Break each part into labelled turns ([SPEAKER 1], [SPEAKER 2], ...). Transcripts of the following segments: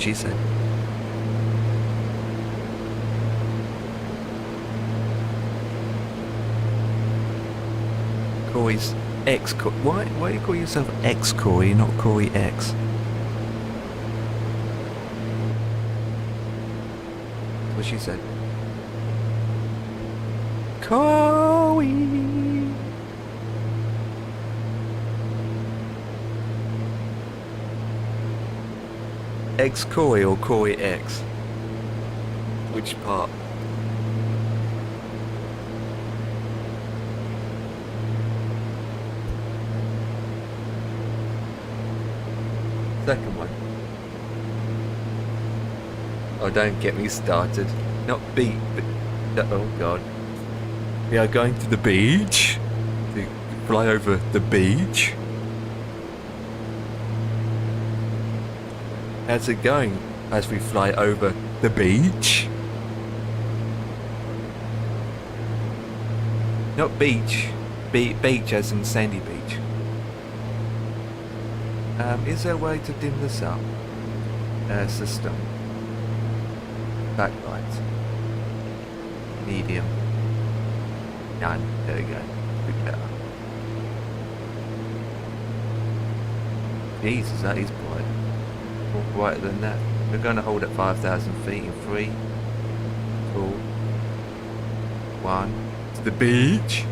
[SPEAKER 1] she said. Corey's ex-Corey. Why do you call yourself ex-Corey, not Corey X? That's what she said. Corey! Ex-Corey or Corey X? Which part? Second one. Oh, don't get me started. Not beat, but... oh, God. We are going to the beach. To fly over the beach. How's it going as we fly over the beach? Not beach. Beach as in sandy beach. Is there a way to dim this up? System. Backlight. Medium. None. There we go. Bit better. Jesus, that is bright. More brighter than that. We're going to hold at 5,000 feet in 3, 2, 1. To the beach.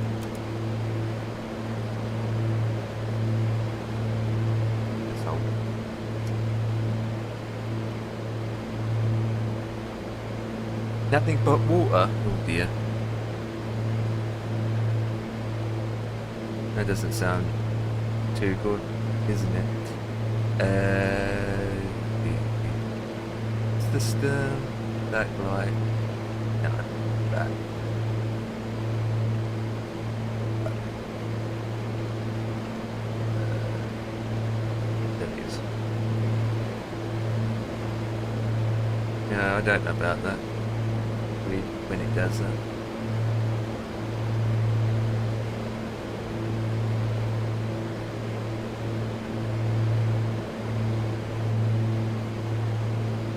[SPEAKER 1] Nothing but water. Oh dear. That doesn't sound too good, isn't it? System, backlight, no, back. There it is. No, I don't know about that. When it does that.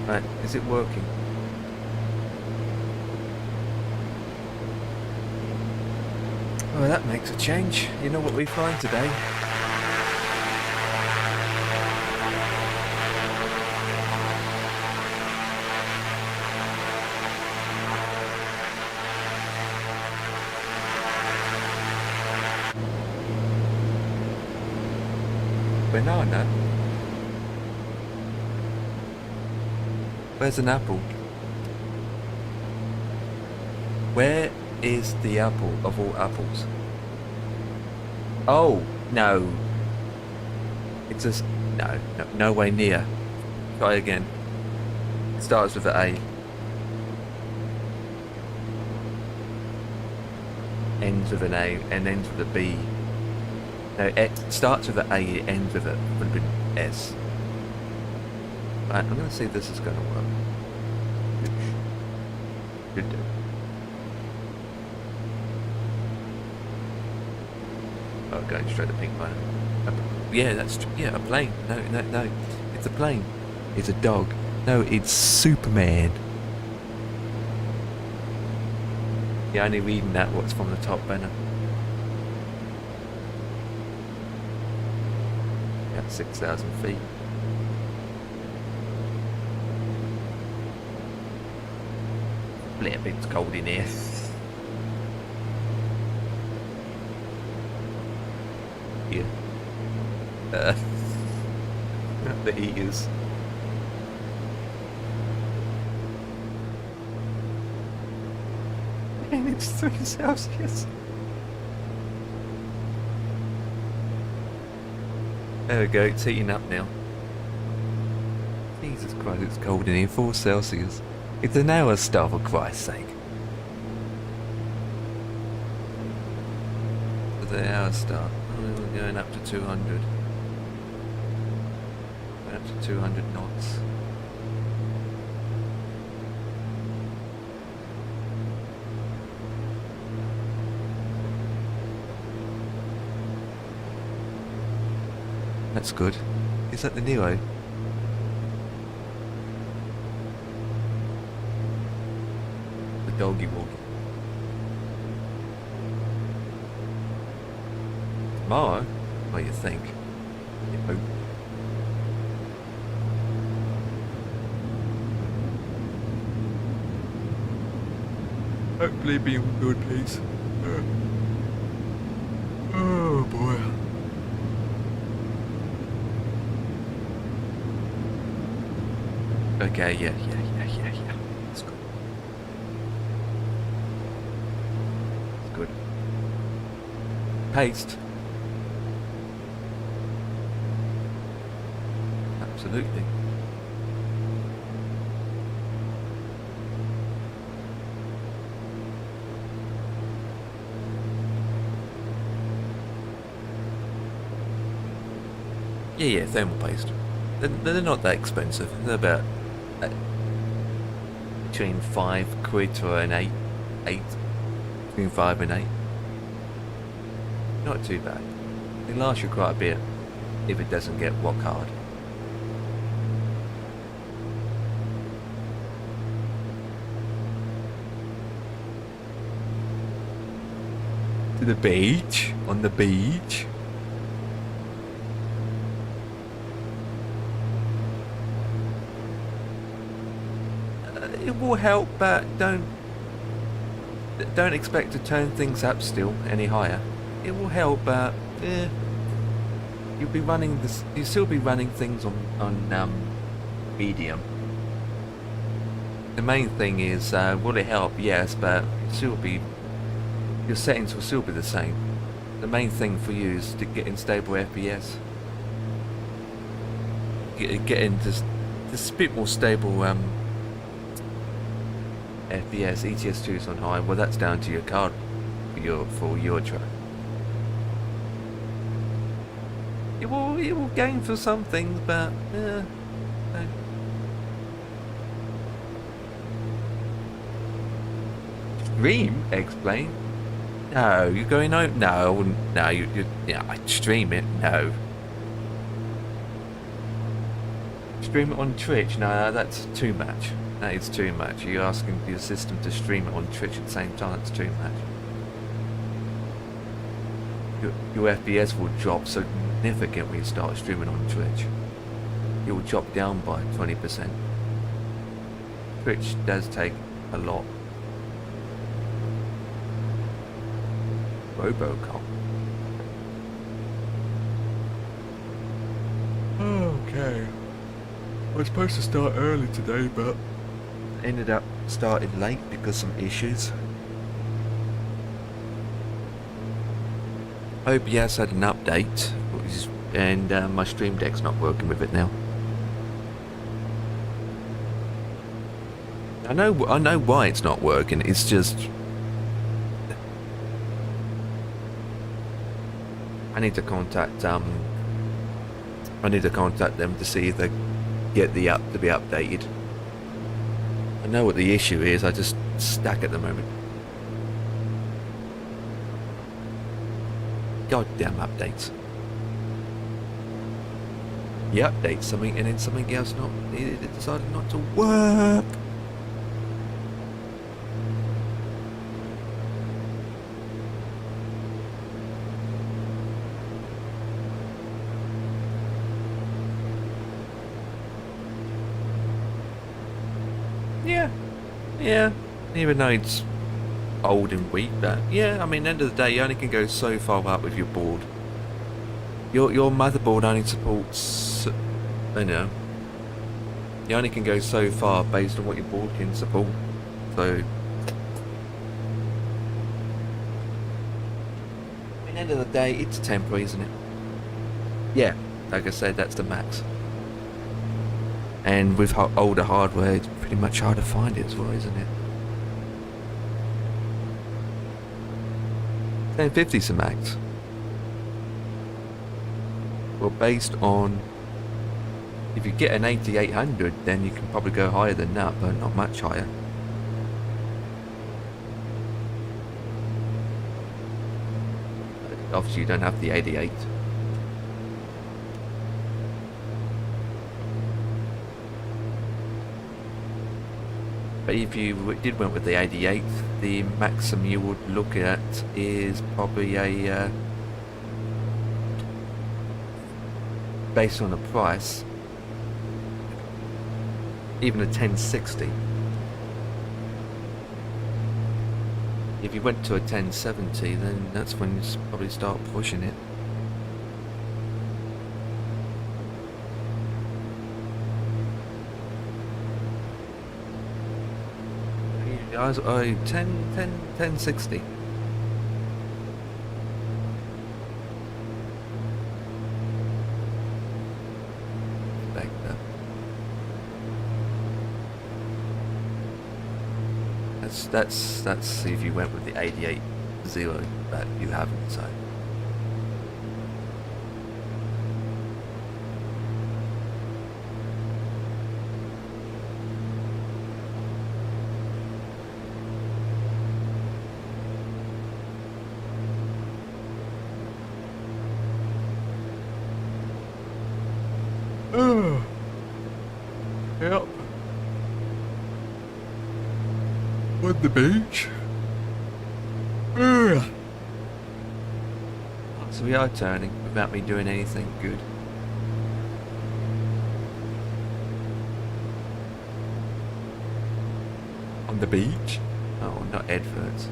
[SPEAKER 1] Right, is it working? Oh, that makes a change. You know what we find today? Banana? Where's an apple? Where is the apple of all apples? Oh, no. It's just... no way near. Try again. It starts with an A. Ends with an A and ends with a B. No, it starts with an A, it ends with a flipping S. Right, I'm going to see if this is going to work. Should do. Oh, going straight to pink button. Yeah, that's... yeah, a plane. No. It's a plane. It's a dog. No, it's Superman. Yeah, only reading that what's from the top banner. 6,000 feet. Little bit cold in here. Yeah. The heaters. And it's 3 Celsius. There we go, it's heating up now. Jesus Christ, it's cold in here, 4 Celsius. It's an Aerostar, for Christ's sake. For the Aerostar. Oh, we're going up to 200. Going up to 200 knots. That's good. Is that the Nero? doggy walkie. Tomorrow? What do you think? You hope. Hopefully be in good place. Oh boy. Okay, yeah. It's good. It's good. Paste. Absolutely. Yeah, thermal paste. They're not that expensive. They're about between £5 to an eight. Between 5 and 8. Not too bad. It lasts you quite a bit if it doesn't get rock hard. To the beach, on the beach. It will help, but don't expect to turn things up still any higher. It will help, but you'll still be running things on medium. The main thing is, will it help? Yes, but your settings will still be the same. The main thing for you is to get in stable FPS. Get in just a bit more stable FPS. ETS2 is on high. Well, that's down to your card for your truck. It will gain for some things, but no. Stream? Explain? No, you're going out? No, I stream it? No. Stream it on Twitch? No, that's too much. That is too much. You're asking your system to stream it on Twitch at the same time. It's too much. Your FPS will drop significantly when you start streaming on Twitch. It will drop down by 20%. Twitch does take a lot. Robocop. Okay. I was supposed to start early today, but ended up starting late because of some issues. OBS had an update, and my Stream Deck's not working with it now. I know why it's not working. It's just I need to contact them to see if they get the app to be updated. I know what the issue is. I just stuck at the moment. Goddamn updates. You update something and then something else it decided not to work. Yeah, even though it's old and weak, but yeah, I mean, at the end of the day, you only can go so far up with your board. Your motherboard only supports, you only can go so far based on what your board can support. So, at the end of the day, it's temporary, isn't it? Yeah, like I said, that's the max. And with older hardware, it's pretty much hard to find it as well, isn't it? 1050's the max. Well, based on, if you get an 8800, then you can probably go higher than that, but not much higher. Obviously, you don't have the 88. But if you did went with the 88, the maximum you would look at is probably a, based on the price, even a 1060. If you went to a 1070, then that's when you probably start pushing it. Guys, 1060. Like that. That's if you went with the 88.0, but you haven't, so. Yep. On the beach. So we are turning without me doing anything good. On the beach? Oh, not adverts.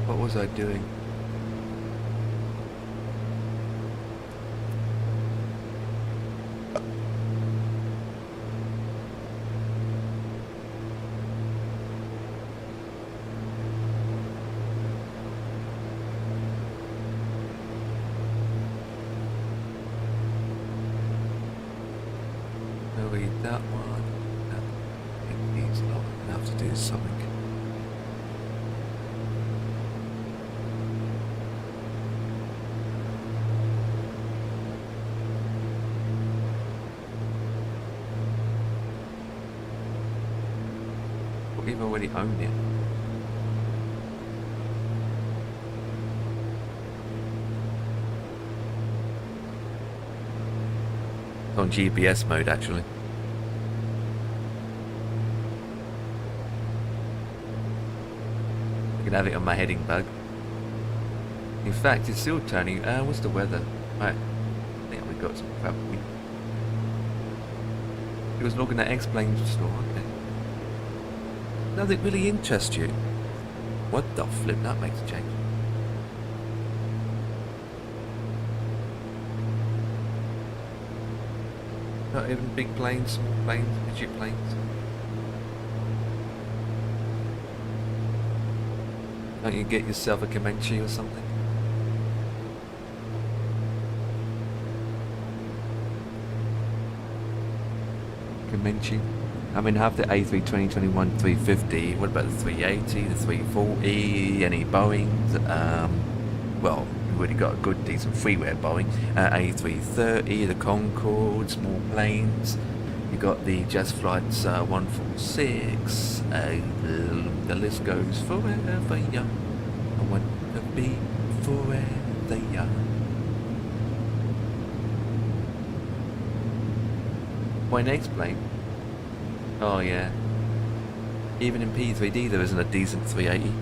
[SPEAKER 1] What was I doing? That one. It needs long enough to do something. We've already owned it. It's on GPS mode actually. Have it on my heading bug. In fact, it's still turning. What's the weather? Right, I think we got some crap. It was looking at X-Plane store. Okay. Nothing really interests you. What the flip? That makes a change. Not even big planes, small planes, midget planes. Don't you get yourself a Comanche or something? Comanche? I mean, have the A320/21 350. What about the 380, the 340, any Boeings? Well, we've already got a good, decent freeware Boeing. A330, the Concorde, small planes. You got the Just Flight's 146. The list goes forever young. I want to be forever young. My next plane. Oh yeah. Even in P3D there isn't a decent 380.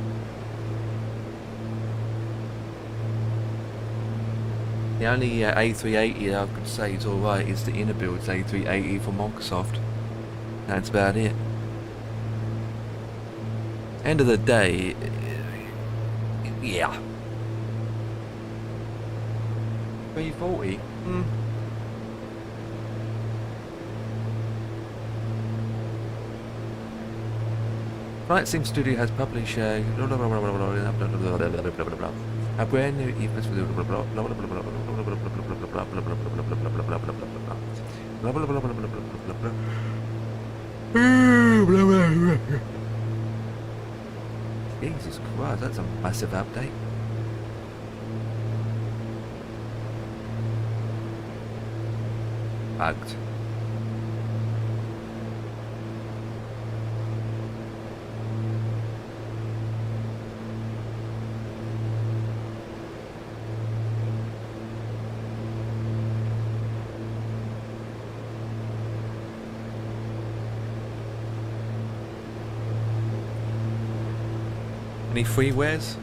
[SPEAKER 1] The only A380 I could say is alright is the inner build's A380 from Microsoft. That's about it. End of the day, yeah. 340? FlightSim Studio has published a brand new event Jesus Christ, that's a massive update. Bugged. any freewares?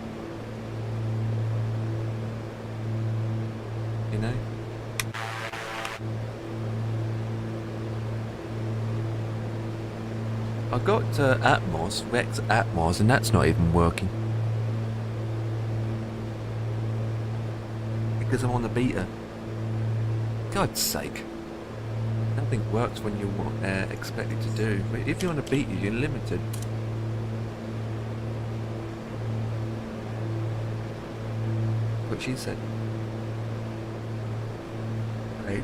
[SPEAKER 1] You know? I got Atmos, Rex Atmos, and that's not even working. Because I'm on the beta. God's sake. Nothing works when you expect it to do. But if you're on a beta, you're limited. What she said. Right.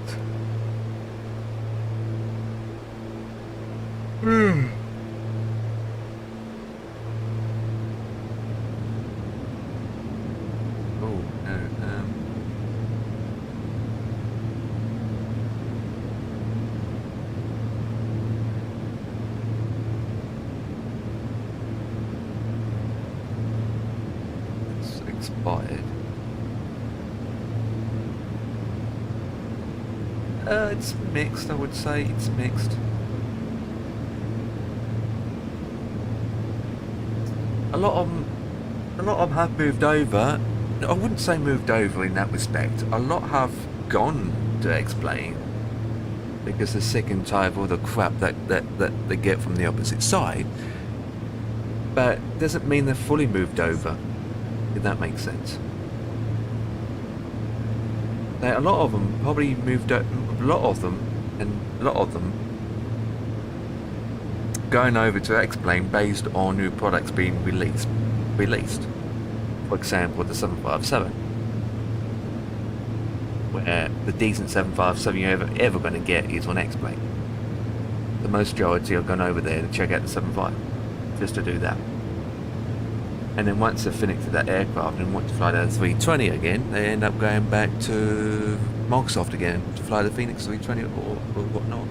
[SPEAKER 1] Oh no. It's expired. It's mixed, I would say. It's mixed. A lot of them have moved over. I wouldn't say moved over in that respect. A lot have gone to explain because they're sick and tired of all the crap that they get from the opposite side. But it doesn't mean they're fully moved over, if that makes sense. Now, a lot of them probably moved out. A lot of them going over to explain based on new products being released. For example, the 757, where the decent 757 you're ever going to get is on X-Plane. The majority are going over there to check out the 75, just to do that. And then once they're finished with that aircraft and want to fly the 320 again, they end up going back to Microsoft again to fly the Phoenix 320 or whatnot.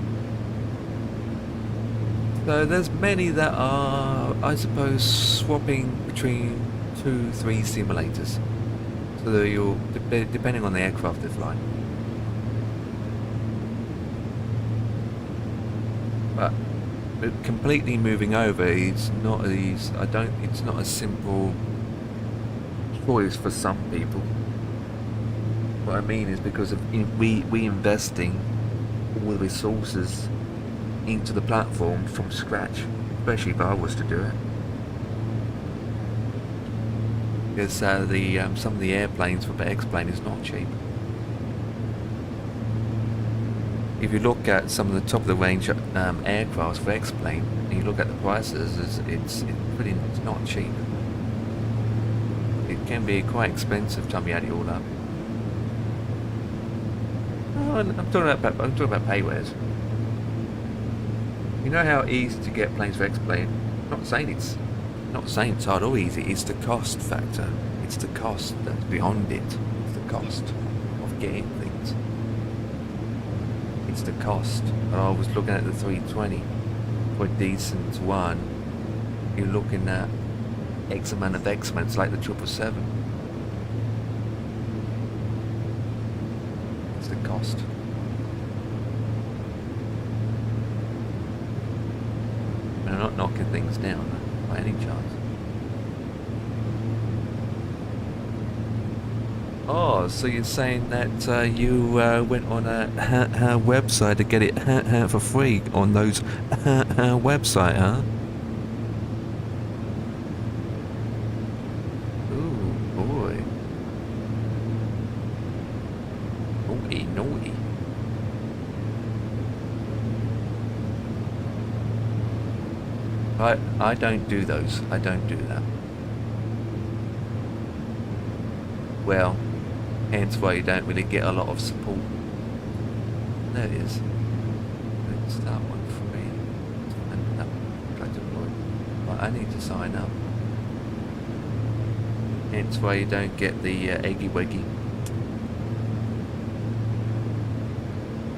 [SPEAKER 1] So there's many that are, I suppose, swapping between 2-3 simulators. So you'll, depending on the aircraft they fly. But completely moving over is not as, it's not a simple choice for some people. What I mean is because of we investing all the resources into the platform from scratch, especially if I was to do it. Because some of the airplanes for the X-Plane is not cheap. If you look at some of the top of the range aircrafts for X-Plane, and you look at the prices, it's not cheap. It can be quite expensive time you add it all up. Oh, I'm talking about paywares. You know how easy to get planes for X-Plane? Not saying it's hard or easy. It's the cost factor. It's the cost that's beyond it. It's the cost of getting things. It's the cost. I was looking at the 320 for a decent one. You're looking at X amount of X-Men. It's like the 777. It's the cost. And I'm not knocking things down by any chance. Oh, so you're saying that you went on a website to get it for free on those website, huh? Ooh, boy. Naughty, naughty. I don't do those. I don't do that. Well, hence why you don't really get a lot of support. There it is. It's that one for me. And that one deployed. Right, I need to sign up. Hence why you don't get the Eggy Weggy.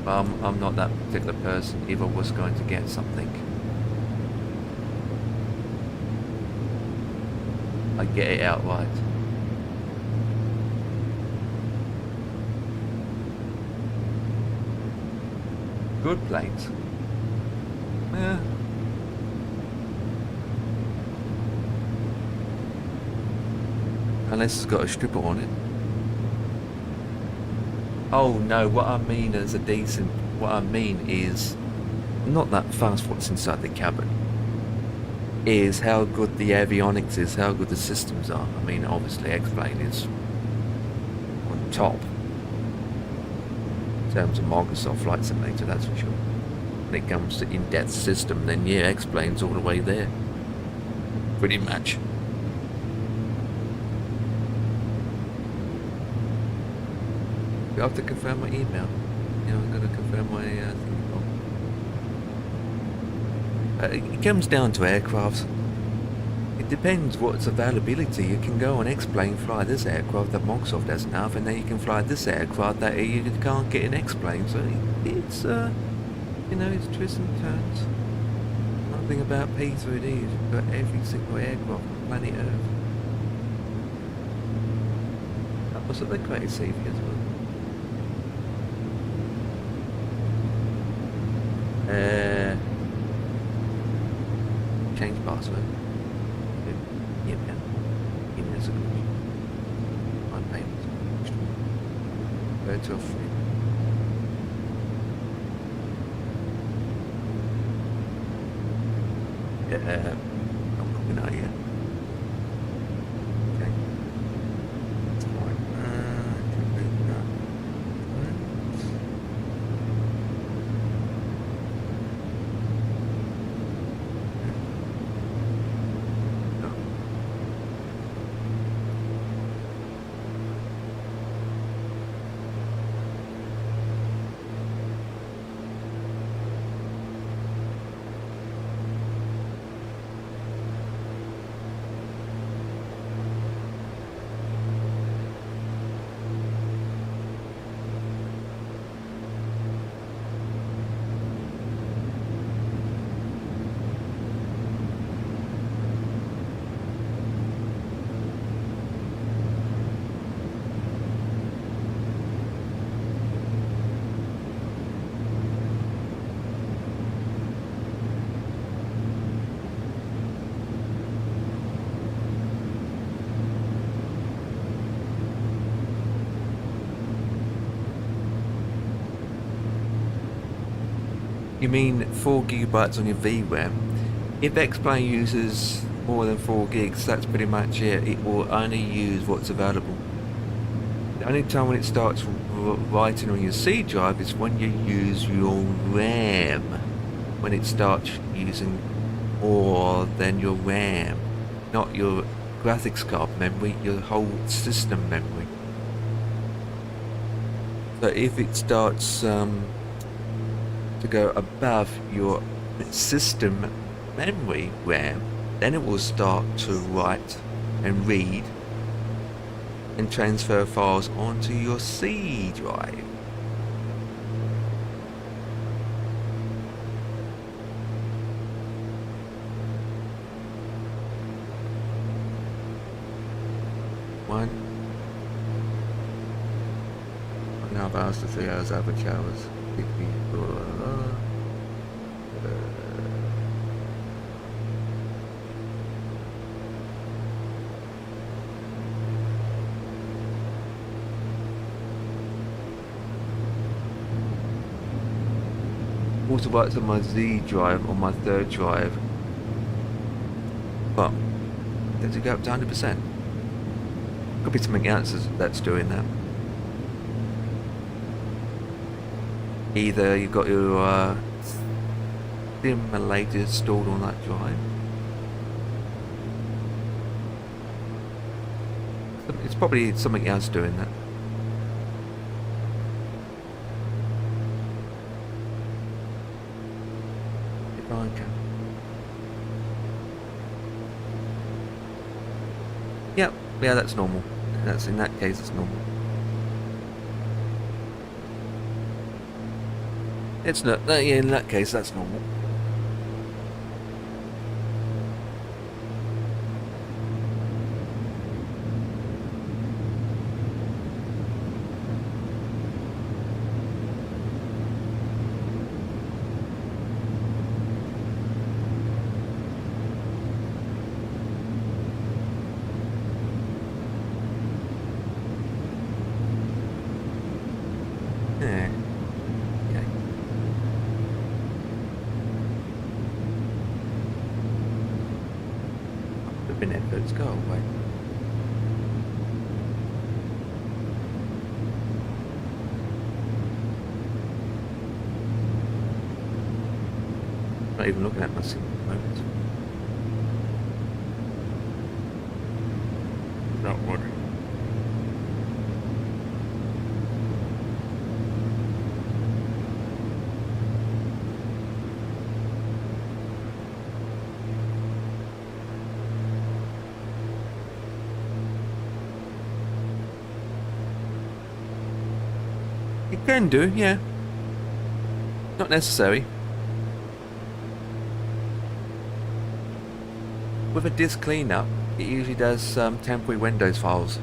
[SPEAKER 1] I'm not that particular person if I was going to get something. I get it outright. Good planes. Yeah. Unless it's got a stripper on it. Oh no, what I mean is what I mean is not that fast what's inside the cabin. Is how good the avionics is, how good the systems are. I mean, obviously X-Plane is on top in terms of Microsoft Flight Simulator, that's for sure. When it comes to in-depth system, then yeah, X-Plane's all the way there. Pretty much. I have to confirm my email. You know, I've got to confirm my thing. It comes down to aircraft. It depends what's availability. You can go on X-Plane, fly this aircraft that Microsoft doesn't have, and then you can fly this aircraft that you can't get in X-Plane. So it's, you know, it's twists and turns. One thing about P3D is you've got every single aircraft on planet Earth. That was what they created CV as well. Change password. Yeah, man. Give me a second. My payments. Go to a free. Yeah, I'm looking at you. Okay. That's fine. You mean 4 gigabytes on your VRAM? If X-Plane uses more than 4 gigs, that's pretty much it. It will only use what's available. The only time when it starts writing on your C drive is when you use your RAM. When it starts using more than your RAM. Not your graphics card memory, your whole system memory. So if it starts to go above your system memory RAM, then it will start to write and read and transfer files onto your C drive. One and a half hours to 3 hours average hours. Also works on my Z drive, on my third drive, but does it go up to 100%? Could be something else that's doing that. Either you've got your simulator stored on that drive. It's probably something else doing that. If I can. Yep, yeah, that's normal. That's in that case, it's normal. It's not. Yeah, in that case, that's normal. Been efforts, go away. Not even looking at my sim at the moment. Don't worry. You can do, yeah. Not necessary. With a disk cleanup, it usually does temporary Windows files.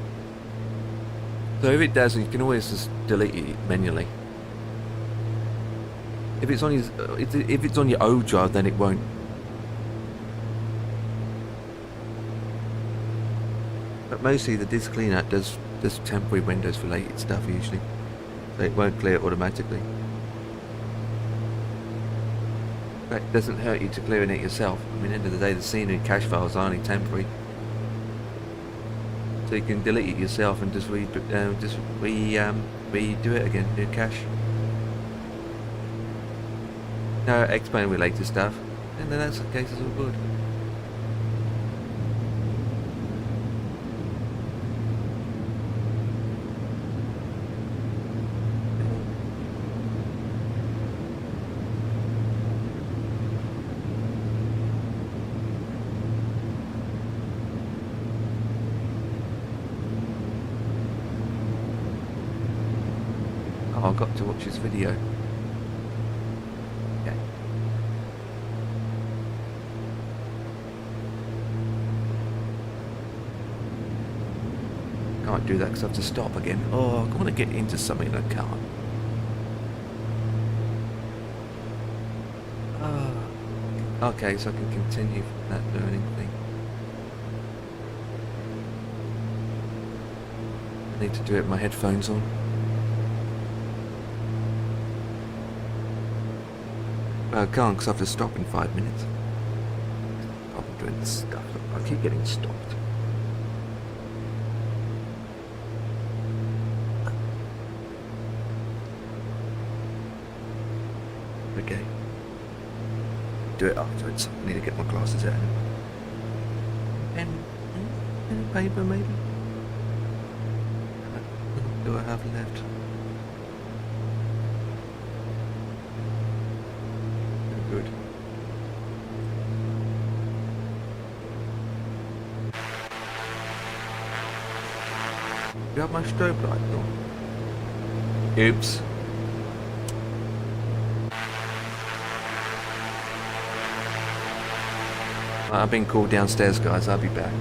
[SPEAKER 1] So if it doesn't, you can always just delete it manually. If it's on your O drive, then it won't. But mostly the disk cleanup does temporary Windows related stuff usually. So it won't clear it automatically. But it doesn't hurt you to clearing it yourself. I mean, at the end of the day, the scenery cache files are only temporary. So you can delete it yourself and just redo it again, new cache. No explain related stuff, and then that's the case, it's all good. Oh, I've got to watch this video. Okay. Can't do that because I have to stop again. Oh, I want to get into something and I can't. Oh. Okay, so I can continue that learning thing. I need to do it with my headphones on. I can't because I have to stop in 5 minutes. I'll be doing this stuff. I keep getting stopped. Okay. Do it afterwards. I need to get my glasses out. Pen and paper maybe? What do I have left? Good. You have my strobe light on? Oops. I've been called downstairs, guys. I'll be back.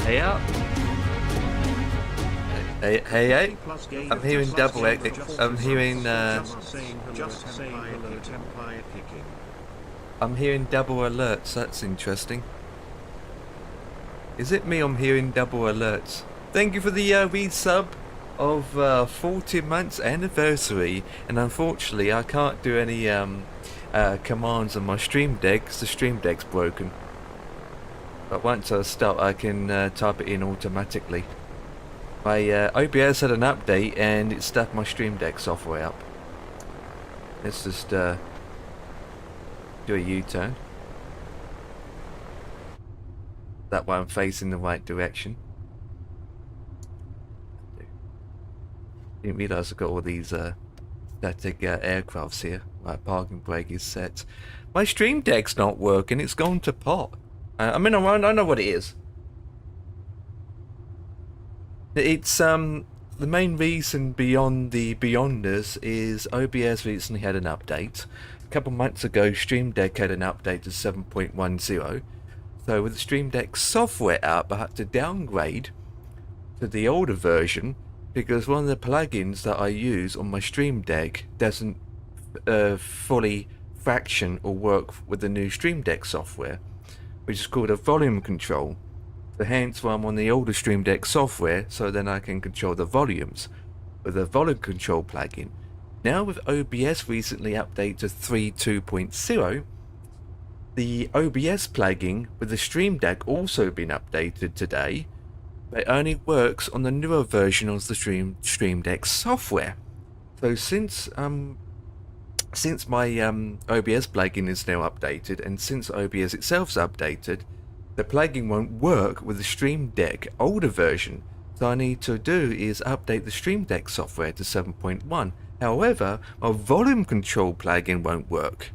[SPEAKER 1] Hey up. Hey, hey, hey. I'm hearing double. I'm hearing. I'm hearing double alerts. That's interesting. Is it me? I'm hearing double alerts. Thank you for the resub of 40 months anniversary. And unfortunately, I can't do any commands on my Stream Deck because the Stream Deck's broken. But once I start, I can type it in automatically. My OBS had an update and it stuffed my Stream Deck software up. Let's just do a U-turn. That way I'm facing the right direction. Didn't realise I've got all these static aircrafts here. My parking brake is set. My Stream Deck's not working. It's gone to pot. I mean, I know what it is. It's the main reason beyond the Beyonders is OBS recently had an update. A couple months ago, Stream Deck had an update to 7.10. So with the Stream Deck software up, I had to downgrade to the older version because one of the plugins that I use on my Stream Deck doesn't fully fraction or work with the new Stream Deck software, which is called a volume control. So hence why I'm on the older Stream Deck software, so then I can control the volumes with a volume control plugin. Now with OBS recently updated to 3.2.0, the OBS plugin with the Stream Deck also been updated today, but it only works on the newer version of the Stream Deck software. So since my OBS plugin is now updated, and since OBS itself's updated, the plugin won't work with the Stream Deck older version. So I need to do is update the Stream Deck software to 7.1. However, my volume control plugin won't work.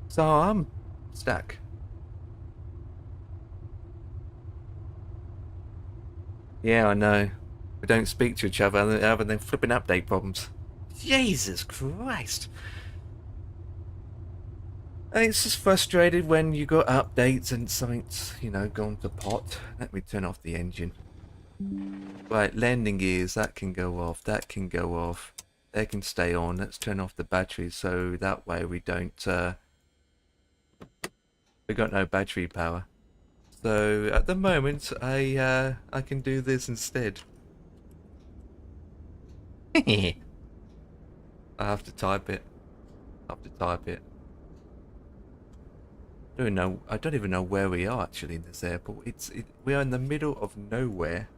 [SPEAKER 1] So I'm stuck. Yeah, I know. We don't speak to each other other than flipping update problems. Jesus Christ. And it's just frustrated when you got updates and something's, you know, gone to pot. Let me turn off the engine. Right, landing gears, that can go off, that can go off. They can stay on. Let's turn off the batteries so that way we don't, we got no battery power. So at the moment, I can do this instead. I have to type it. I have to type it. I don't even know where we are actually in this airport. We are in the middle of nowhere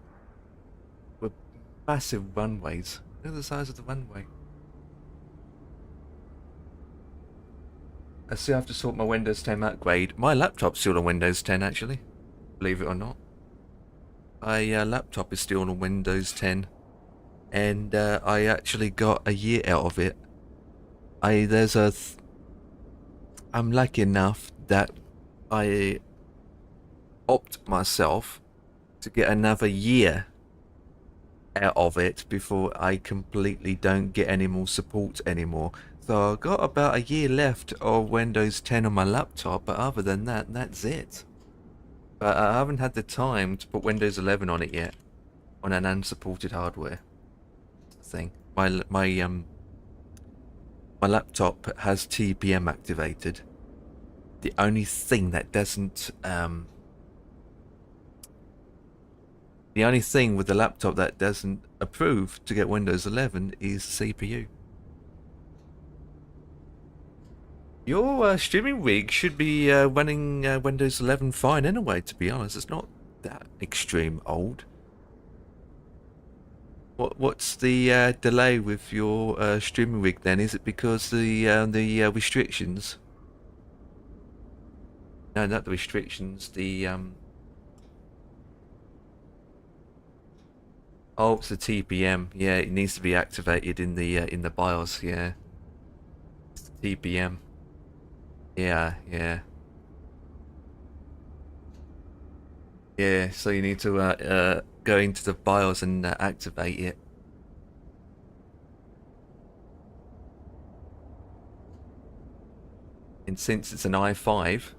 [SPEAKER 1] with massive runways. Look at the size of the runway. I still have to sort my Windows 10 upgrade. My laptop's still on Windows 10 actually, believe it or not. My laptop is still on Windows 10, and I actually got a year out of it. I'm lucky enough that I opt myself to get another year out of it before I completely don't get any more support anymore. So I've got about a year left of Windows 10 on my laptop, but other than that, that's it. But I haven't had the time to put Windows 11 on it yet, on an unsupported hardware thing. My laptop has TPM activated. The only thing that doesn't, the only thing with the laptop that doesn't approve to get Windows 11 is CPU. Your streaming rig should be running Windows 11 fine anyway, to be honest. It's not that extreme old. What's the delay with your streaming rig then? Is it because the restrictions? No, not the restrictions. The oh, it's the TPM. Yeah, it needs to be activated in the BIOS. Yeah, it's the TPM. Yeah, yeah, yeah. So you need to go into the BIOS and activate it. And since it's an i5,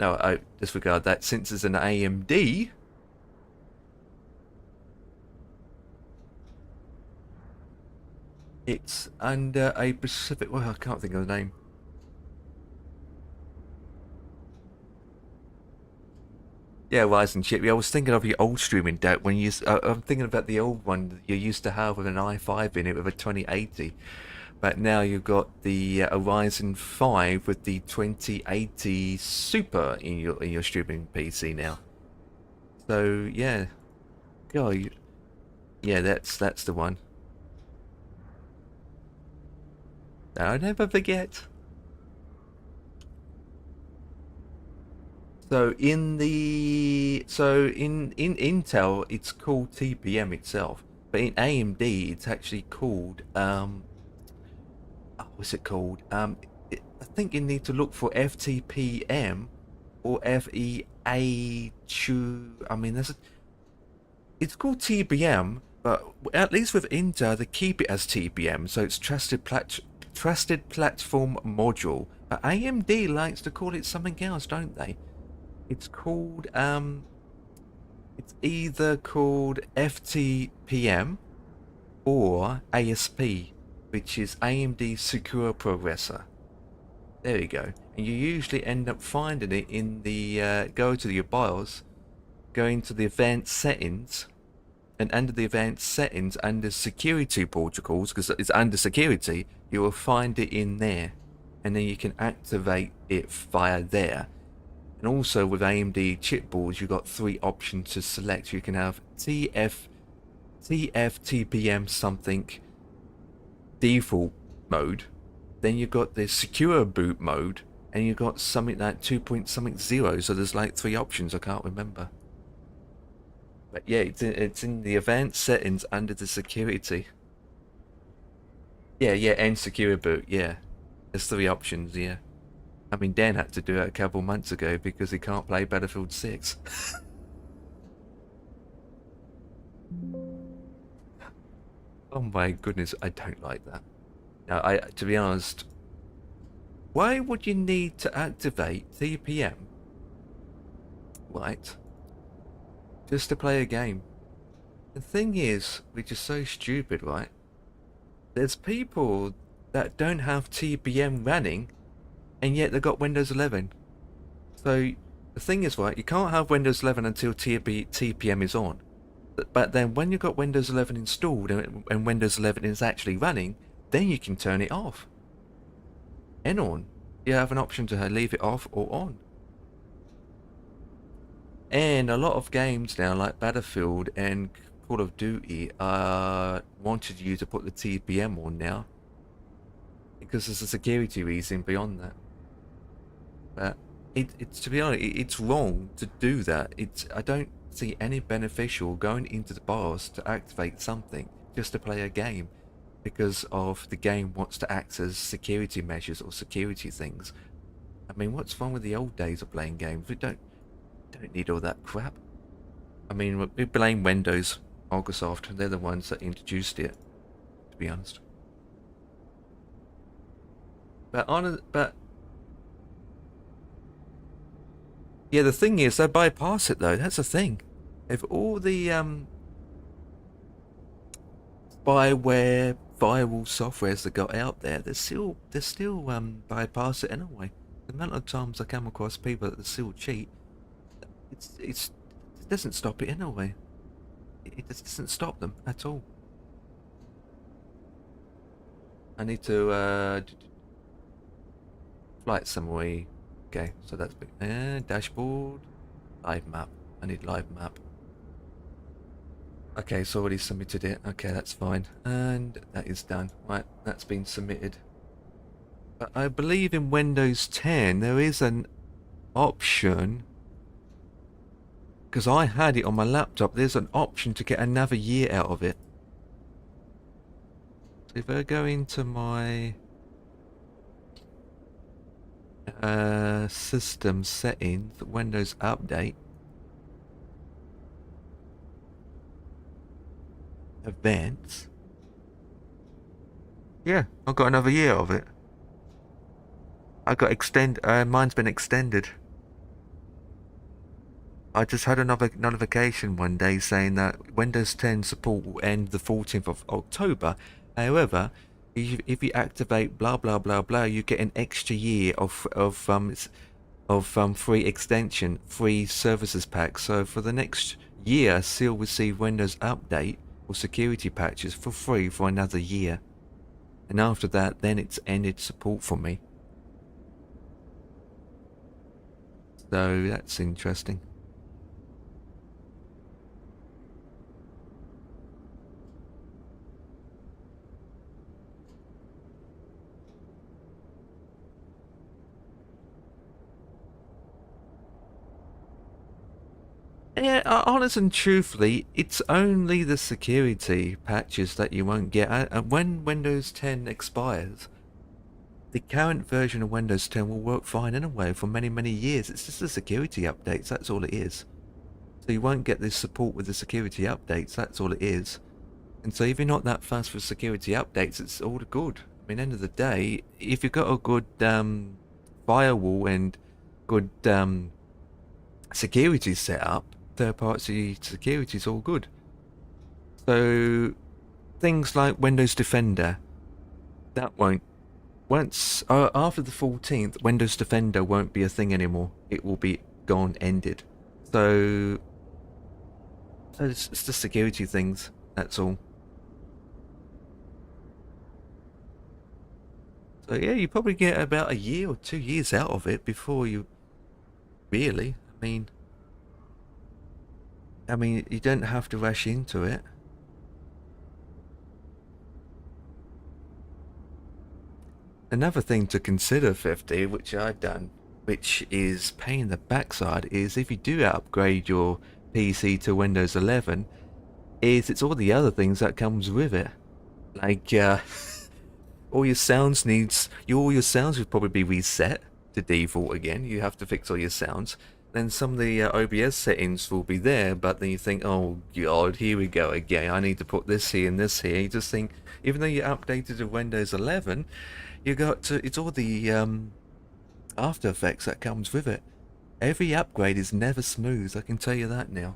[SPEAKER 1] No, I disregard that. Since it's an AMD, it's under a Pacific. Well, I can't think of the name. Yeah, Ryzen chip. Yeah, I was thinking of your old streaming deck when you. I'm thinking about the old one that you used to have with an i5 in it with a 2080. But now you've got the Ryzen 5 with the 2080 Super in your streaming PC now. So yeah, God, yeah, that's the one. I'll never forget. So in Intel, it's called TPM itself, but in AMD, it's actually called what's it called? I think you need to look for FTPM or FEA2. I mean, it's called TPM, but at least with Intel, they keep it as TPM, so it's trusted platform module. But AMD likes to call it something else, don't they? It's called it's either called FTPM or ASP, which is AMD Secure Progressor. There you go. And you usually end up finding it in the go to your BIOS, go into the advanced settings, and under the advanced settings, under security protocols, because it's under security, you will find it in there, and then you can activate it via there. And also with AMD chipboards, you've got 3 options to select. You can have TFTPM something default mode, then you've got the secure boot mode, and you've got something like 2.0. So there's like 3 options. I can't remember. But yeah, it's in the advanced settings under the security. Yeah, and secure boot. Yeah, there's 3 options. Yeah. I mean, Dan had to do it a couple months ago because he can't play Battlefield 6. Oh my goodness, I don't like that. Now, to be honest, why would you need to activate TPM? Right. Just to play a game. The thing is, which is so stupid, right? There's people that don't have TPM running, and yet they've got Windows 11. So the thing is, right, you can't have Windows 11 until TPM is on. But then when you've got Windows 11 installed and Windows 11 is actually running, then you can turn it off and on. You have an option to leave it off or on. And a lot of games now, like Battlefield and Call of Duty, wanted you to put the TPM on now because there's a security reason beyond that. But it's to be honest, it's wrong to do that. I don't see any beneficial going into the BIOS to activate something just to play a game because of the game wants to access security measures or security things. I mean, what's wrong with the old days of playing games? We don't need all that crap. I mean, we blame Windows, Microsoft. They're the ones that introduced it, to be honest. But yeah, the thing is, they bypass it though. That's the thing. If all the spyware, firewall softwares that got out there, they still bypass it anyway. The amount of times I come across people that still cheat, it doesn't stop it anyway. It just doesn't stop them at all. I need to flight simulator. Okay, so that's big. Dashboard, live map. I need live map. Okay, so already submitted it. Okay, that's fine. And that is done. Right, that's been submitted. But I believe in Windows 10 there is an option, because I had it on my laptop, there's an option to get another year out of it. So if I go into my system settings, Windows Update, events, yeah, I've got another year of it. I got mine's been extended. I just had another notification one day saying that Windows 10 support will end the 14th of October. However, if you activate blah blah blah blah, you get an extra year of free extension, free services pack. So for the next year, still receive Windows Update or security patches for free for another year. And after that, then it's ended support for me. So that's interesting. Yeah, honest and truthfully, it's only the security patches that you won't get. When Windows 10 expires, the current version of Windows 10 will work fine anyway for many, many years. It's just the security updates, that's all it is. So you won't get this support with the security updates, that's all it is. And so if you're not that fast with security updates, it's all good. I mean, end of the day, if you've got a good firewall and good security set up, third-party security is all good. So things like Windows Defender, that won't. Once after the 14th, Windows Defender won't be a thing anymore. It will be gone, ended. So it's the security things. That's all. So yeah, you probably get about a year or 2 years out of it before you really. I mean, you don't have to rush into it. Another thing to consider, 50, which I've done, which is pain in the backside, is if you do upgrade your PC to Windows 11, is it's all the other things that comes with it. Like, all your sounds would probably be reset to default again. You have to fix all your sounds. Then some of the OBS settings will be there, but then you think, oh god, here we go again. I need to put this here and this here. You just think, even though you updated to Windows 11, it's all the After Effects that comes with it. Every upgrade is never smooth, I can tell you that now.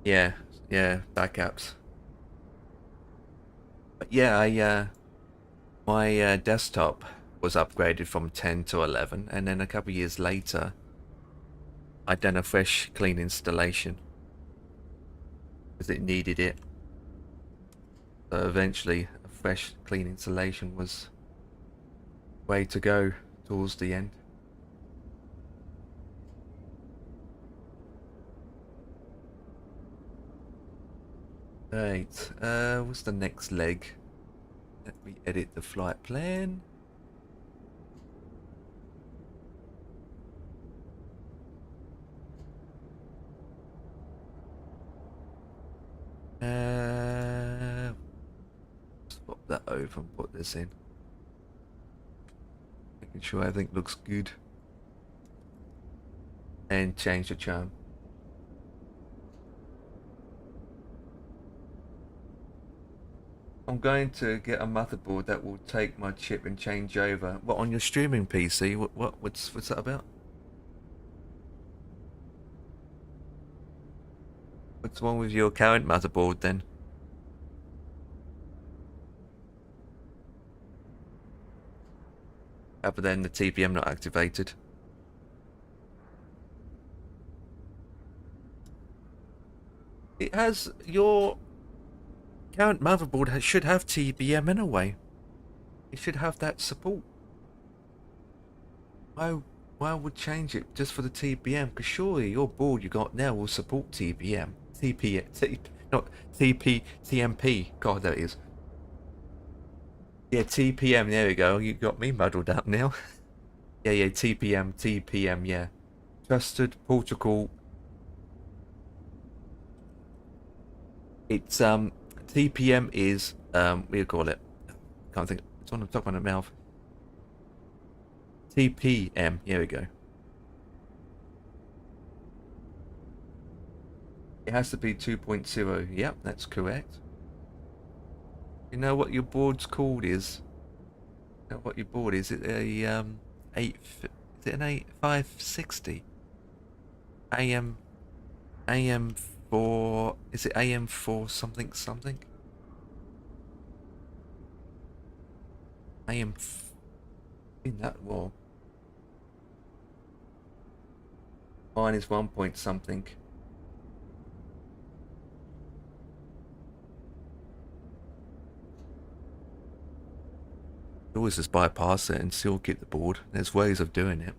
[SPEAKER 1] Yeah, backups. But yeah, my desktop was upgraded from 10 to 11, and then a couple of years later, I'd done a fresh clean installation because it needed it. So eventually, a fresh clean installation was way to go towards the end. Right, what's the next leg? Let me edit the flight plan. Swap that over and put this in. Making sure everything looks good. And change the charm. I'm going to get a motherboard that will take my chip and change over. What, on your streaming PC? What's that about? What's wrong with your current motherboard then? Other than the TPM not activated. It has your current motherboard should have TPM anyway. It should have that support. Why would change it just for the TPM? Because surely your board you got now will support TPM. Not TMP. God, that is. Yeah, TPM. There we go. You got me muddled up now. yeah, TPM. Yeah, trusted protocol. It's TPM is what do you call it? Can't think. It's on the top of my mouth. TPM. Here we go. It has to be 2.0. Yep, that's correct. You know what your board's called is? Now, what you bought, is it a is it an 8560? AM AM4, is it AM4 something something? AM in that wall. Mine is 1 point something. You always just bypass it and still keep the board. There's ways of doing it.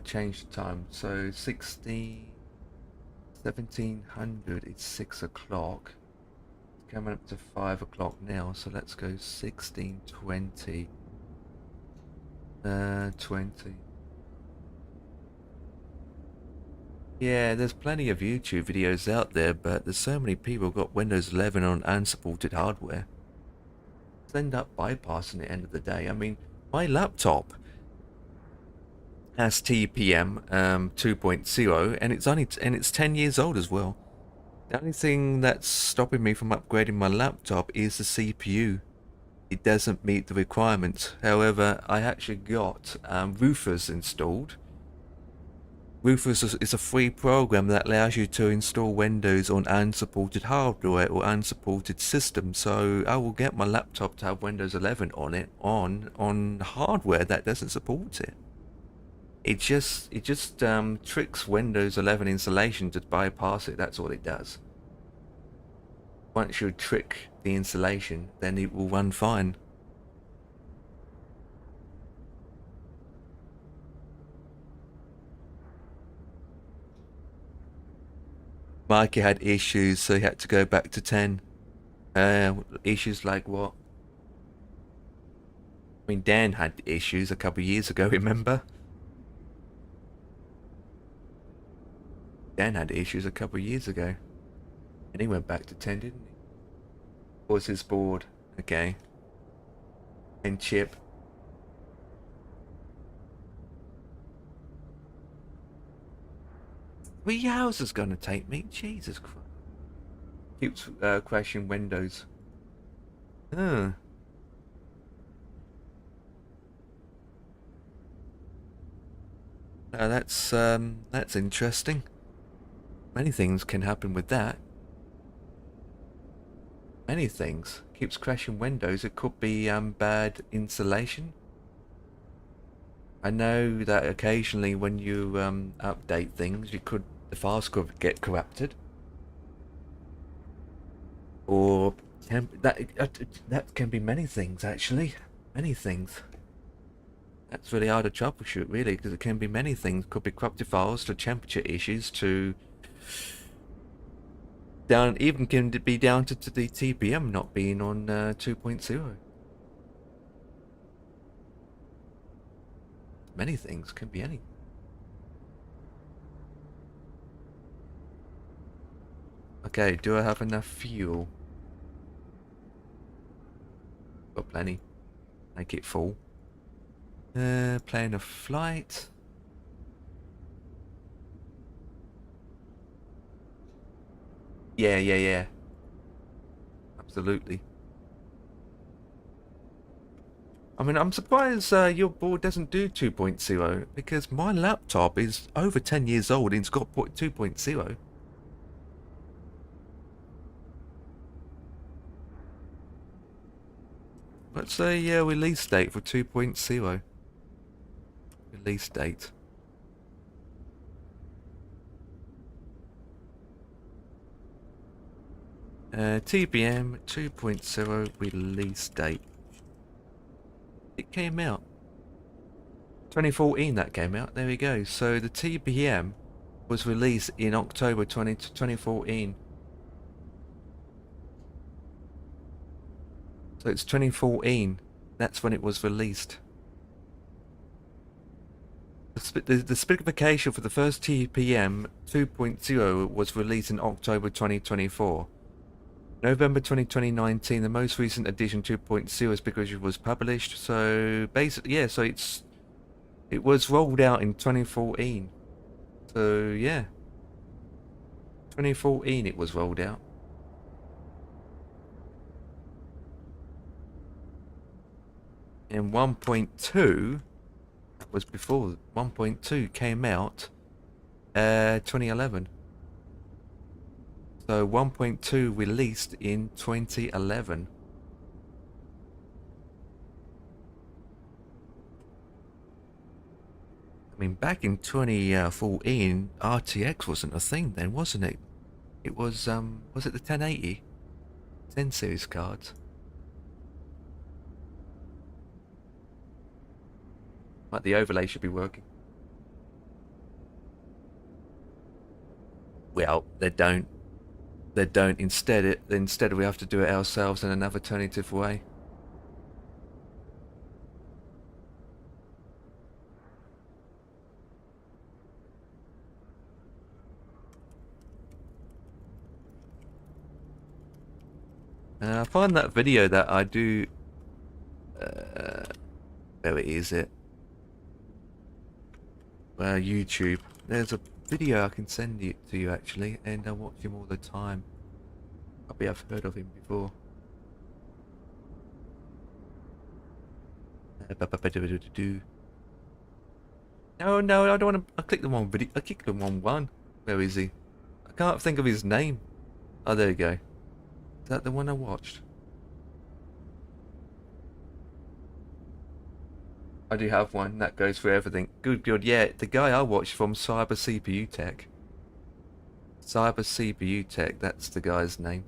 [SPEAKER 1] Change the time. So 1700, it's 6 o'clock. It's coming up to 5 o'clock now, so let's go 1620. 20. Yeah, there's plenty of YouTube videos out there, but there's so many people got Windows 11 on unsupported hardware. They end up bypassing it at the end of the day. I mean, my laptop has TPM 2.0, and it's 10 years old as well. The only thing that's stopping me from upgrading my laptop is the CPU. It doesn't meet the requirements. However, I actually got Roofers installed. Roofers is a free program that allows you to install Windows on unsupported hardware or unsupported systems. So I will get my laptop to have Windows 11 on it on hardware that doesn't support it. It just tricks Windows 11 installation to bypass it. That's all it does. Once you trick the installation, then it will run fine. Mikey had issues, so he had to go back to 10. Issues like what? I mean, Dan had issues a couple of years ago, remember? Dan had issues a couple of years ago. And he went back to 10, didn't he? Was his board? Okay. And chip. 3 hours is gonna take me. Jesus Christ. Keeps crashing Windows. Huh. That's interesting. Many things can happen with that. Many things. Keeps crashing Windows. It could be bad installation. I know that occasionally when you update things, the files could get corrupted, or that can be many things actually. Many things. That's really hard to troubleshoot, really, because it can be many things. Could be corrupted files, to temperature issues, to even can be down to the TPM not being on 2.0. Many things, can be anything. Okay, do I have enough fuel? Got plenty. Make it full. Plan a flight. Yeah. Absolutely. I mean, I'm surprised your board doesn't do 2.0, because my laptop is over 10 years old and it's got 2.0. Let's say release date for 2.0. Release date. TPM 2.0 release date. It came out 2014. That came out. There we go. So the TPM was released in October 2014. So it's 2014. That's when it was released. The specification for the first TPM 2.0 was released in October 2024. November 2019, the most recent edition 2.0 is because it was published. So basically, yeah, so it was rolled out in 2014. So yeah. 2014 it was rolled out. And 1.2 was before. 1.2 came out 2011. So 1.2 released in 2011. I mean, back in 2014, RTX wasn't a thing then, wasn't it? It was it the 1080? 10 series cards? Like the overlay should be working. Well, they don't. They don't. Instead we have to do it ourselves in another alternative way. I find that video that I do. Where is it? YouTube. There's a video I can send it to you actually, and I watch him all the time. Probably I've heard of him before. No, no, I don't want to. I clicked the wrong video. I clicked the wrong one. Where is he? I can't think of his name. Oh, there you go. Is that the one I watched? I do have one that goes through everything. Good, good. Yeah, the guy I watched from Cyber CPU Tech. Cyber CPU Tech, that's the guy's name.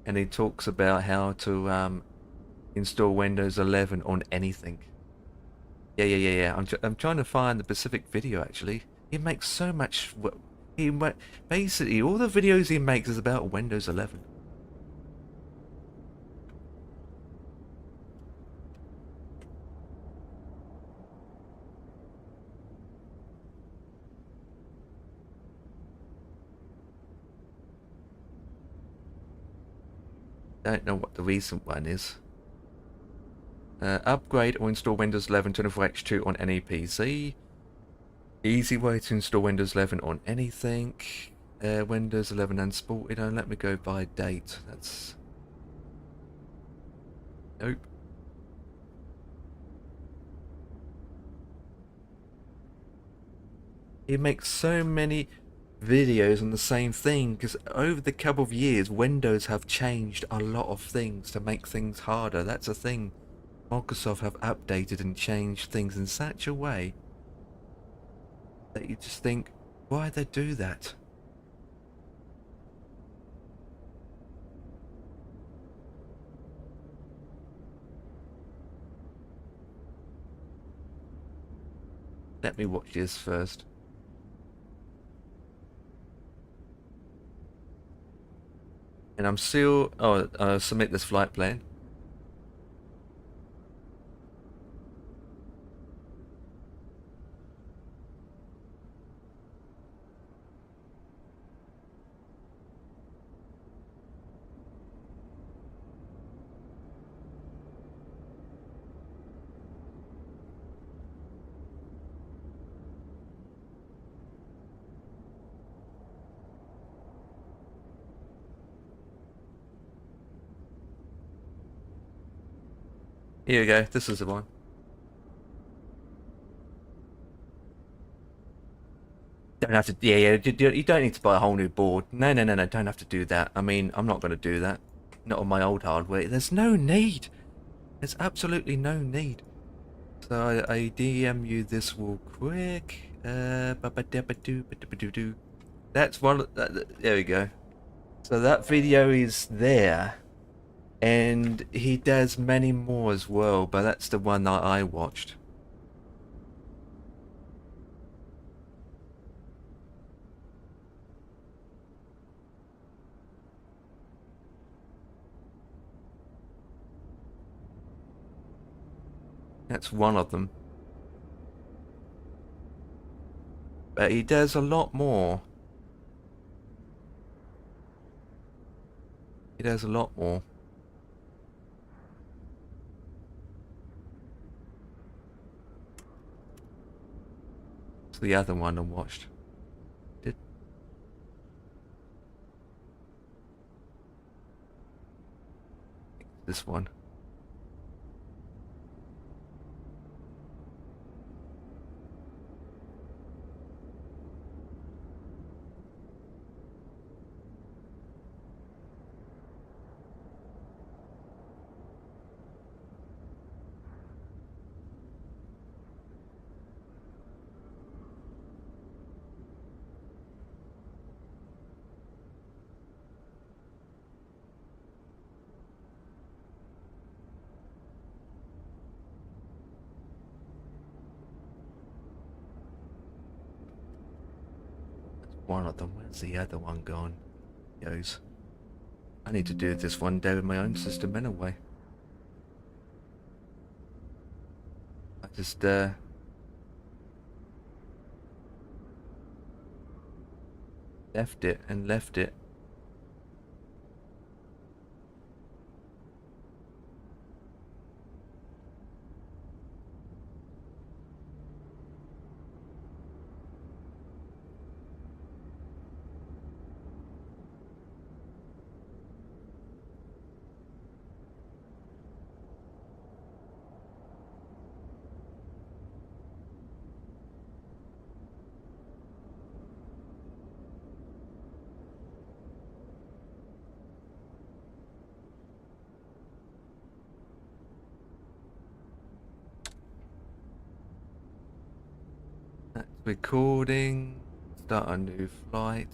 [SPEAKER 1] And he talks about how to install Windows 11 on anything. Yeah. I'm trying to find the specific video actually. He makes so much. Basically all the videos he makes is about Windows 11. Don't know what the recent one is. Upgrade or install Windows 11 24x2 on any PC. Easy way to install Windows 11 on anything. Windows 11 unsported. Don't let me go by date. That's... Nope. He makes so many videos on the same thing because over the couple of years Windows have changed a lot of things to make things harder. That's a thing. Microsoft have updated and changed things in such a way that you just think, why they do that? Let me watch this first. And I'm still... Oh, submit this flight plan. Here we go. This is the one. Don't have to... Yeah, you don't need to buy a whole new board. No, don't have to do that. I mean, I'm not going to do that. Not on my old hardware. There's no need. There's absolutely no need. So I DM you this real quick. That's one... There we go. So that video is there. And he does many more as well, but that's the one that I watched. That's one of them. But he does a lot more. He does a lot more. It's the other one I watched. This one. One of them. Where's the other one gone? Goes. I need to do this one day with my own system anyway. I just left it and left it. That's recording. Start a new flight.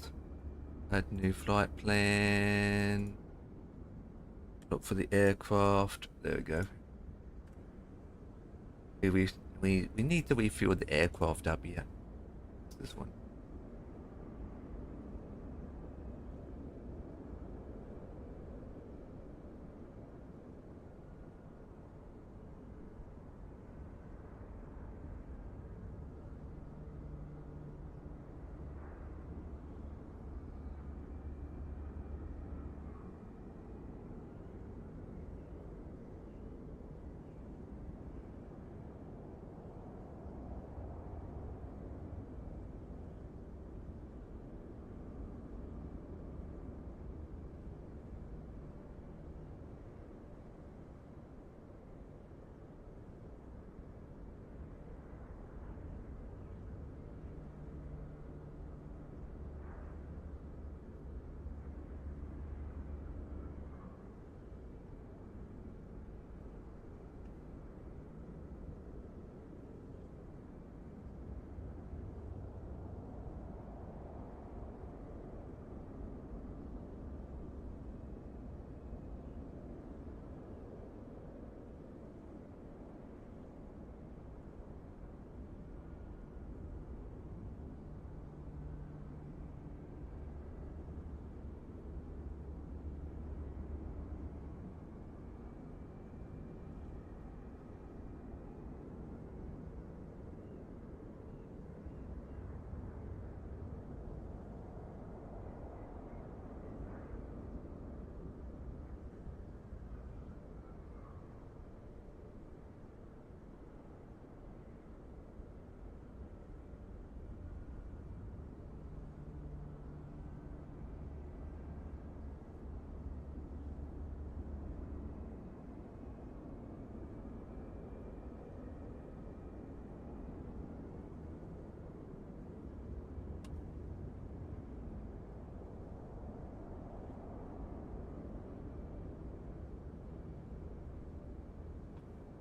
[SPEAKER 1] Add new flight plan. Look for the aircraft. There we go. We need to refuel the aircraft up here. This one.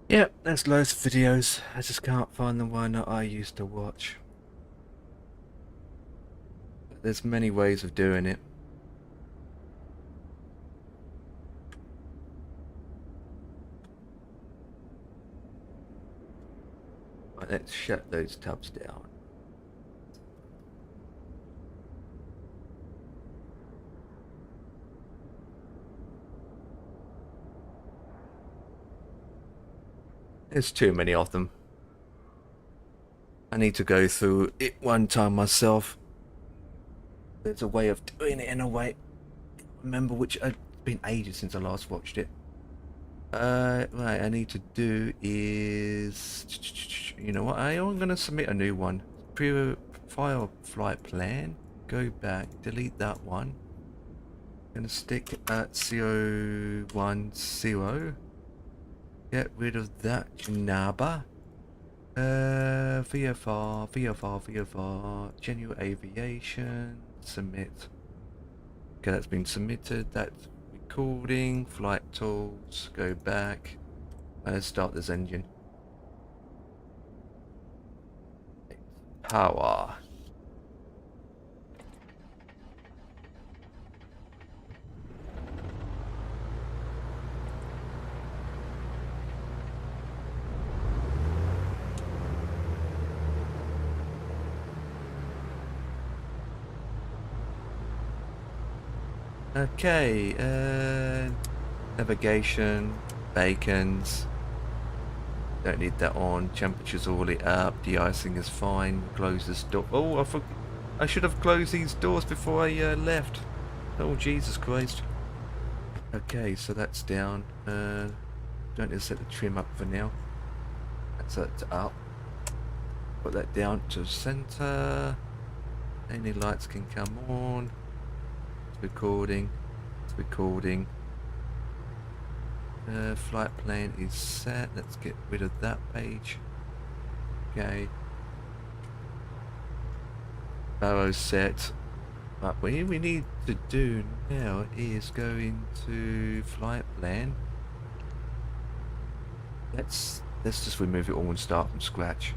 [SPEAKER 1] Yep, there's loads of videos. I just can't find the one that I used to watch. But there's many ways of doing it. Right, let's shut those tabs down. There's too many of them. I need to go through it one time myself. There's a way of doing it in a way. Remember which, it's been ages since I last watched it. Right, I need to do is, you know what, I'm gonna submit a new one. File flight plan, go back, delete that one. Gonna stick at CO10. Get rid of that Janaba. VFR, Genuine Aviation, submit. Okay, that's been submitted. That's recording, flight tools, go back. Let's start this engine. Power. Okay, navigation, beacons. Don't need that on. Temperature's all lit up. De-icing is fine. Close this door. Oh, I should have closed these doors before I left. Oh, Jesus Christ. Okay, so that's down. Don't need to set the trim up for now. That's up. Put that down to center. Any lights can come on. It's recording. It's recording. Flight plan is set. Let's get rid of that page. Okay. Barrow set. But what we need to do now is go into flight plan. Let's just remove it all and start from scratch.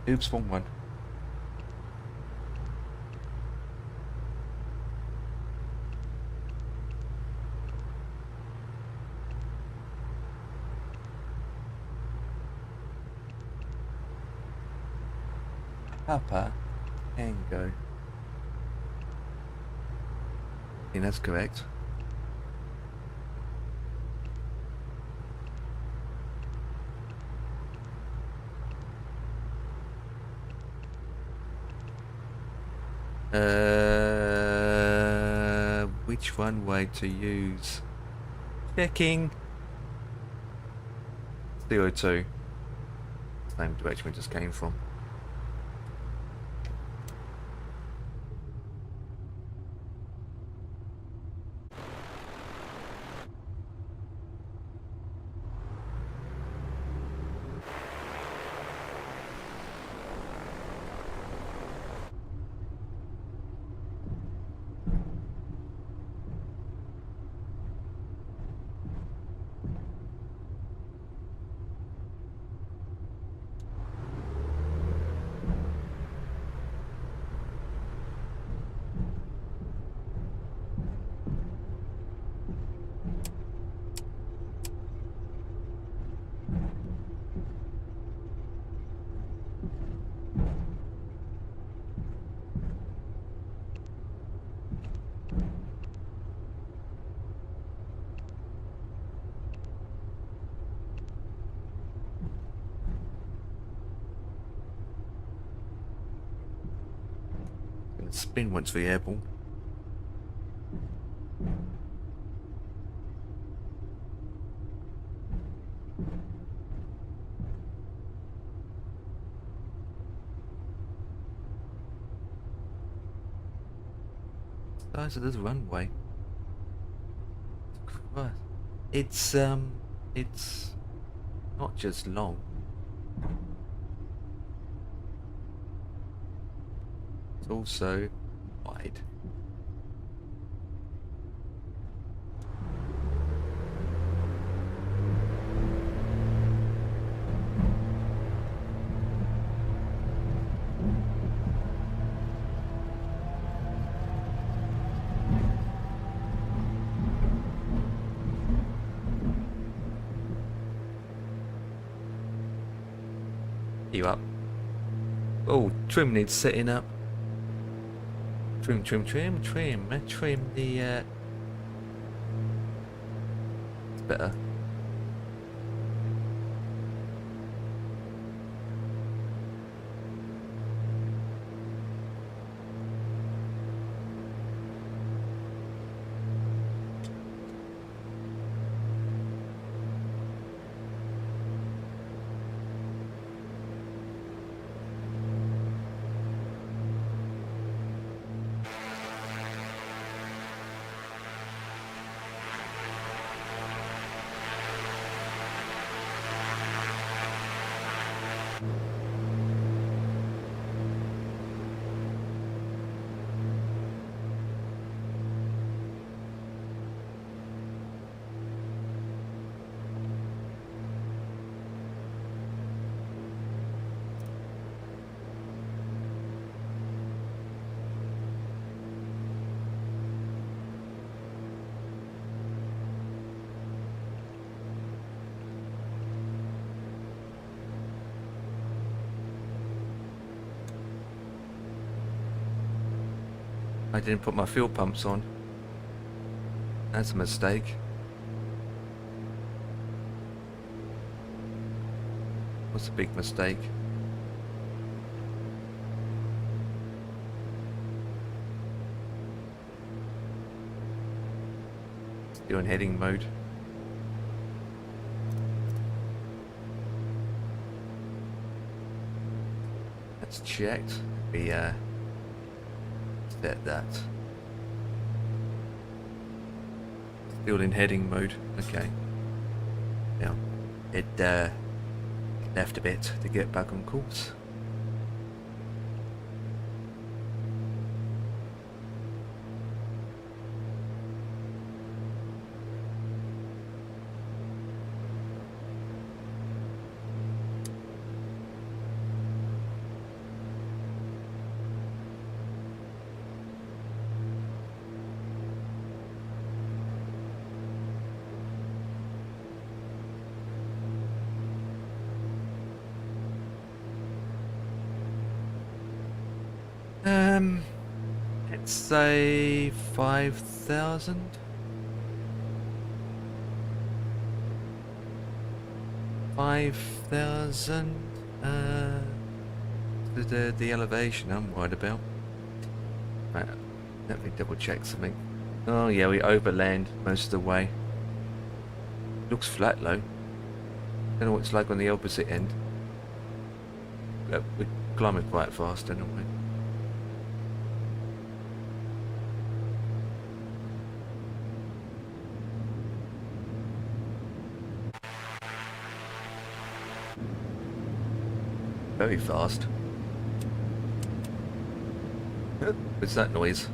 [SPEAKER 1] Oops, wrong one. Papa Tango. I think that's correct. Which runway to use? Checking. CO2. Same direction we just came from. Spin once for the airborne. Size of this runway. It's not just long. It's also wide. You up? Oh, trim needs setting up. Trim the it's better. I didn't put my fuel pumps on. That's a mistake. What's a big mistake? Still in heading mode. That's checked. We set that. Still in heading mode. Okay. Now it left a bit to get back on course. Let's say 5,000. 5,000. The elevation I'm worried about. Right, let me double check something. Oh yeah, we overland most of the way. Looks flat though. Don't know what it's like on the opposite end. But we're climbing quite fast anyway. Very fast. What's that noise?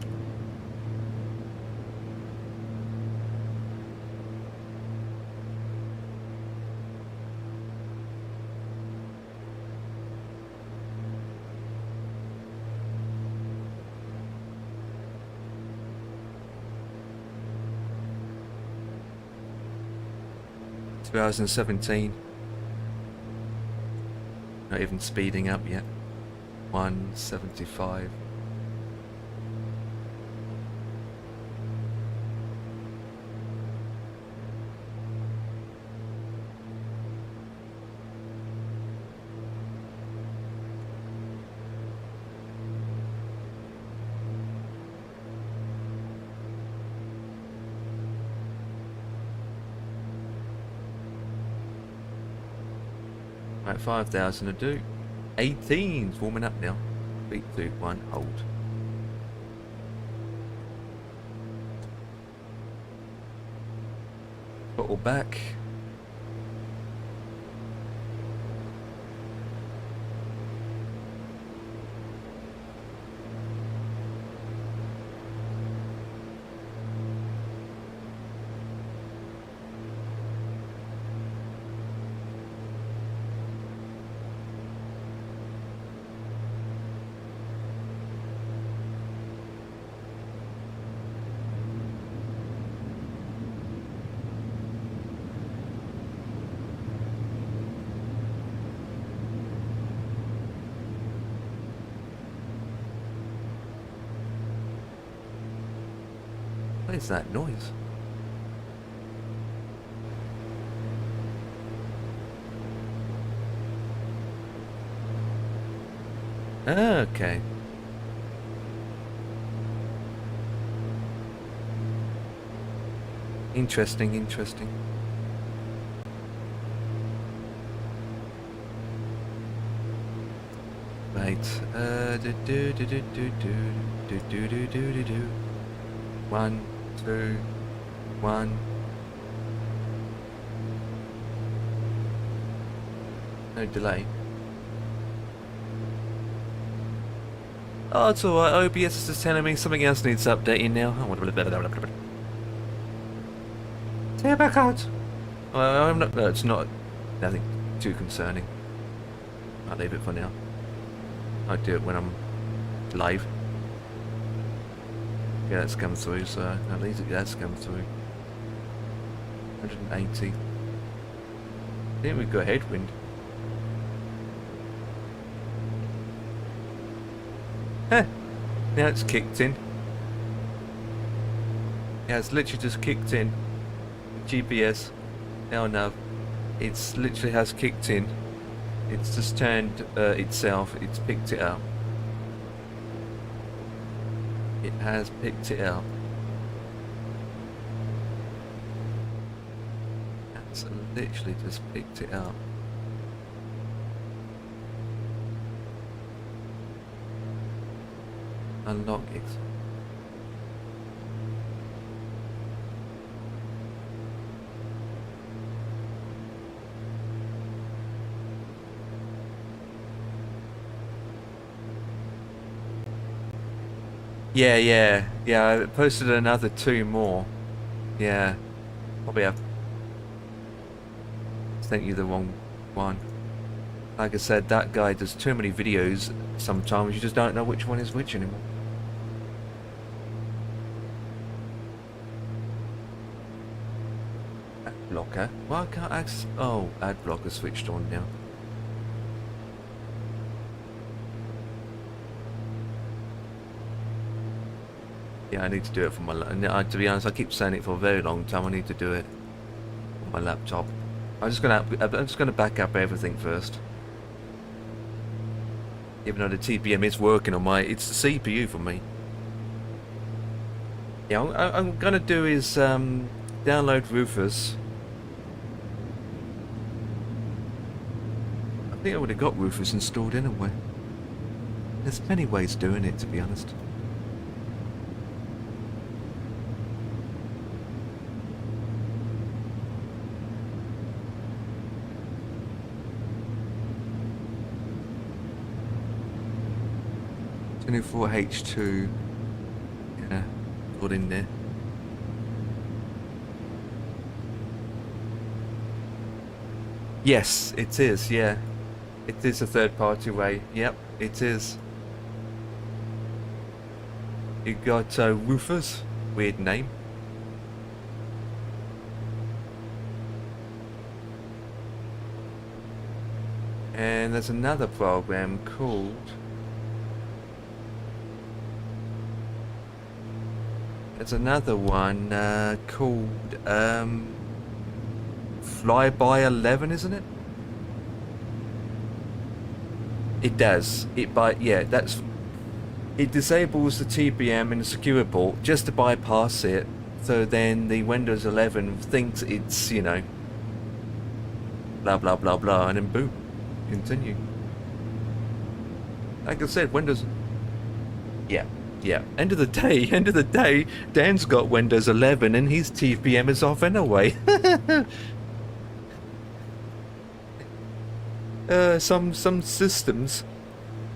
[SPEAKER 1] It's 2017. Not even speeding up yet. 175. Right, 5,000 to do. 18's warming up now. 3, 2, 1, hold. Throttle back. What is that noise? Okay. Interesting, interesting. Right. Do. 1, 2, 1. No delay. Oh, it's alright. OBS is just telling me something else needs updating now. Stay back out. Well, I'm not. No, it's not. Nothing too concerning. I'll leave it for now. I'll do it when I'm live. Yeah, that's come through, so at least that's come through. 180. I think we've got headwind. Heh, now it's kicked in. Yeah, it's literally just kicked in. GPS. Oh no. It's literally has kicked in. It's just turned itself. It's picked it up. It has picked it up. It's literally just picked it up. Unlock it. Yeah. I posted another 2 more. Yeah. Probably have sent you the wrong one. Like I said, that guy does too many videos. Sometimes you just don't know which one is which anymore. Ad blocker? Why can't I access? Oh, ad blocker switched on now. Yeah, I need to do it for my. To be honest, I keep saying it for a very long time. I need to do it on my laptop. I'm just gonna back up everything first. Even though the TPM is working on it's the CPU for me. Yeah, I'm gonna do is download Rufus. I think I would have got Rufus installed anyway. There's many ways of doing it, to be honest. SU4H2, yeah, put in there. Yes, it is, yeah. It is a third-party way. Yep, it is. You got Rufus, weird name. And there's another program called... There's another one called Fly-by-11, isn't it? It does. It disables the TPM in the secure port just to bypass it, so then the Windows 11 thinks it's, you know, blah blah blah blah, and then boom, continue. Like I said, Windows. Yeah. End of the day, Dan's got Windows 11 and his TPM is off anyway. Some systems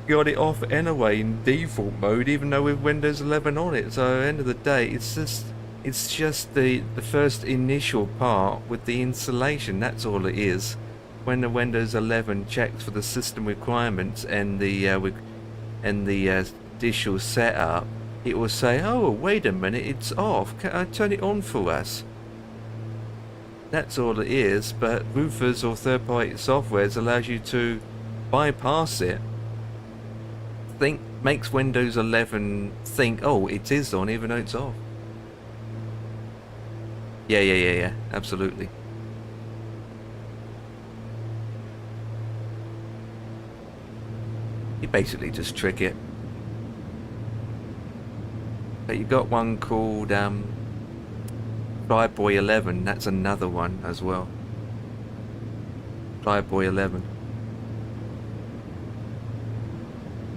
[SPEAKER 1] got it off anyway in default mode, even though with Windows 11 on it. So end of the day, it's just the first initial part with the installation. That's all it is. When the Windows 11 checks for the system requirements and the initial setup, it will say, "Oh, wait a minute, it's off. Can I turn it on for us?" That's all it is. But Rufus or third-party softwares allows you to bypass it. Makes Windows 11 think, "Oh, it is on," even though it's off. Yeah. Absolutely. You basically just trick it. But you got one called Flyboy11. That's another one as well. Flyboy11.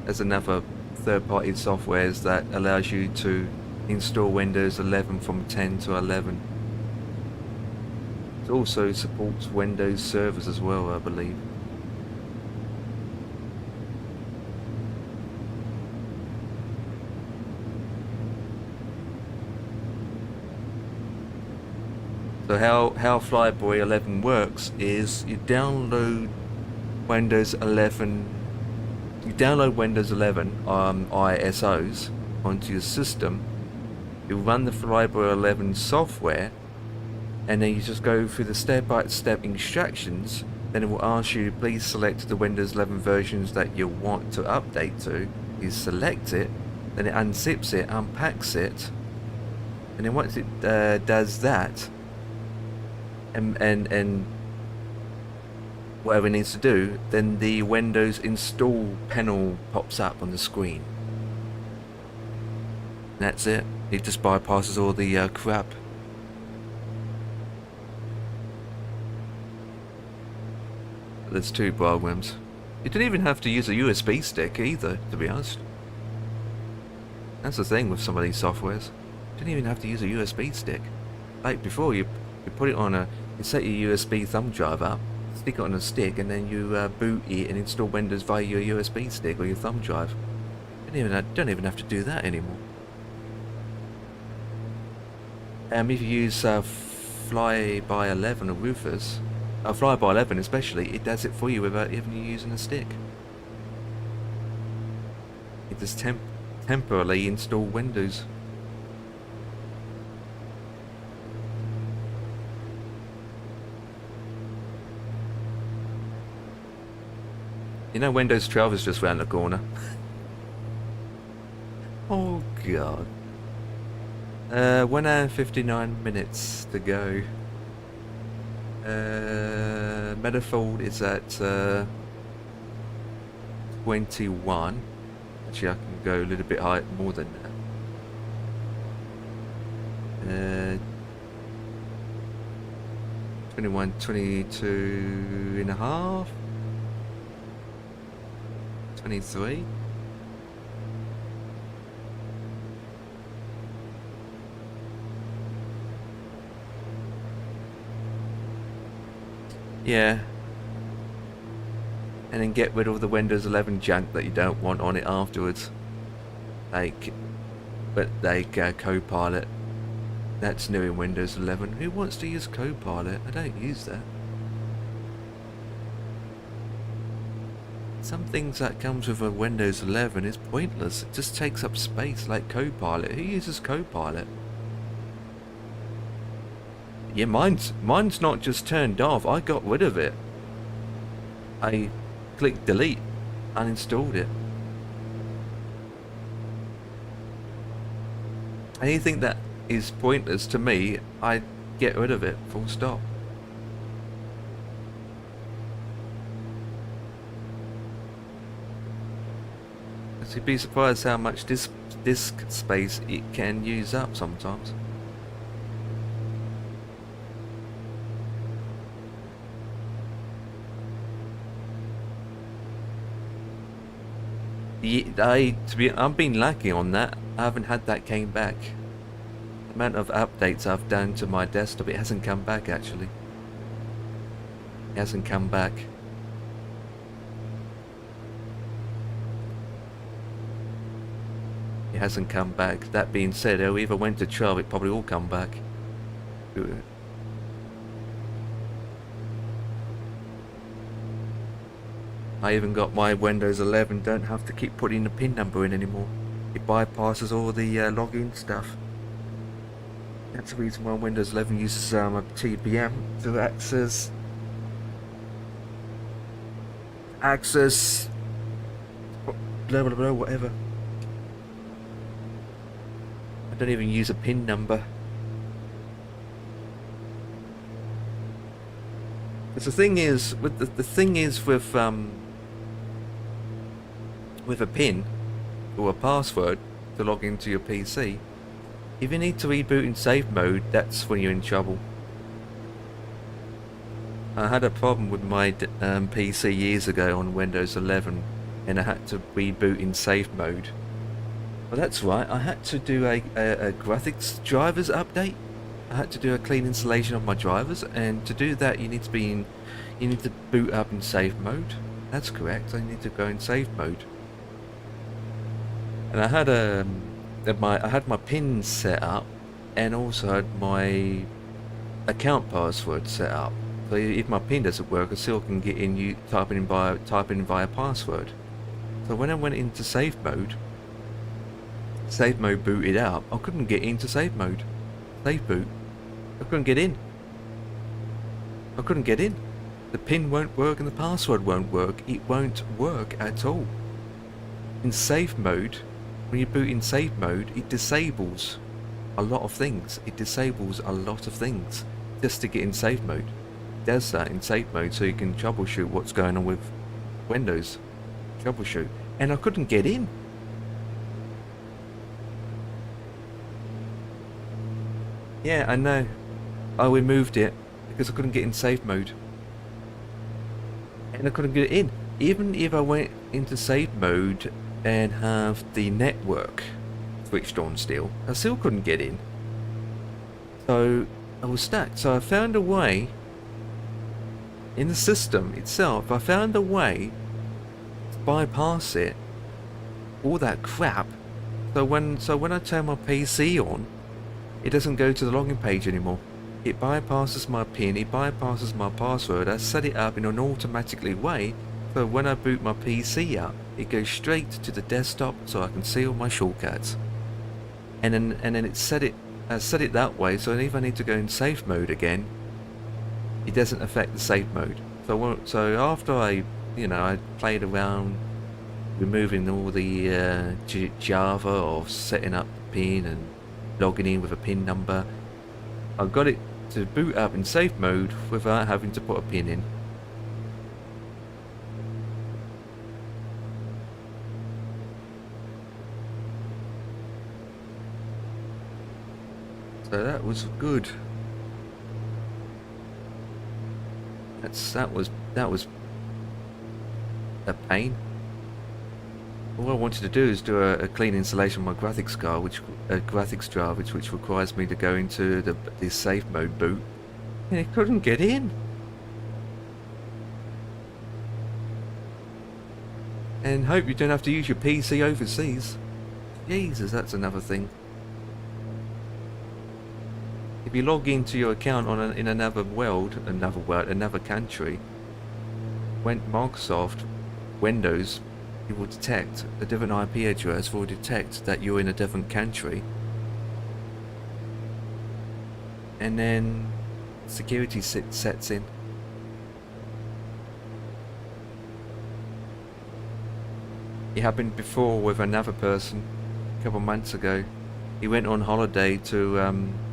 [SPEAKER 1] There's another third-party softwares that allows you to install Windows 11 from 10 to 11. It also supports Windows servers as well, I believe. So how Flyboy 11 works is you download Windows 11 ISOs onto your system. You run the Flyboy 11 software, and then you just go through the step-by-step instructions. Then it will ask you, please select the Windows 11 versions that you want to update to. You select it, then it unzips it, unpacks it, And then once it does that, and whatever it needs to do, then the Windows install panel pops up on the screen. And that's it. It just bypasses all the crap. There's 2 programs. You don't even have to use a USB stick either, to be honest. That's the thing with some of these softwares. You don't even have to use a USB stick. Like before, you put it on you set your USB thumb drive up, stick it on a stick, and then you boot it and install Windows via your USB stick or your thumb drive. You don't even have to do that anymore. If you use Fly-by-11 or Rufus, Fly-by-11 especially, it does it for you without even you using a stick. It just temporarily install Windows. You know Windows 12 is just round the corner. Oh god. 1 hour and 59 minutes to go. Metafold is at 21. Actually, I can go a little bit higher, more than that. 21, 22 and a half. 23. Yeah. And then get rid of the Windows 11 junk that you don't want on it afterwards. Like Copilot. That's new in Windows 11. Who wants to use Copilot? I don't use that. Some things that comes with a Windows 11 is pointless. It just takes up space, like Copilot. Who uses Copilot? Yeah, mine's not just turned off. I got rid of it. I clicked delete, uninstalled it. Anything that is pointless to me, I get rid of it. Full stop. So you'd be surprised how much disk space it can use up sometimes. I've been lacking on that. I haven't had that came back. The amount of updates I've done to my desktop, it hasn't come back actually. It hasn't come back. It hasn't come back. That being said, whoever went to 12, it probably all come back. I even got my Windows 11, don't have to keep putting the PIN number in anymore. It bypasses all the login stuff. That's the reason why Windows 11 uses a TPM to access blah blah blah, whatever. I don't even use a PIN number. Because the thing is, with with a PIN or a password to log into your PC, if you need to reboot in safe mode, that's when you're in trouble. I had a problem with my PC years ago on Windows 11, and I had to reboot in safe mode. Well, that's right, I had to do a graphics drivers update. I had to do a clean installation of my drivers, and to do that you need to boot up in safe mode. That's correct, I need to go in safe mode. And I had my PIN set up, and also had my account password set up. So if my PIN doesn't work, I still can get in. You type in via password. So when I went into safe mode booted up. I couldn't get into safe mode. Safe boot. I couldn't get in. I couldn't get in. The PIN won't work and the password won't work. It won't work at all. In safe mode, when you boot in safe mode, it disables a lot of things. It disables a lot of things just to get in safe mode. It does that in safe mode so you can troubleshoot what's going on with Windows. Troubleshoot. And I couldn't get in. Yeah, I know. I removed it because I couldn't get in safe mode. And I couldn't get in. Even if I went into safe mode and have the network switched on still, I still couldn't get in. So I was stuck. So I found a way in the system itself. I found a way to bypass it, all that crap. So when I turn my PC on, it doesn't go to the login page anymore. It bypasses my PIN, it bypasses my password. I set it up in an automatically way, so when I boot my PC up, it goes straight to the desktop so I can see all my shortcuts. And then it set it that way, so if I need to go in safe mode again, it doesn't affect the safe mode. So after I played around removing all the Java of setting up the PIN and logging in with a PIN number, I got it to boot up in safe mode without having to put a PIN in. So that was good. That was a pain. All I wanted to do is do a clean installation of my graphics card, graphics drive, which requires me to go into the safe mode boot, and it couldn't get in. And hope you don't have to use your PC overseas. Jesus, that's another thing. If you log into your account in another country, when Microsoft Windows, it will detect a different IP address, will detect that you're in a different country, and then security sets in. It happened before with another person a couple months ago. He went on holiday to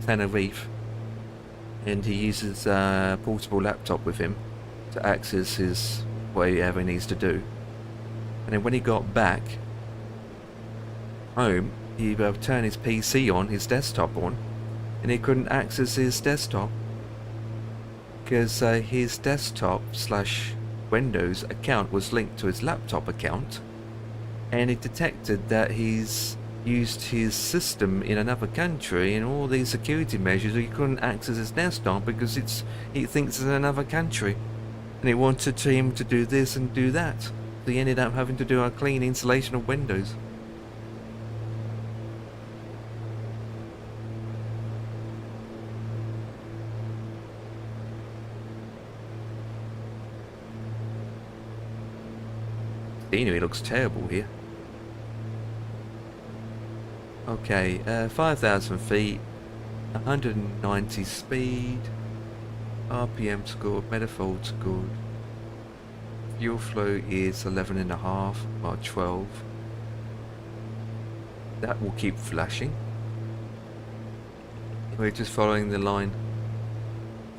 [SPEAKER 1] Tenerife, and he uses a portable laptop with him to access his whatever he needs to do. And then when he got back home, he turned his PC on, his desktop on, and he couldn't access his desktop because his desktop / Windows account was linked to his laptop account, and it detected that he's used his system in another country and all these security measures. He couldn't access his desktop because it thinks it's in another country, and it wanted him to do this and do that. So he ended up having to do a clean installation of Windows. Scenery looks terrible here. Okay, 5,000 feet, 190 speed, RPM scored, manifold scored. Fuel flow is 11.5 or 12. That will keep flashing. We're just following the line.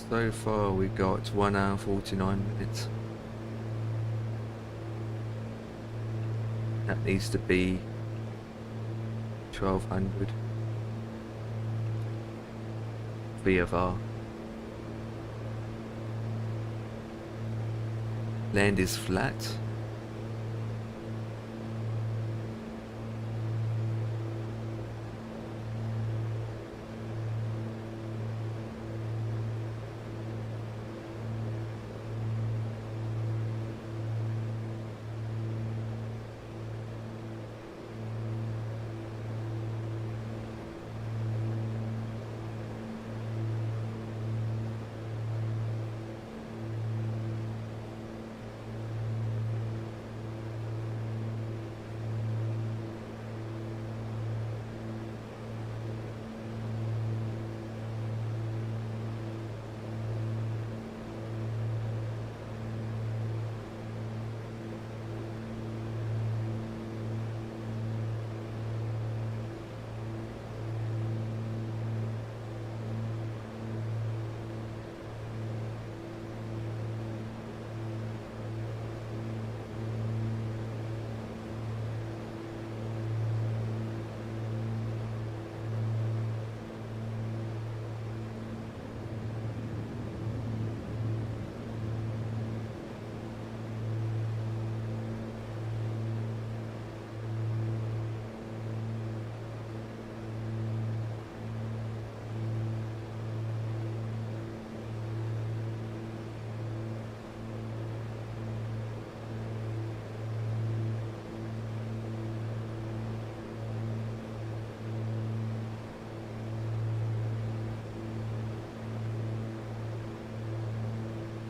[SPEAKER 1] So far we got 1 hour 49 minutes. That needs to be 1200 VFR. Land is flat.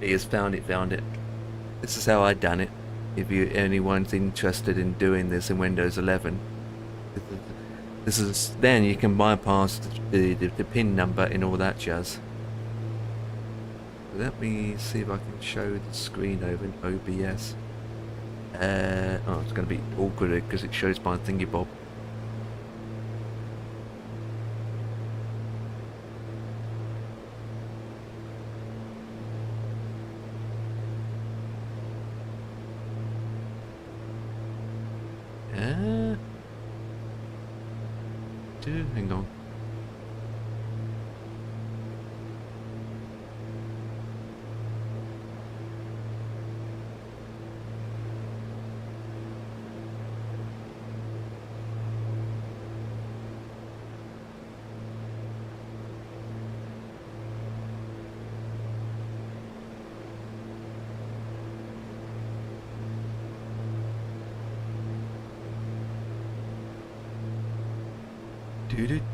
[SPEAKER 1] He has found it, found it. This is how I done it. If anyone's interested in doing this in Windows 11, this is then you can bypass the pin number and all that jazz. Let me see if I can show the screen over in OBS. Oh, it's going to be awkward because it shows my thingy bob. Hang on.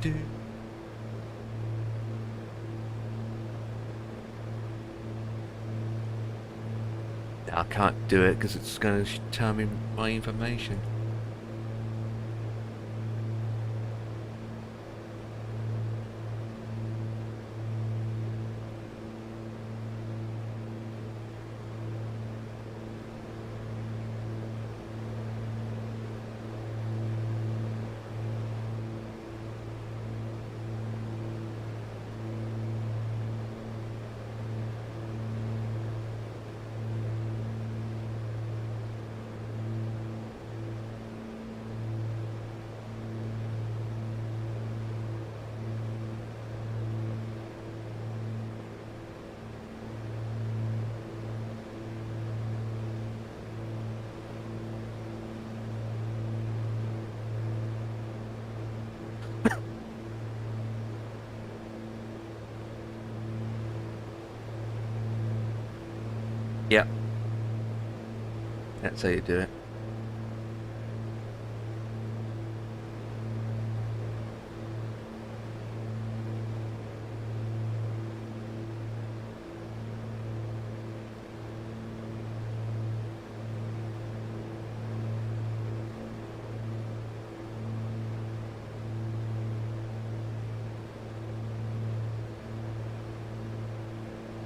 [SPEAKER 1] Do. I can't do it because it's going to tell me my information. Yep. That's how you do it.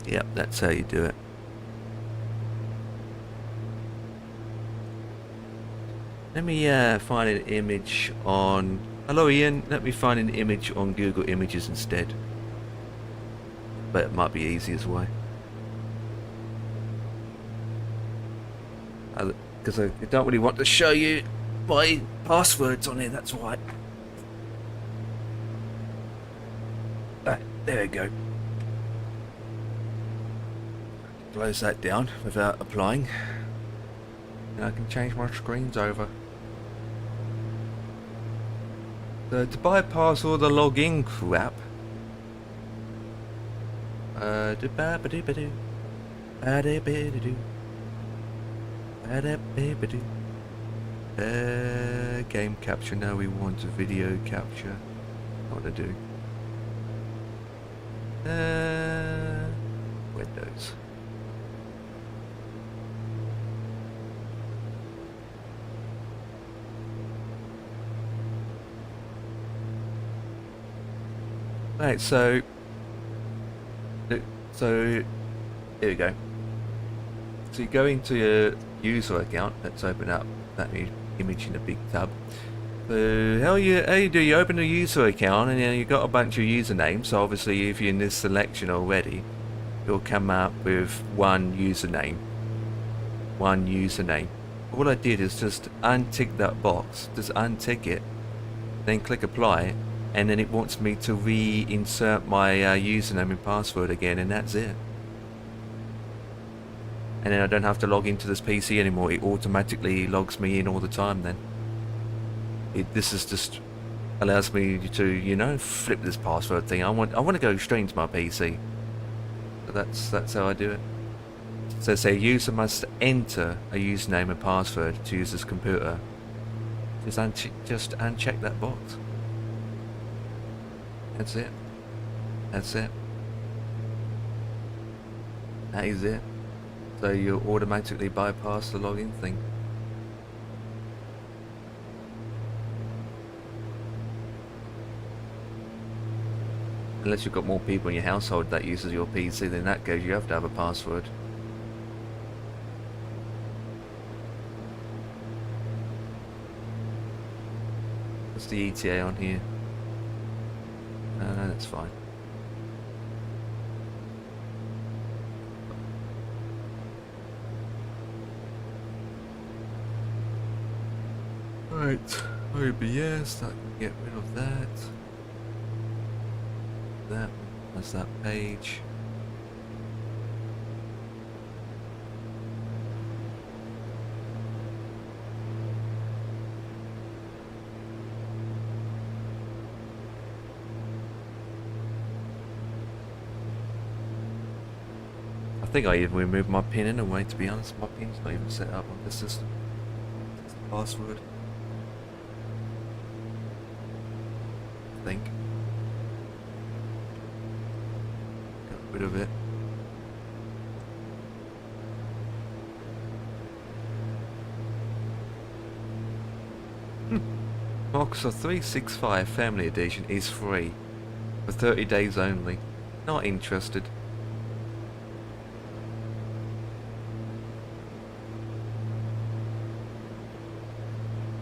[SPEAKER 1] Yep, that's how you do it. Let me find an image on... Hello Ian, let me find an image on Google Images instead. But it might be easiest way. Because I don't really want to show you my passwords on here, that's why. Right, there we go. Close that down without applying. And I can change my screens over. So to bypass all the login crap, game capture. Now we want a video capture. What to do? Windows. Right, so here we go. So you go into your user account. Let's open up that image in a big tab. So how you do? You open a user account, and then you've got a bunch of usernames. So obviously, if you're in this selection already, you'll come up with one username. One username. All I did is just untick that box. Just untick it, then click apply. And then it wants me to reinsert my username and password again, and that's it. And then I don't have to log into this PC anymore. It automatically logs me in all the time then. This is just allows me to, you know, flip this password thing. I want to go straight into my PC. So that's how I do it. So say user must enter a username and password to use this computer. Just uncheck that box. That's it. That's it. That is it. So you automatically bypass the login thing. Unless you've got more people in your household that uses your PC, then in that case you have to have a password. What's the ETA on here? That's fine. Right, OBS, I can get rid of that. That was that page. I think I even removed my pin anyway, to be honest. My pin's not even set up on the system. It's the password. I think. Got rid of it. Microsoft 365 Family Edition is free. For 30 days only. Not interested.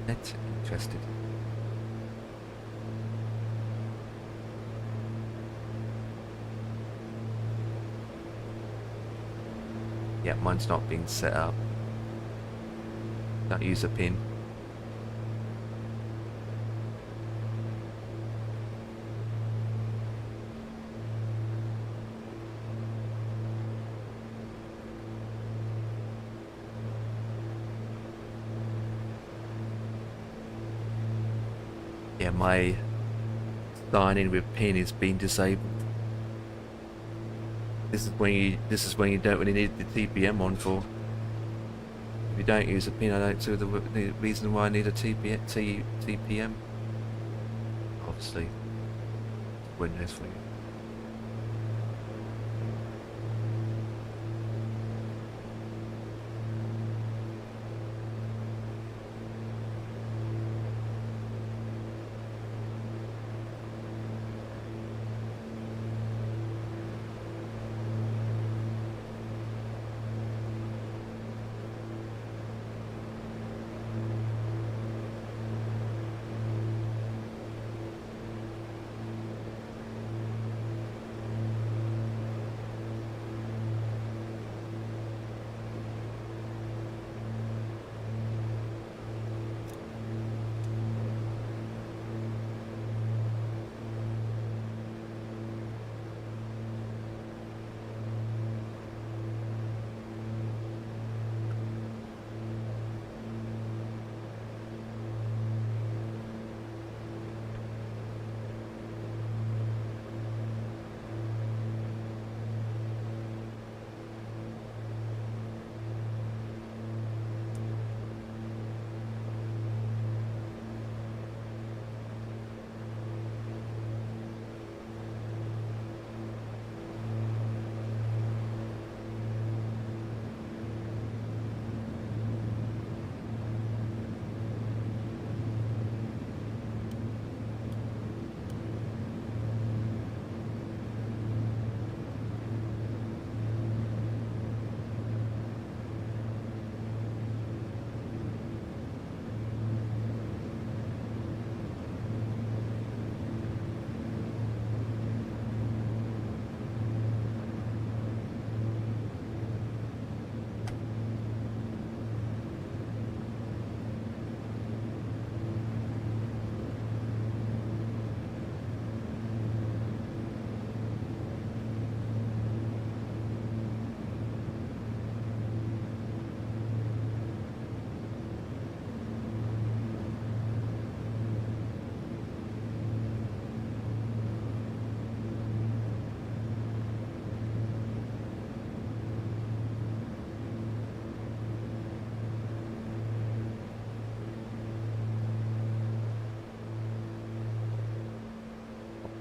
[SPEAKER 1] Not interested. Yeah, mine's not being set up. Don't use a pin. Yeah, my sign in with pin is being disabled. This is when you don't really need the TPM on for. If you don't use a pin, I don't see the reason why I need a TPM. Obviously, Windows for you.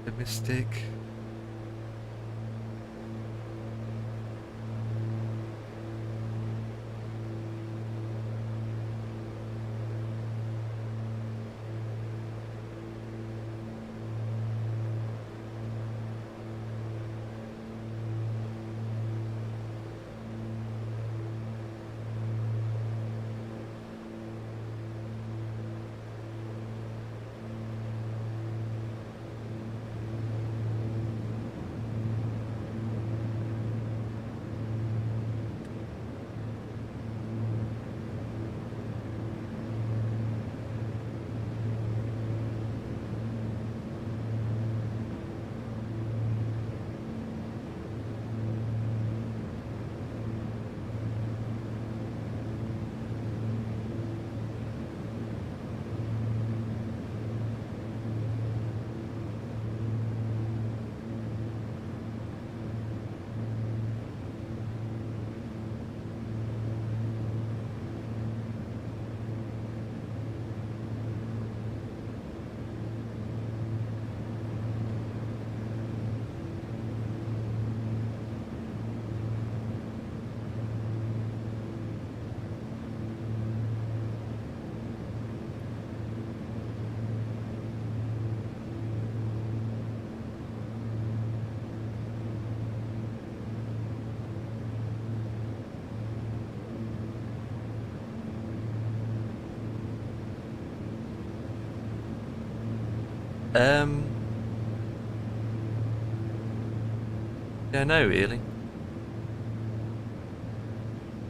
[SPEAKER 1] Optimistic. Um, don't know really.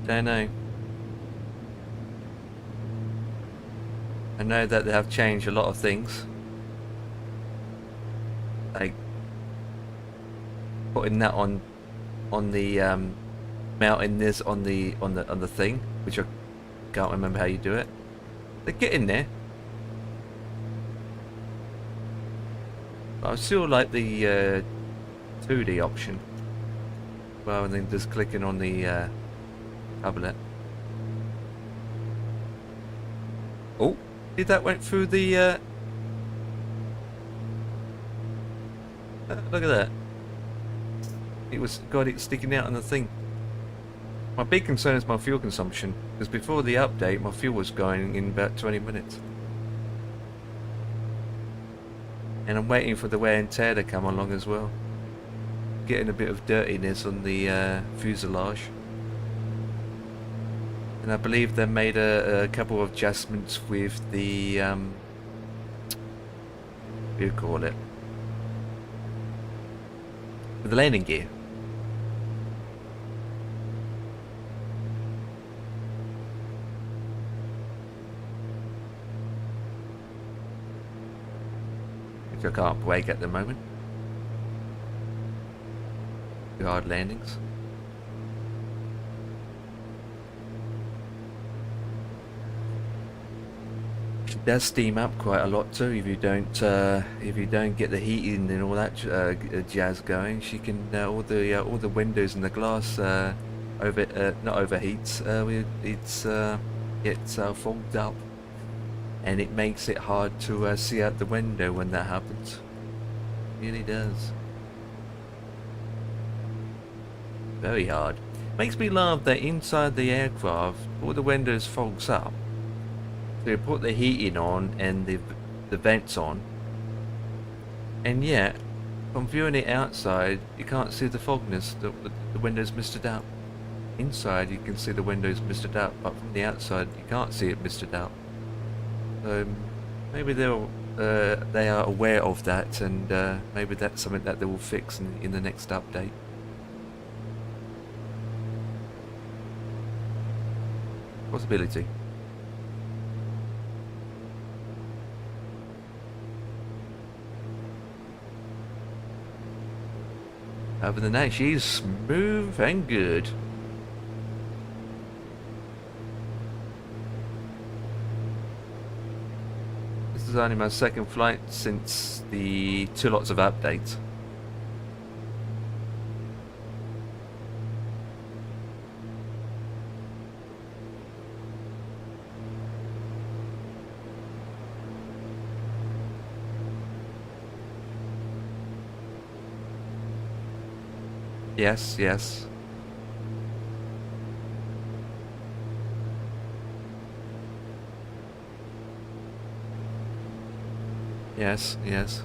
[SPEAKER 1] Don't know. I know that they have changed a lot of things, like putting that on the mounting this on the thing, which I can't remember how you do it. They're getting there. But I still like the 2D option rather than just clicking on the tablet. Oh, did that went through the look at that. Got it sticking out on the thing. My big concern is my fuel consumption, because before the update my fuel was going in about 20 minutes. And I'm waiting for the wear and tear to come along as well. Getting a bit of dirtiness on the fuselage. And I believe they made a couple of adjustments with the what do you call it? With the landing gear. Which I can't brake at the moment. Hard landings. It does steam up quite a lot too if you don't get the heating and all that jazz going. She can all the windows and the glass not overheats. It's fogged up, and it makes it hard to see out the window when that happens. It really does. Very hard. Makes me laugh that inside the aircraft all the windows fogs up. So you put the heating on and the vents on, and yet from viewing it outside you can't see the fogness. The windows misted out. Inside you can see the windows misted out, but from the outside you can't see it misted out. So maybe they are aware of that, and maybe that's something that they will fix in the next update. Possibility. Other than that, she's smooth and good. This is only my second flight since the 2 lots of updates. Yes, yes. Yes, yes.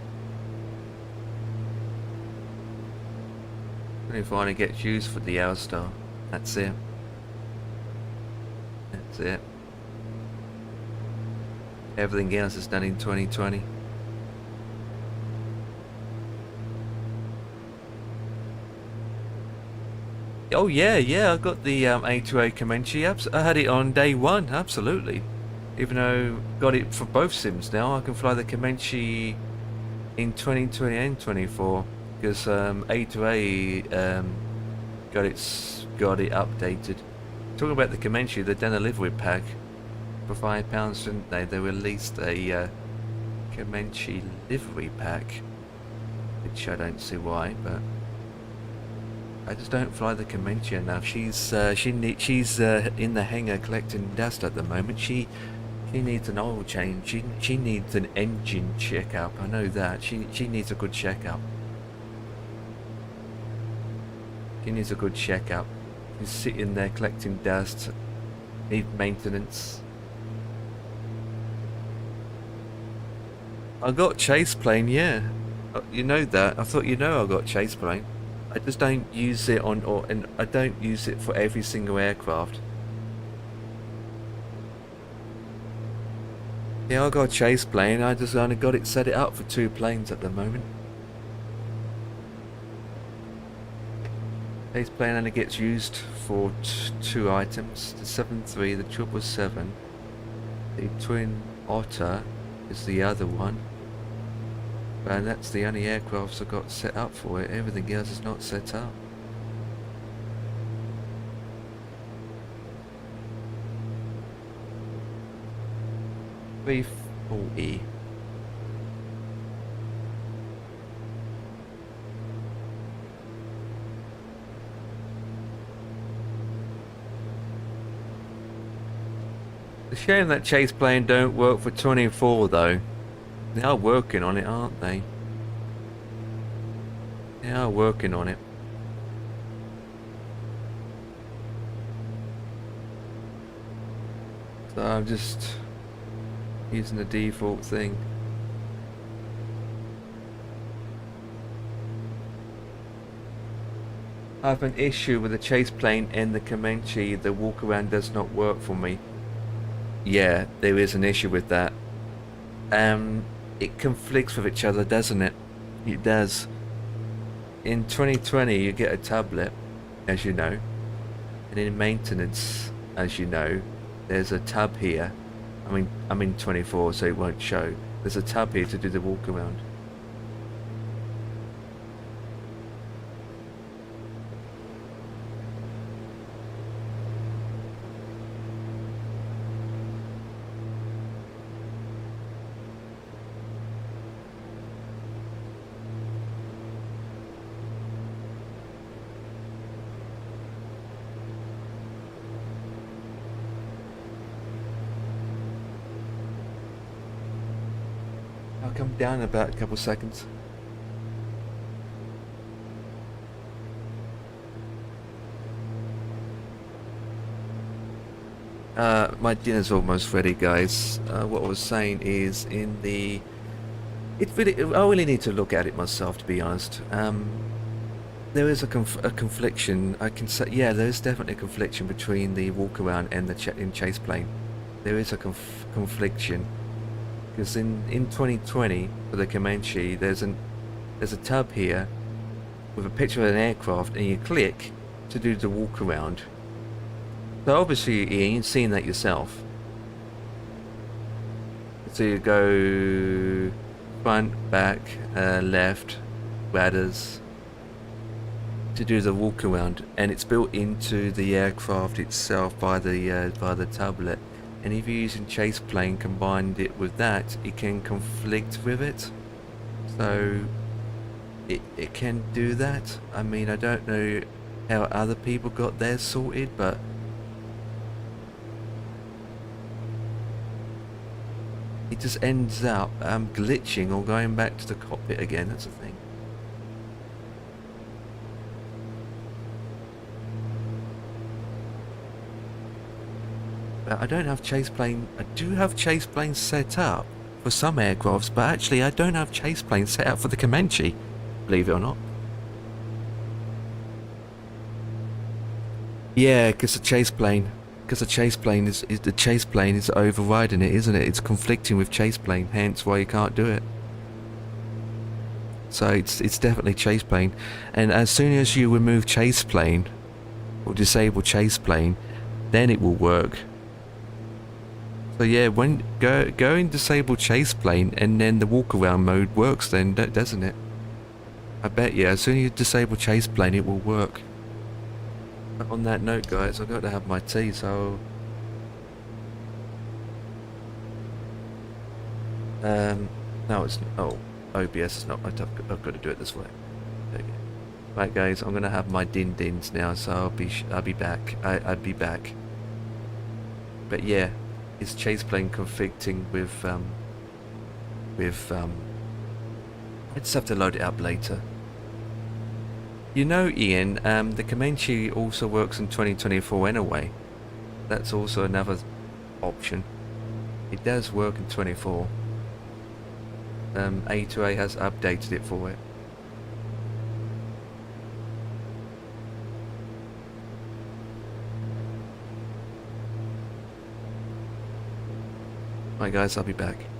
[SPEAKER 1] Only if I want to get used for the Aerostar. That's it. That's it. Everything else is done in 2020. Oh yeah, yeah, I got the A2A Comanche. I had it on day one, absolutely. Even though got it for both sims now, I can fly the Comanche in 2020 and 24 because A2A got it updated. Talking about the Comanche, they've done a livery pack for £5, didn't they? They released a Comanche livery pack, which I don't see why, but. I just don't fly the Comanche enough. She's in the hangar collecting dust at the moment. She needs an oil change. She needs an engine checkup. I know that. She needs a good checkup. She needs a good checkup. She's sitting there collecting dust. Need maintenance. I got chase plane, yeah. You know that. I thought you know I got chase plane. I just don't use it and I don't use it for every single aircraft. Yeah, I got a chase plane. I just only got it set it up for 2 planes at the moment. Chase plane only gets used for 2 items: the 7-3, the 777. The Twin Otter is the other one. And that's the only aircrafts I got set up for it. Everything else is not set up. $340. It's a shame that chase plane don't work for 24 though. They are working on it, aren't they? They are working on it. So I'm just using the default thing. I have an issue with the chase plane and the Comanche. The walk around does not work for me. Yeah, there is an issue with that. It conflicts with each other, doesn't it? It does. In 2020 you get a tablet, as you know, and in maintenance, as you know, there's a tab here. I mean, I'm in 24, so it won't show. There's a tab here to do the walk around. I'll come down in about a couple seconds. My dinner's almost ready, guys. What I was saying is, I really need to look at it myself, to be honest. There is a confliction. I can say, yeah, there is definitely a confliction between the walk around and the chase plane. There is a confliction. Because in 2020 for the Comanche, there's a tab here with a picture of an aircraft, and you click to do the walk around. So obviously, Ian, you've seen that yourself. So you go front, back, left, ladders to do the walk around, and it's built into the aircraft itself by the tablet. And if you're using chase plane combined it with that, it can conflict with it. So it can do that. I mean, I don't know how other people got theirs sorted, but it just ends up glitching or going back to the cockpit again. That's the thing. I don't have chase plane. I do have chase plane set up for some aircrafts, but actually I don't have chase plane set up for the Comanche, believe it or not. Yeah, because the chase plane is overriding it, isn't it? It's conflicting with chase plane, hence why you can't do it. So it's definitely chase plane, and as soon as you remove chase plane or disable chase plane, then it will work. So yeah, when go and disable chase plane, and then the walk around mode works then, doesn't it? I bet you, as soon as you disable chase plane, it will work. But on that note, guys, I've got to have my tea, so no, it's OBS is not. I've got to do it this way. Okay. Right, guys, I'm gonna have my din-dins now, so I'll be back. I'll be back. But yeah, it's chase plane conflicting with I just have to load it up later. You know, Ian, the Comanche also works in 2024 anyway. That's also another option. It does work in 24. A2A has updated it for it. Right, guys, I'll be back.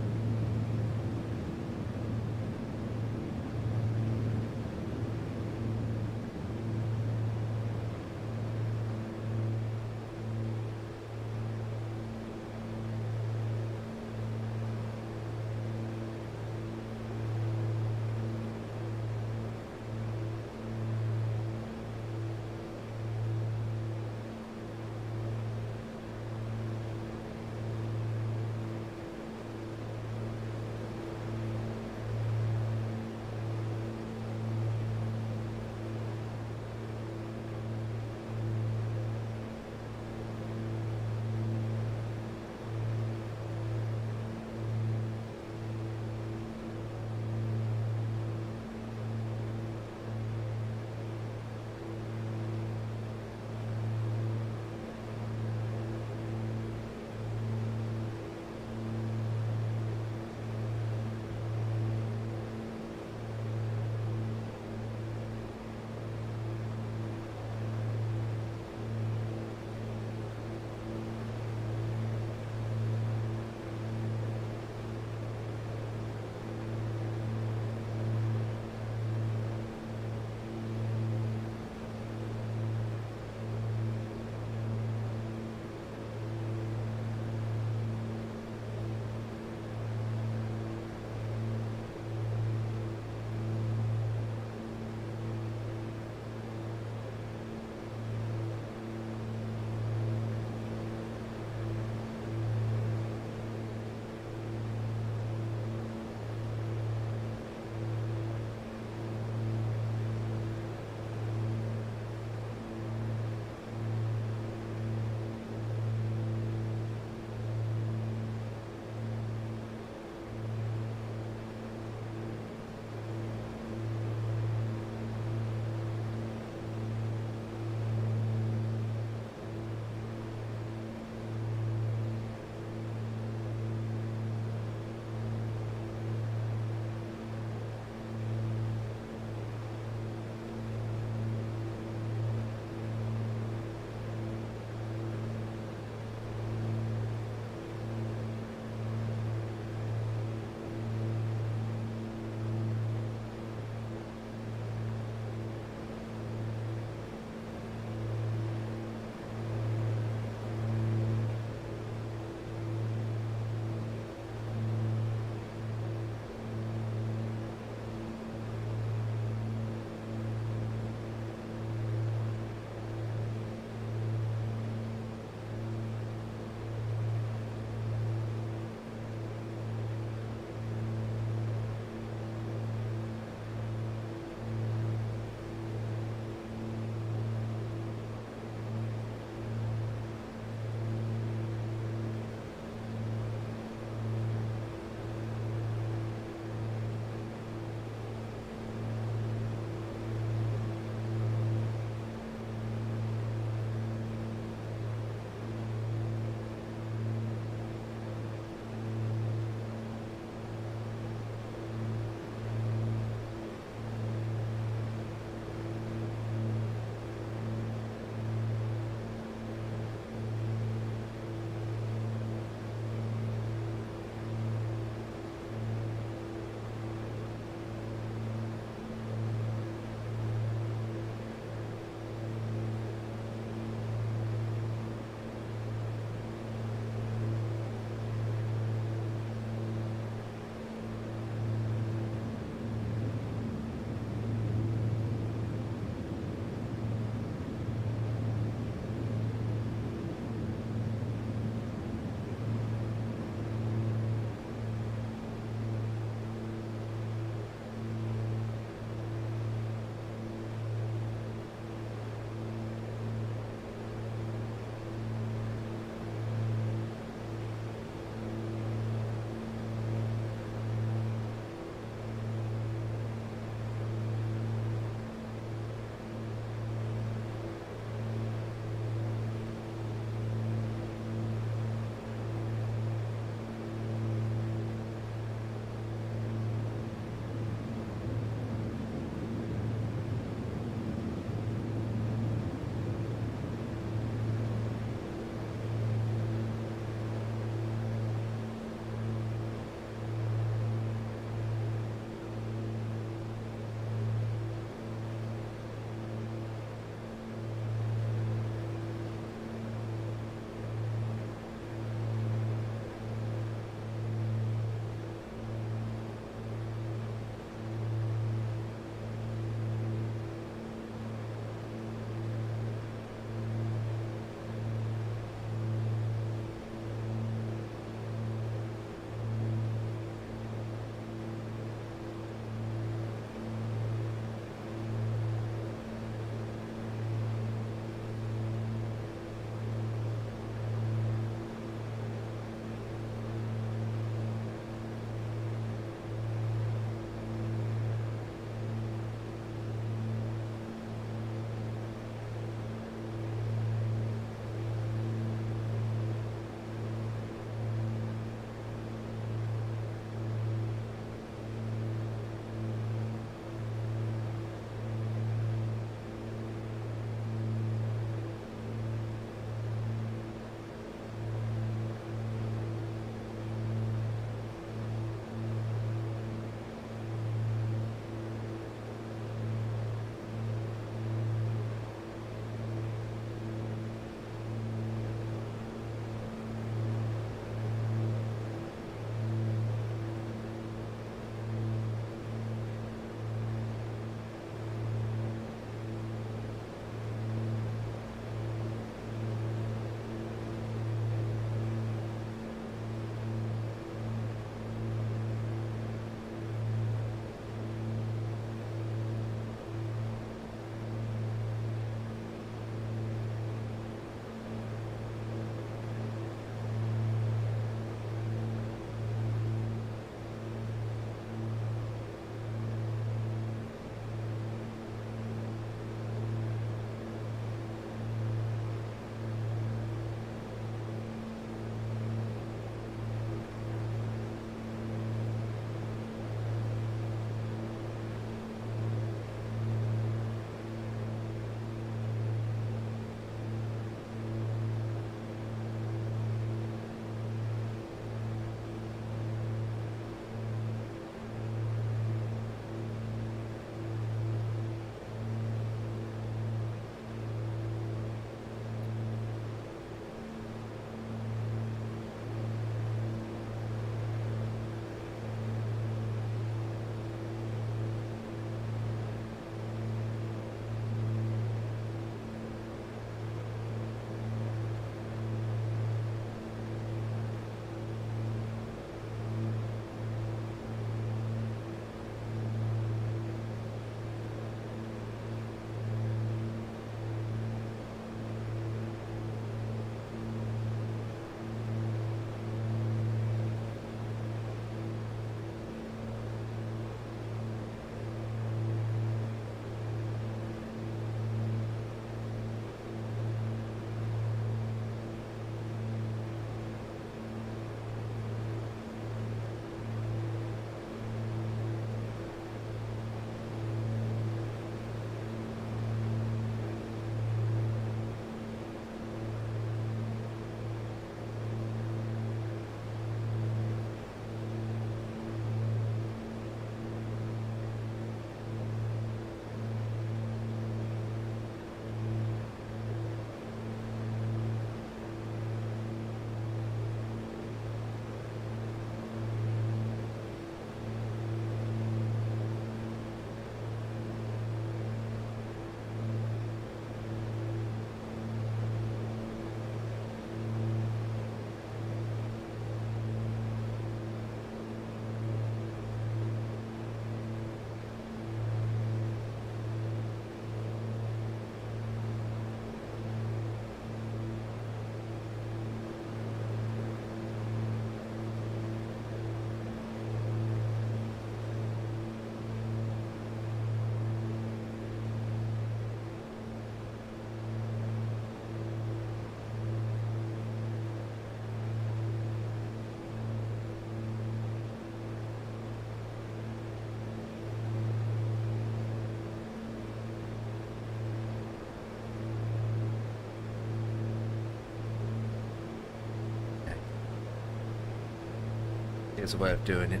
[SPEAKER 1] Here's a way of doing it.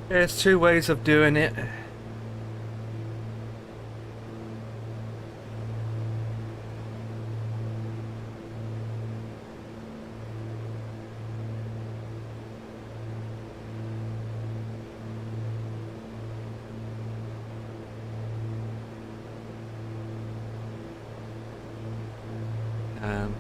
[SPEAKER 1] There's two ways of doing it. Um,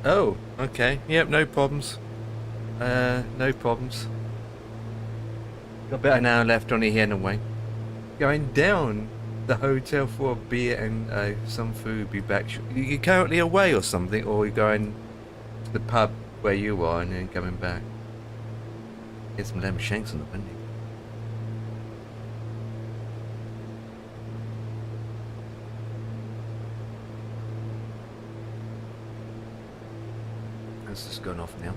[SPEAKER 1] oh, okay. Yep, no problems. No problems. Got about an hour left on the anyway. Going down the hotel for a beer and some food. Be back. You currently away or something, or you going to the pub where you are and then coming back? Get some lamb shanks on the window. That's just gone off now.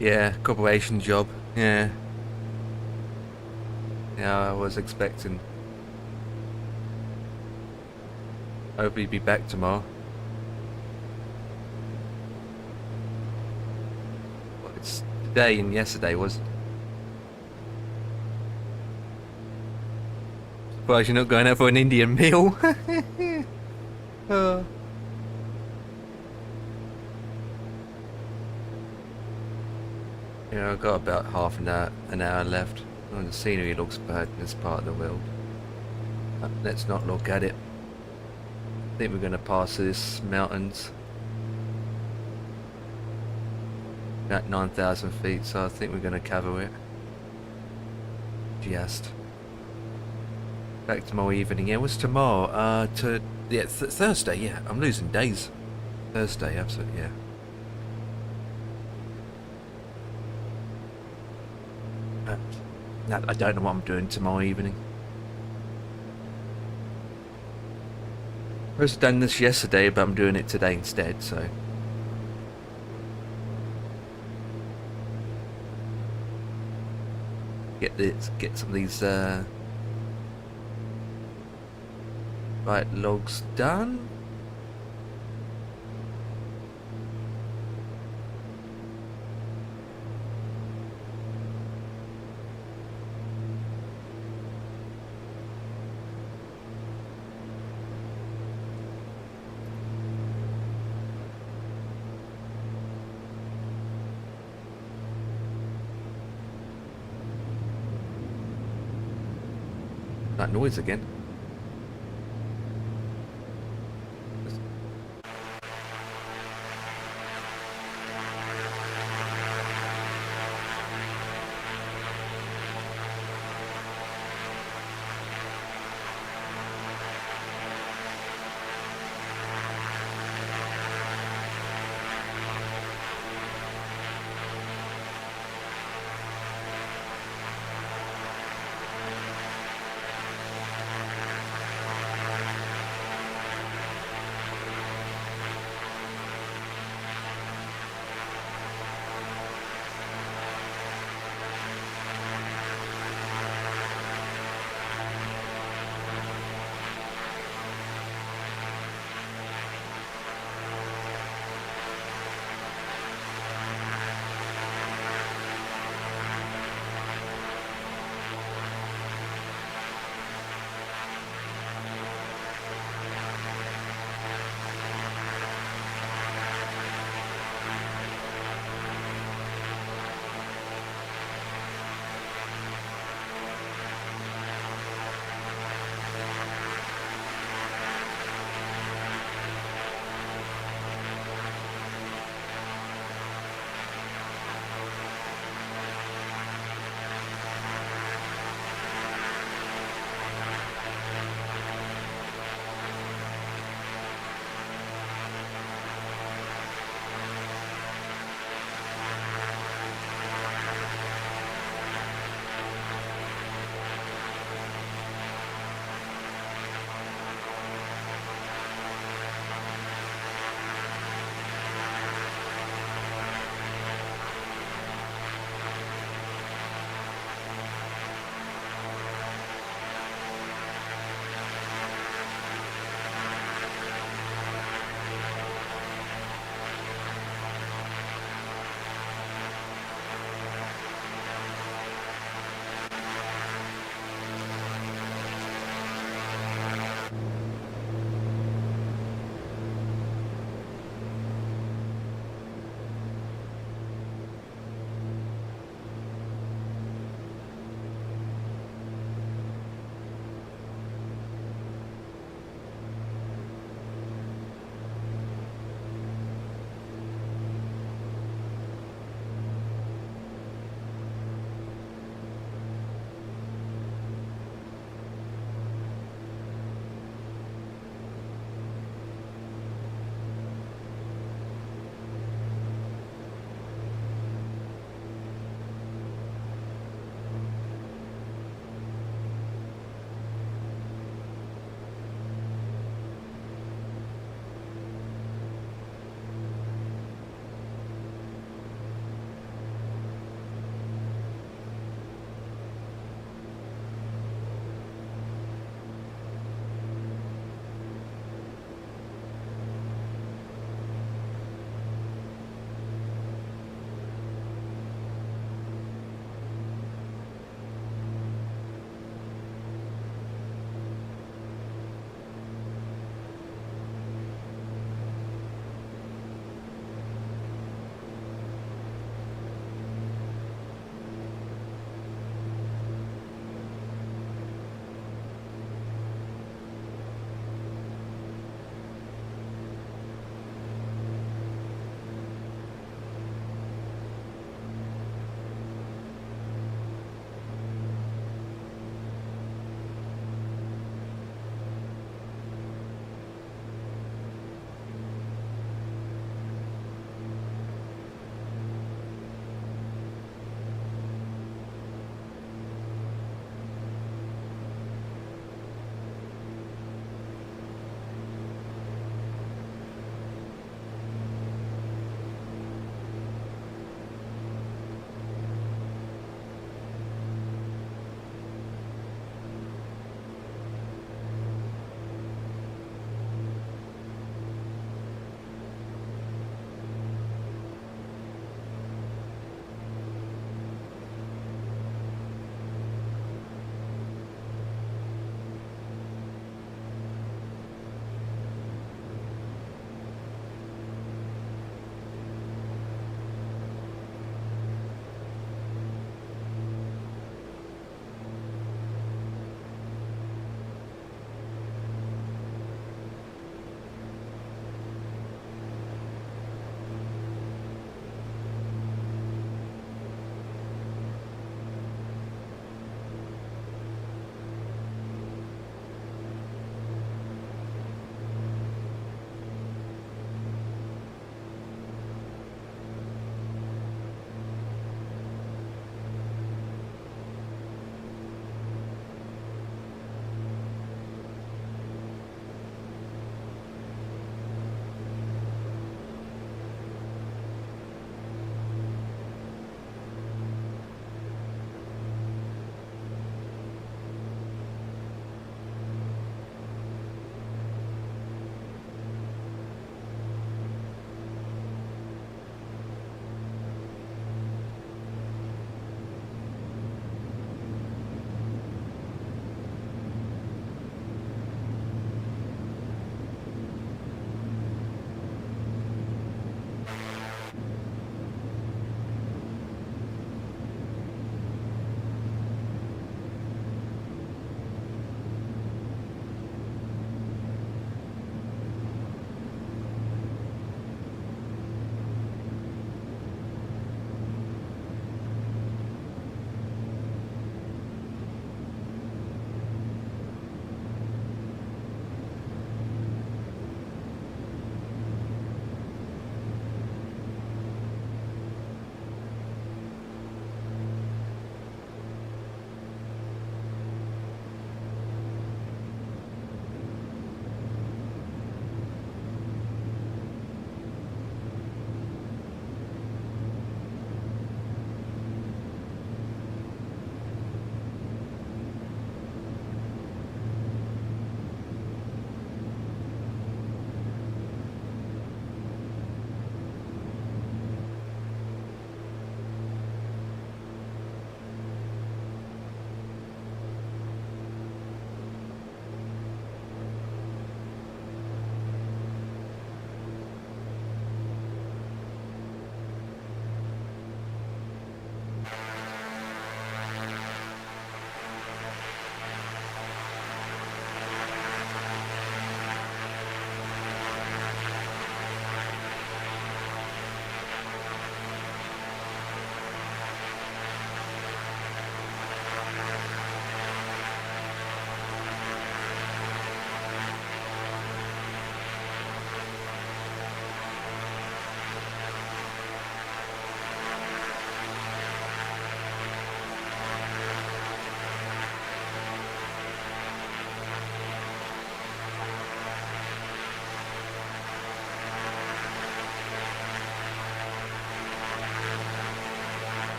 [SPEAKER 1] Yeah, corporation job. Yeah. Yeah, I was expecting. Hopefully be back tomorrow. Well, it's today and yesterday was. Surprised you're not going out for an Indian meal. Oh. Yeah, I've got about half an hour left. Oh, the scenery looks bad in this part of the world. Let's not look at it. I think we're going to pass these mountains. At 9,000 feet, so I think we're going to cover it. Just. Back tomorrow evening. Yeah, what's tomorrow? Thursday, yeah. I'm losing days. Thursday, absolutely, yeah. I don't know what I'm doing tomorrow evening. I was done this yesterday, but I'm doing it today instead, so. Get some of these right logs done. That noise again.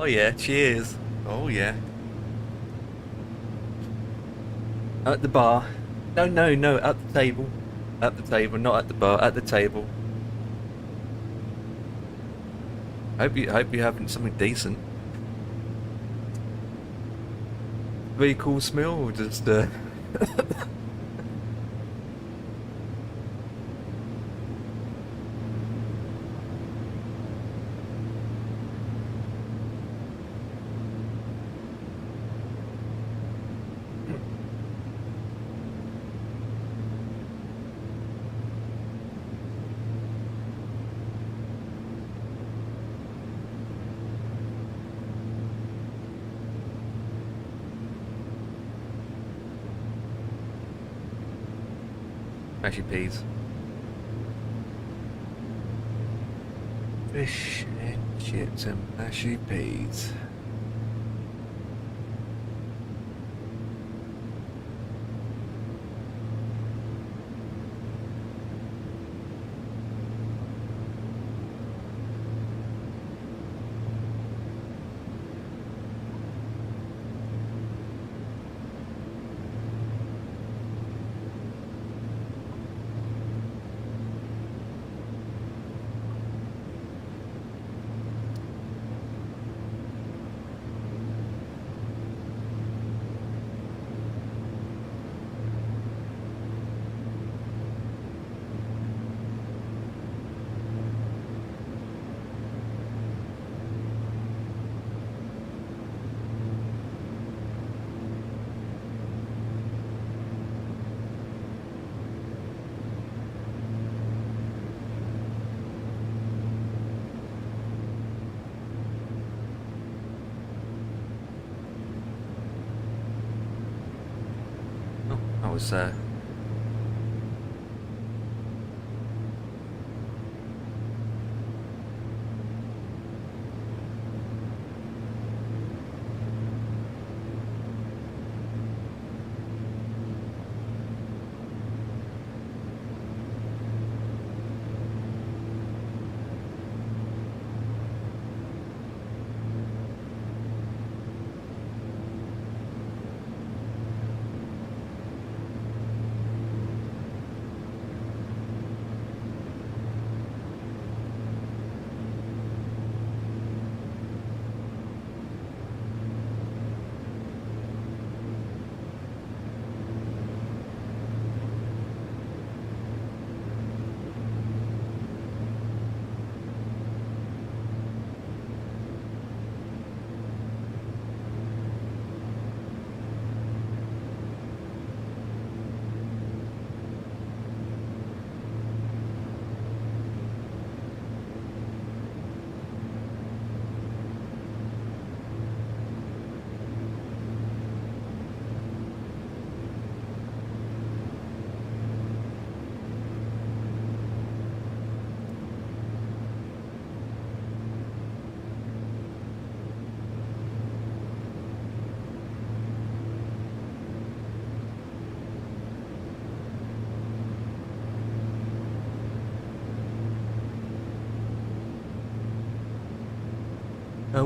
[SPEAKER 1] Oh yeah, cheers. Oh yeah. At the bar. No, no, no, at the table. At the table, not at the bar, at the table. Hope you're having something decent. Very cool smell or just mashy peas. Fish and chips and mashy peas. Oh, that was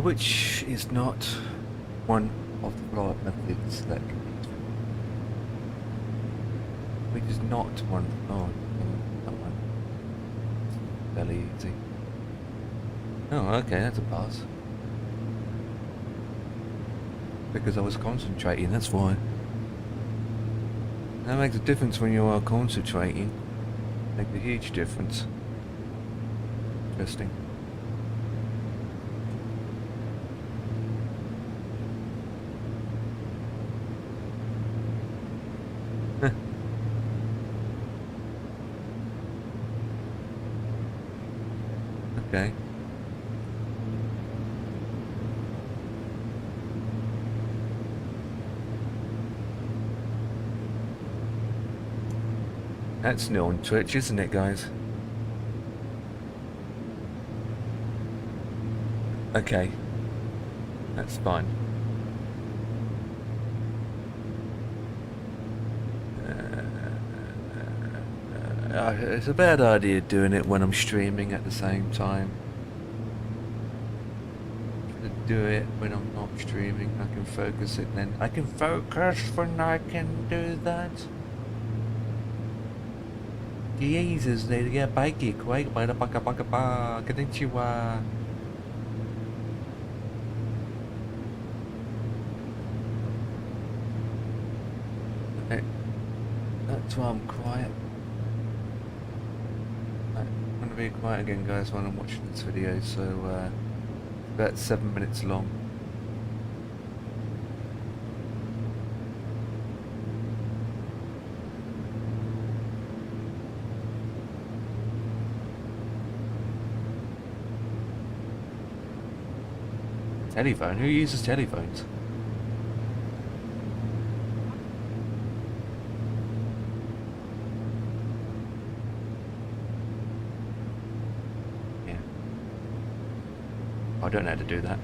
[SPEAKER 1] which is not one of the flight methods that can be used. Which is not one. Oh, that one. Fairly easy. Oh, okay, that's a pass. Because I was concentrating, that's why. That makes a difference when you are concentrating. Makes a huge difference. Interesting. Okay. That's new on Twitch, isn't it, guys? Okay. That's fine. It's a bad idea doing it when I'm streaming at the same time. do it when I'm not streaming. I can focus it then. I can focus when I can do that. Jesus, they get bikey quite by the baka baka ba. Konnichiwa. Okay. That's why I'm quiet. I'm gonna be quiet again, guys, when I'm watching this video. So, about 7 minutes long. Telephone? Who uses telephones? Yeah. I don't know how to do that.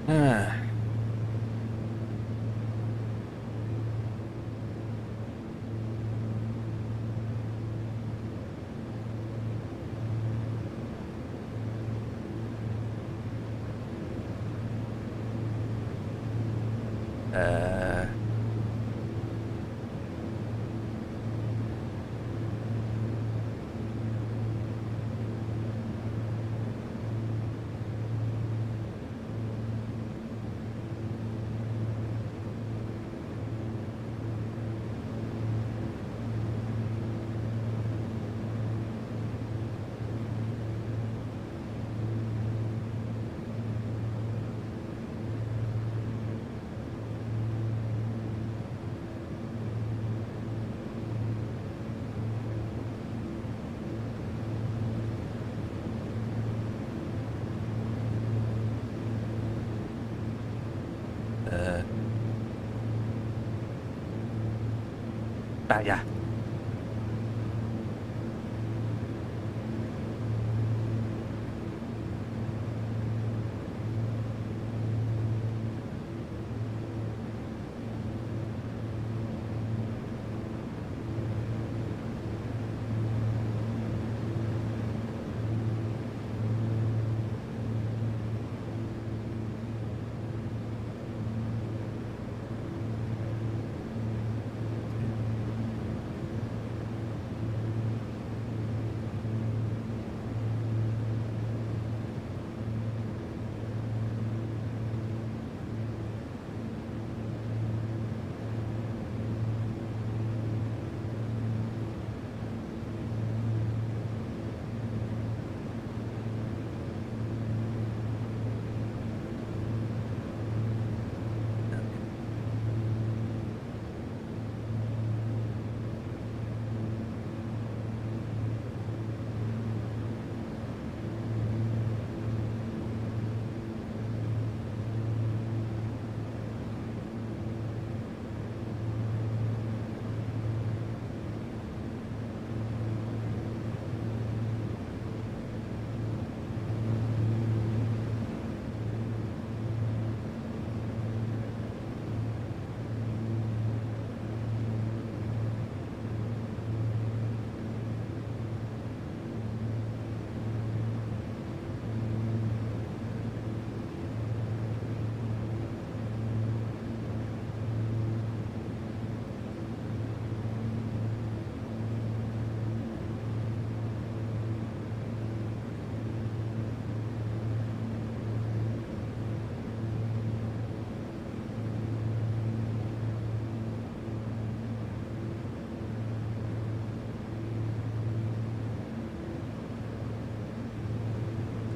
[SPEAKER 1] Ah. Uh, uh, yeah.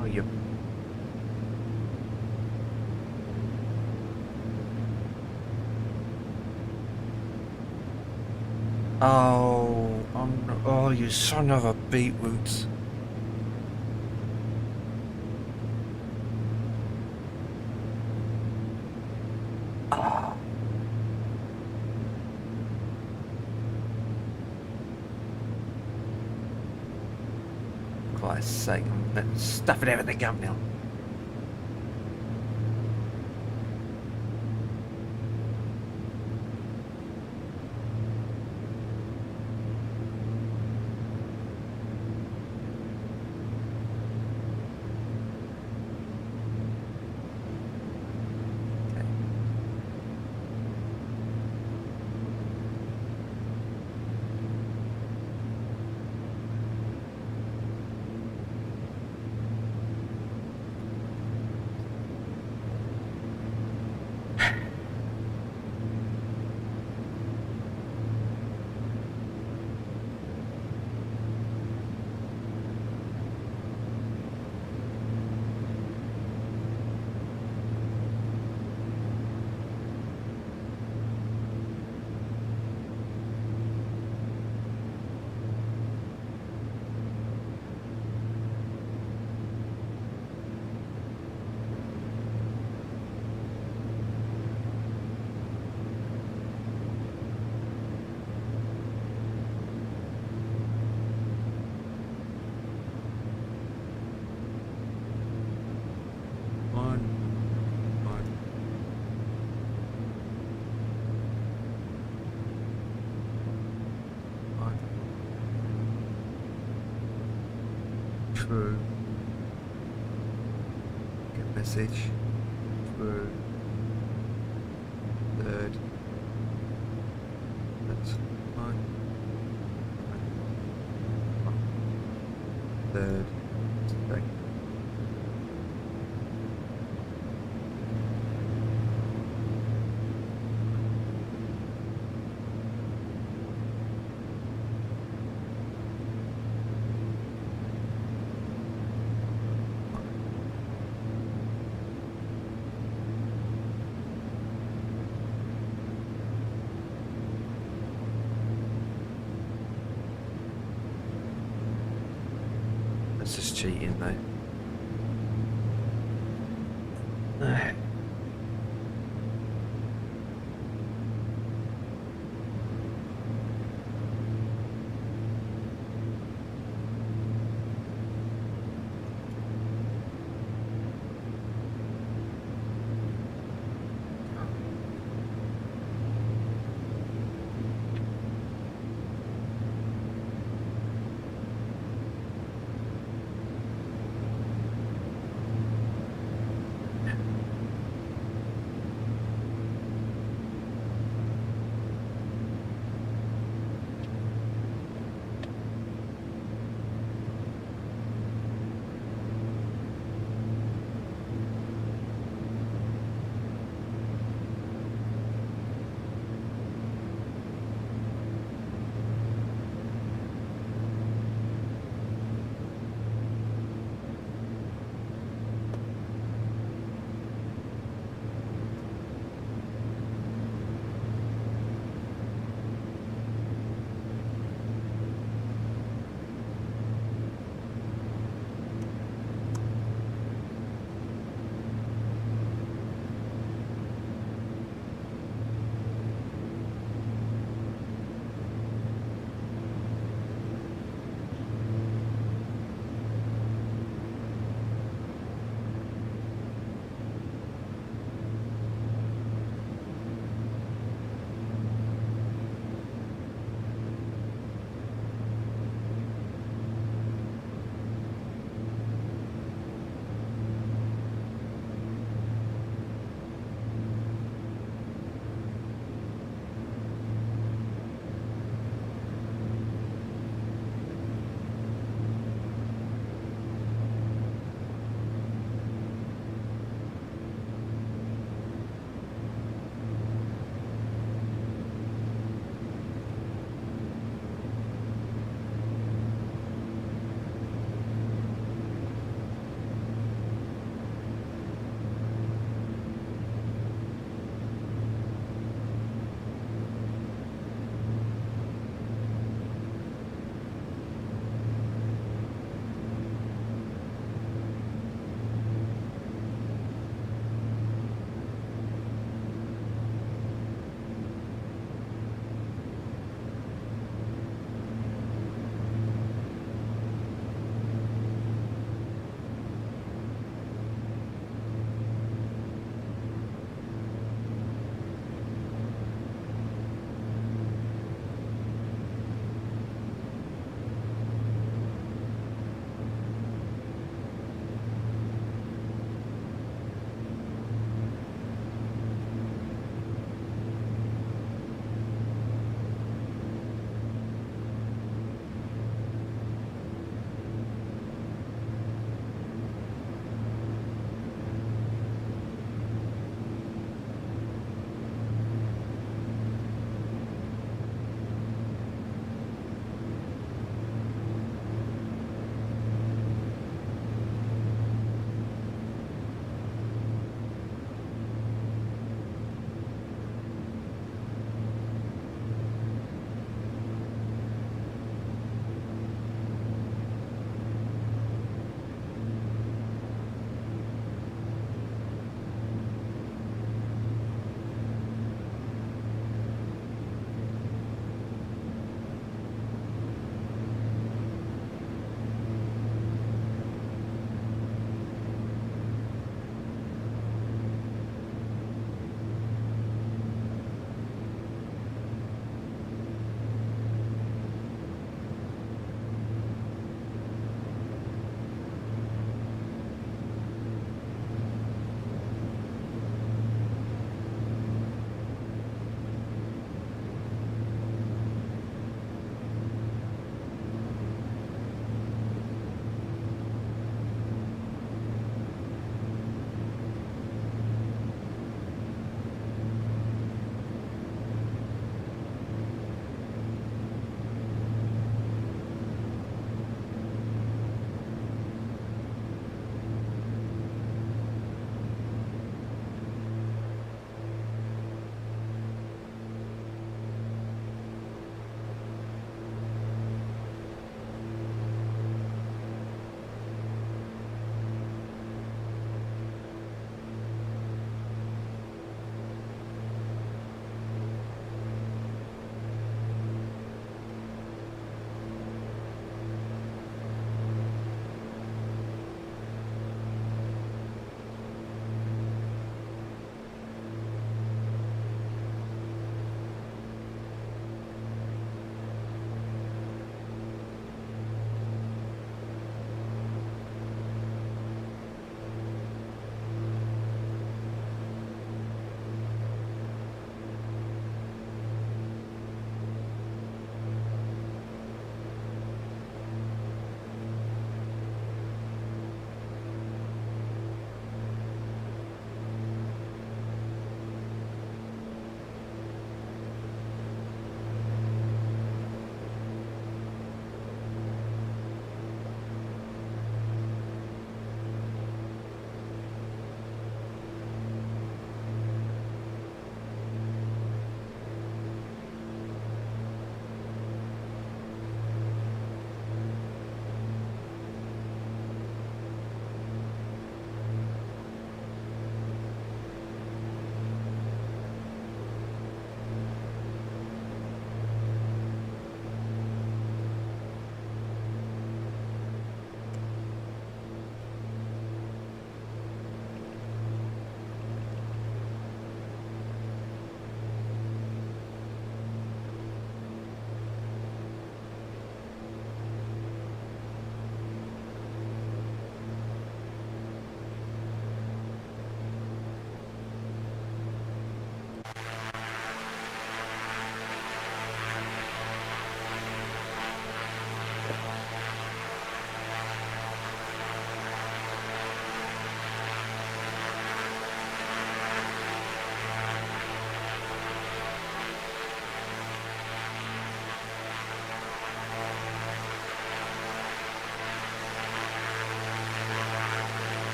[SPEAKER 1] Oh, you. Oh, oh, you son of a beetroot. Oh. Christ's sake, I'm stuffing everything up now. One, one. True. Get message. True. Third. That's fine. Third. Second. That's just cheating though.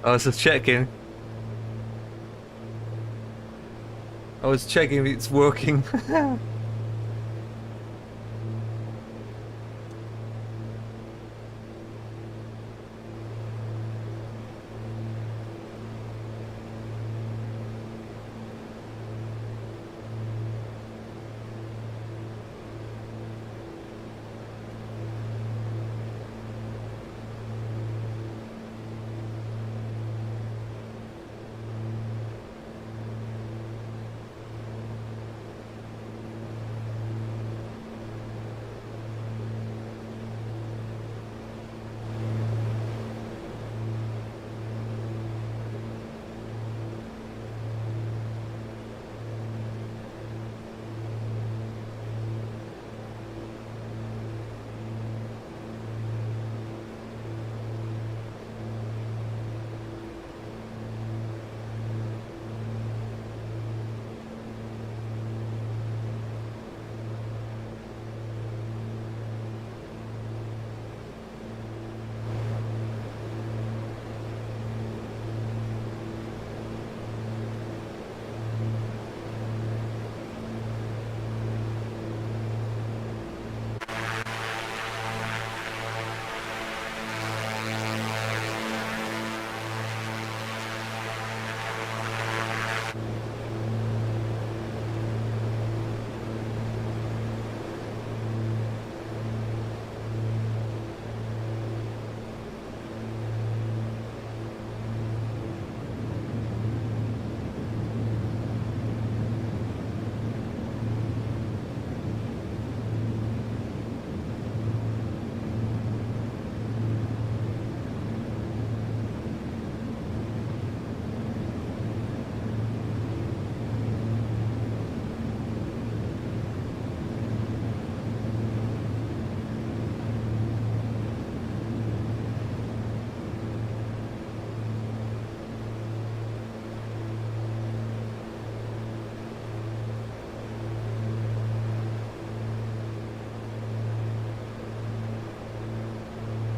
[SPEAKER 1] I was just checking. I was checking if it's working.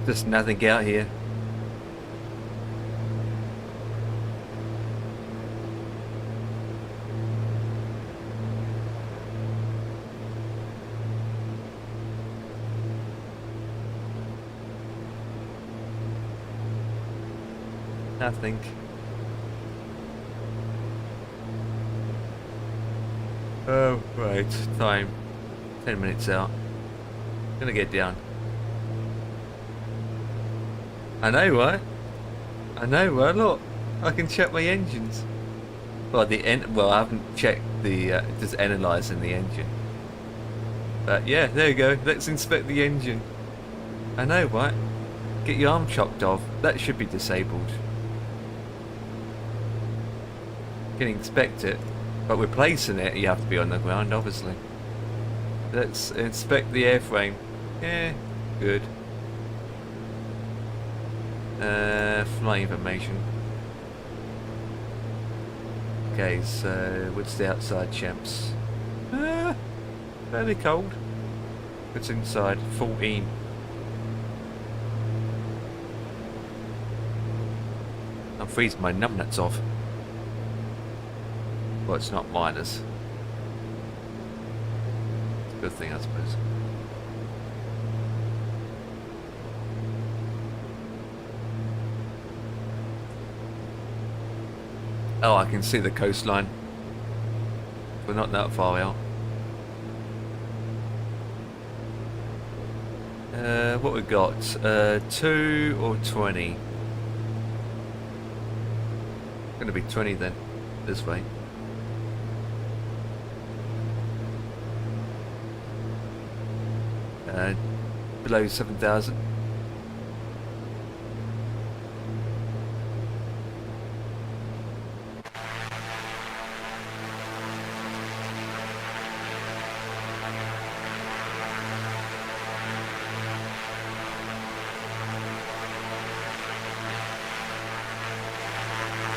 [SPEAKER 1] Just nothing out here. Nothing. Oh, right. Time. 10 minutes out. Gonna get down. I know, right? I know, right? Look, I can check my engines. Well, well, I haven't checked the just analysing the engine. But yeah, there you go. Let's inspect the engine. I know, right? Get your arm chopped off. That should be disabled. You can inspect it, but replacing it, you have to be on the ground, obviously. Let's inspect the airframe. Yeah, good. Flight information. Okay, so what's the outside champs? Fairly cold. What's inside? 14. I'm freezing my numbnuts off. Well, it's not minus. It's a good thing, I suppose. Oh, I can see the coastline. We're not that far out. What we got? 2 or 20? Gonna be 20 then. This way. Below 7,000.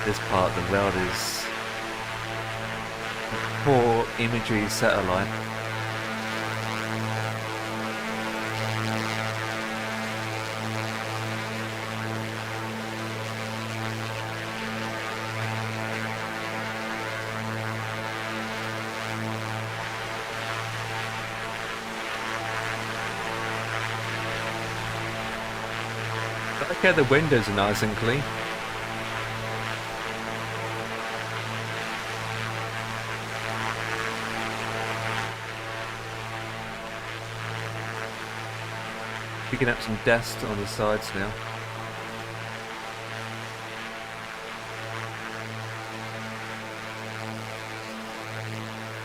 [SPEAKER 1] This part of the world is a poor imagery satellite. Look how the windows are nice and clean. Picking up some dust on the sides now.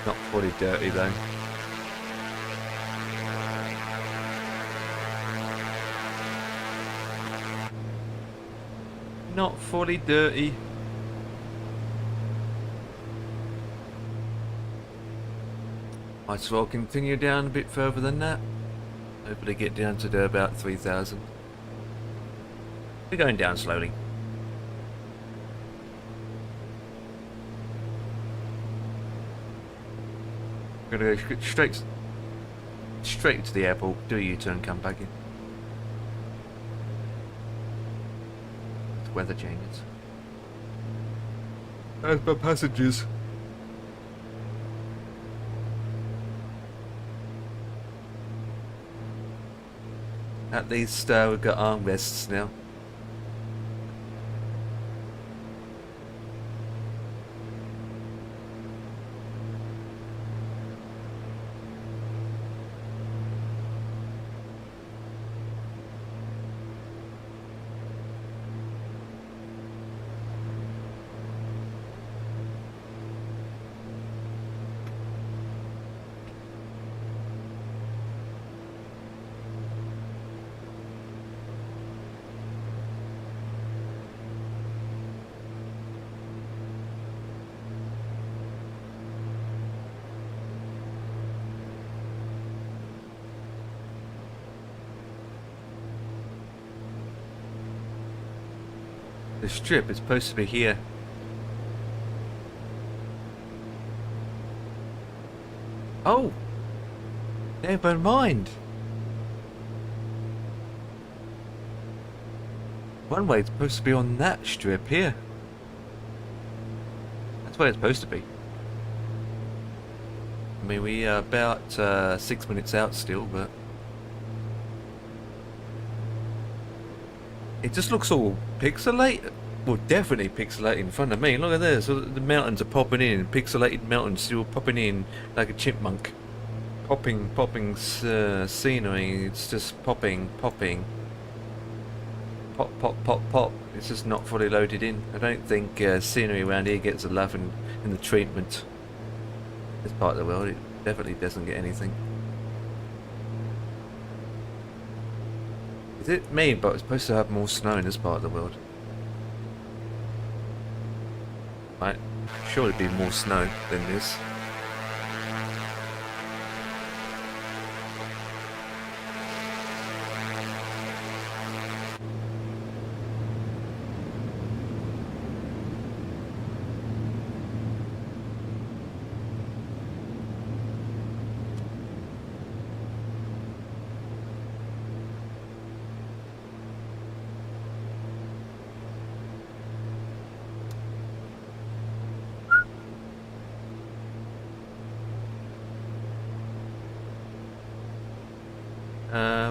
[SPEAKER 1] Not fully dirty though. Not fully dirty. Might as well continue down a bit further than that. Hopefully get down to about 3,000. We're going down slowly. We're gonna go straight to the airport, do a U-turn, come back in. The weather changes. As for passengers. At least we've got armrests now. The strip is supposed to be here. Oh! Never mind. One way it's supposed to be on that strip here. That's where it's supposed to be. I mean, we are about 6 minutes out still, but it just looks all pixelated. Well, definitely pixelated in front of me. Look at this. So the mountains are popping in. Pixelated mountains still popping in like a chipmunk. Popping scenery. It's just popping. Pop, pop, pop. It's just not fully loaded in. I don't think scenery around here gets a love in the treatment. This part of the world, it definitely doesn't get anything. Is it me, but it's supposed to have more snow in this part of the world? Right, sure it'd be more snow than this.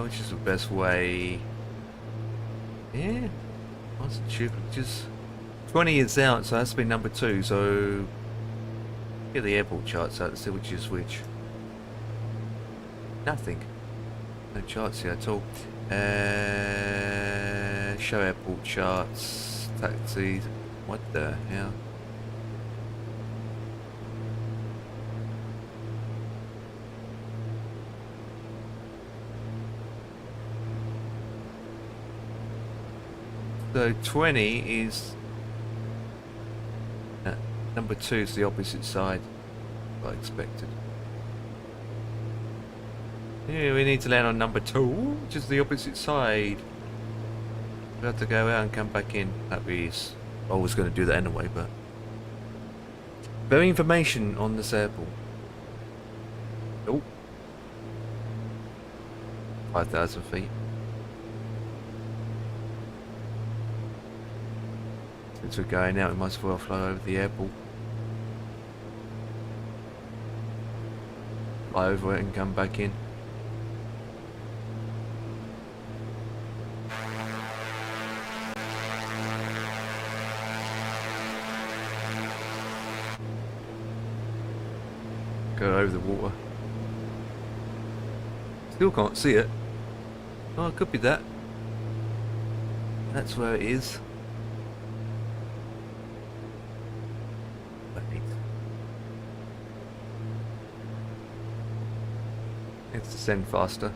[SPEAKER 1] Which is the best way? Yeah, what's the tube? Just 20 is out, so that's been number 2. So get the airport charts out to see which is which. Nothing. No charts here at all. Show airport charts, taxis. What the hell? So 20 is number 2 is the opposite side, what I expected. Yeah, we need to land on number 2, which is the opposite side. We have to go out and come back in. That is, I was going to do that anyway, but very information on this airport. Oh, 5,000 feet. Since we're going out, we might as well fly over the airport. Fly over it and come back in. over the water. Still can't see it. Oh, it could be that. That's where it is. Wait. Let's descend faster.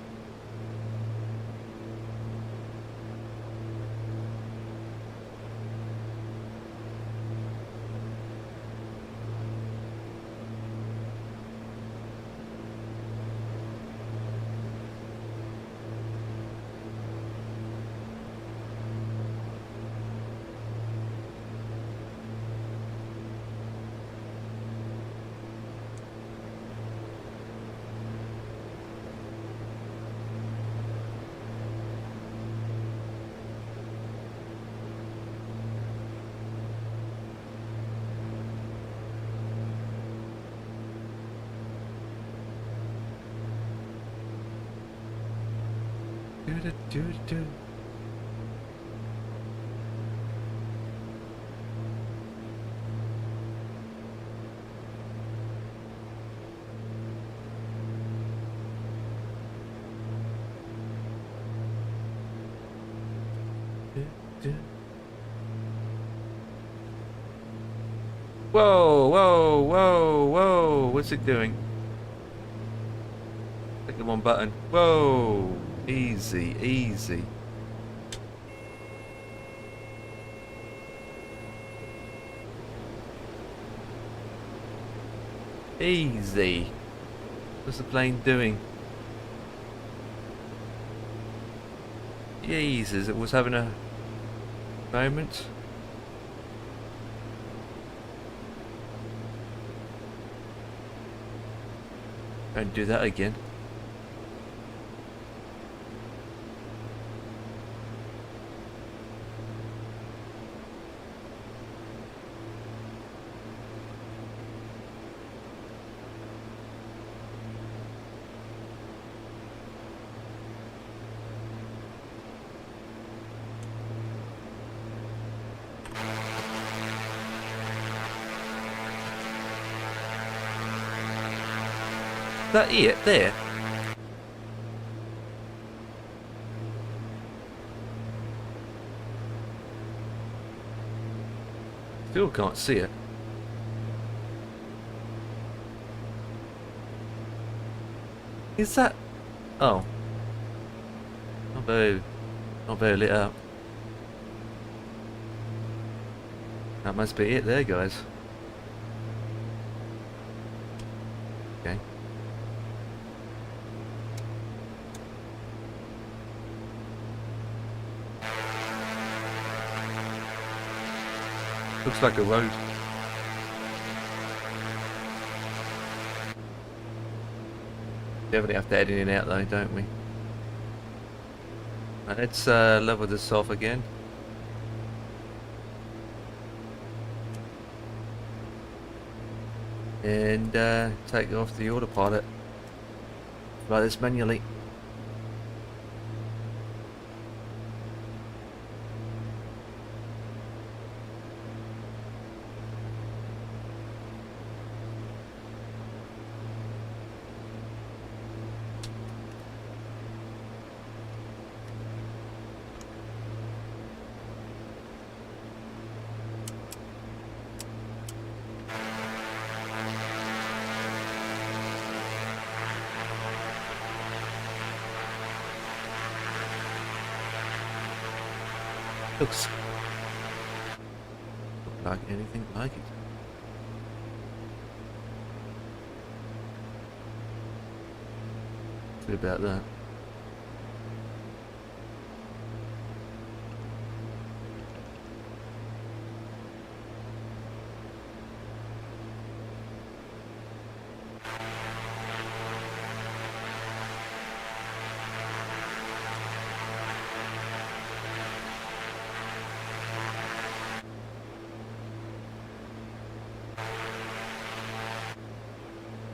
[SPEAKER 1] Do. Whoa, whoa, whoa, whoa. What's it doing? Click the one button. Whoa. Easy, easy. Easy. What's the plane doing? Jesus, it was having a moment. Don't do that again. Is that it there? Still can't see it. Is that? Oh. Not very lit up. That must be it there, guys. Okay. Looks like a road. Definitely have to add in and out though, don't we? Right, let's level this off again. And take off the autopilot. Fly this manually. Looks like anything like it. What about that?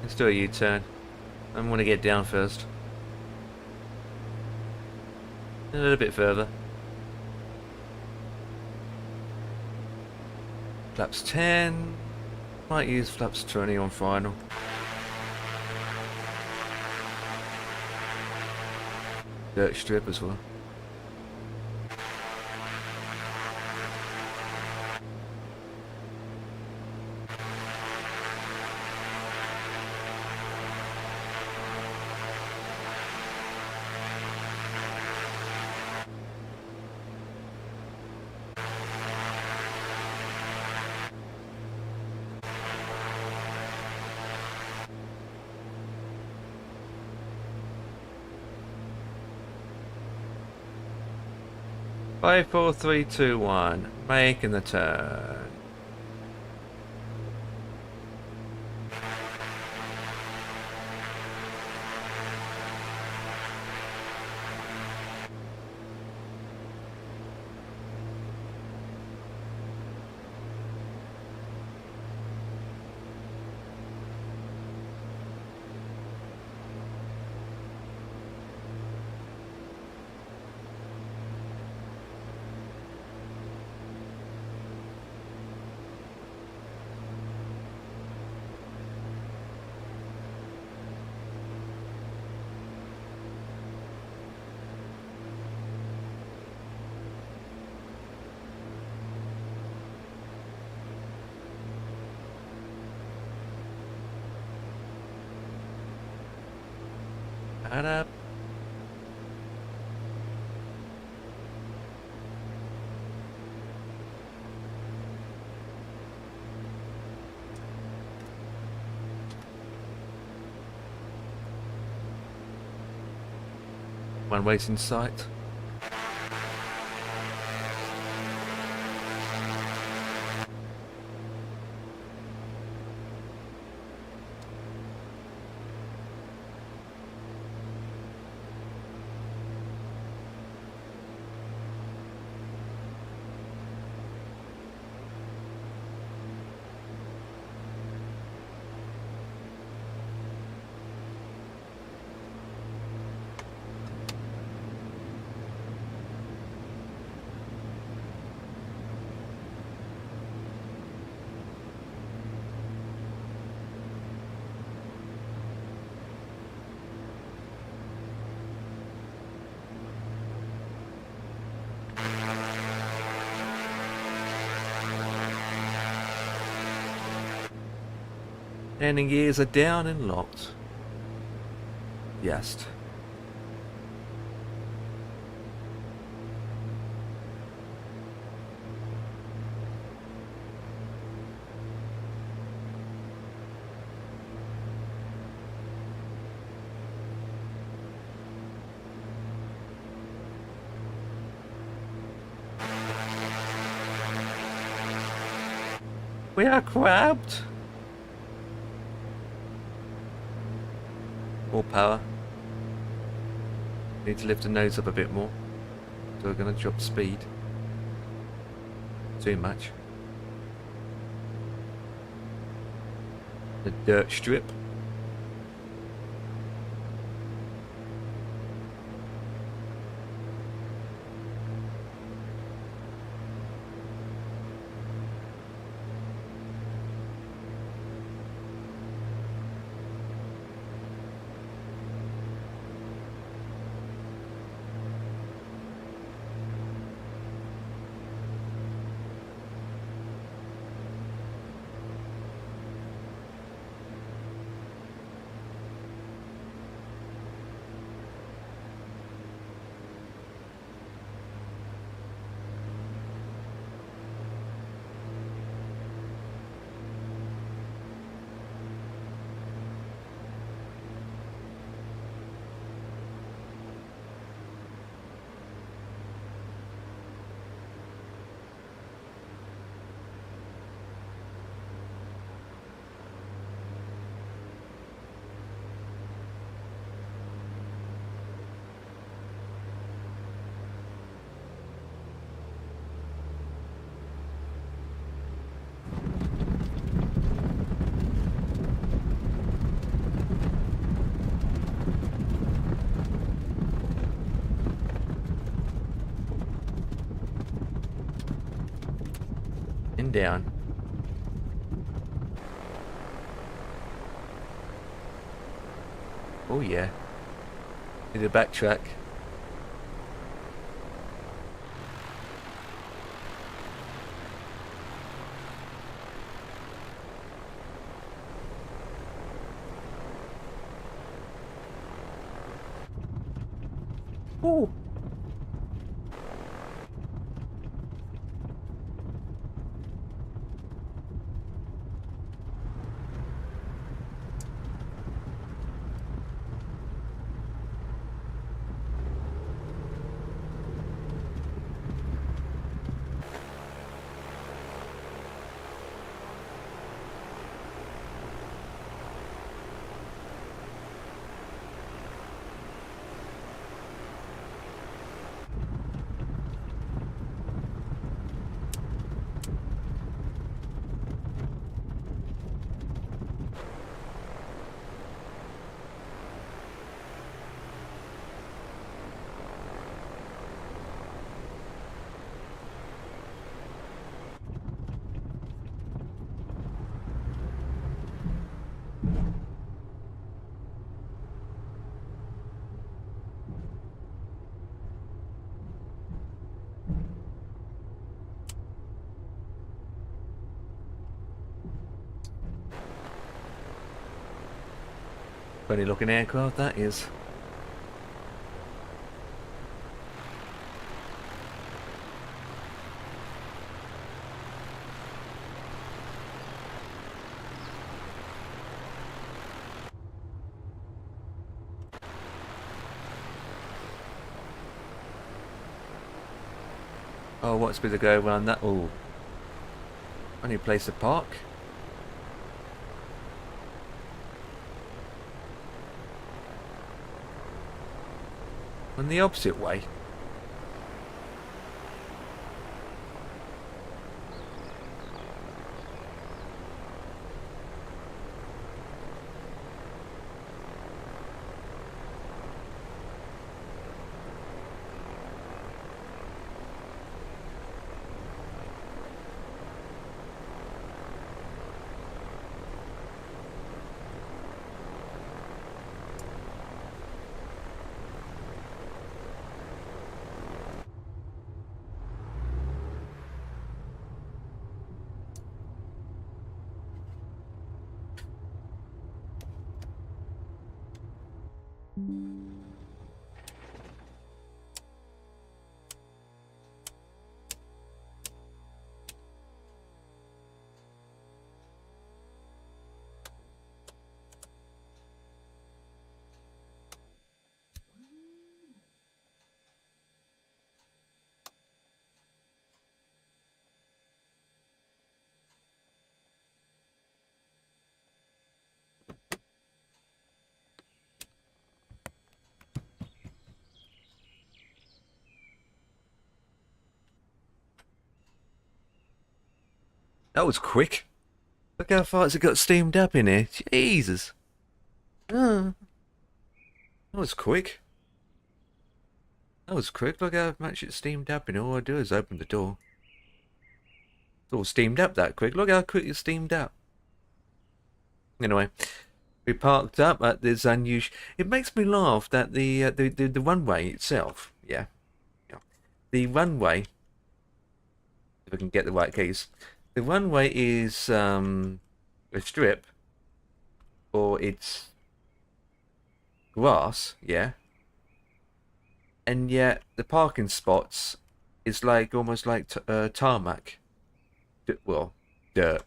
[SPEAKER 1] Let's do a U-turn. I want to get down first. A little bit further. Flaps 10. Might use flaps 20 on final. dirt strip as well. Five, four, three, two, one. Making the turn. Add up. One way's in sight. Landing gears are down and locked. Yes. We are crabbed. More power. Need to lift the nose up a bit more. So we're going to drop speed. Too much. The dirt strip. And down. Oh yeah. Need to backtrack. Ooh. Funny looking aircraft that is. Oh, what's going to go around that? Oh, only place to park. On the opposite way. That was quick. Look how far it's got steamed up in here. Jesus. That was quick. That was quick. Look how much it steamed up in here. All I do is open the door. It's all steamed up that quick. Look how quick it's steamed up. Anyway, we parked up at this unusual... It makes me laugh that the runway itself, yeah. The runway, if I can get the right keys, the runway is a strip, or it's grass, yeah. And yet the parking spots is like almost like tarmac. Well, dirt.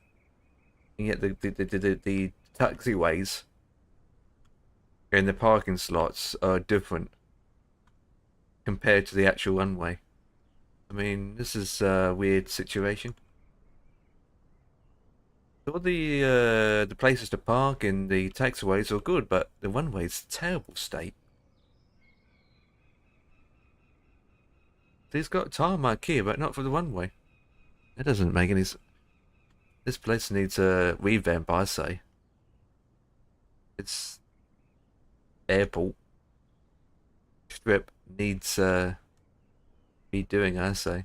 [SPEAKER 1] And yet the taxiways and the parking slots are different compared to the actual runway. I mean, this is a weird situation. All the places to park and the taxiways are good, but the runway's a terrible state. He's got tarmac here, but not for the runway. That doesn't make any sense. This place needs a revamp, I say. It's airport strip needs redoing, I say.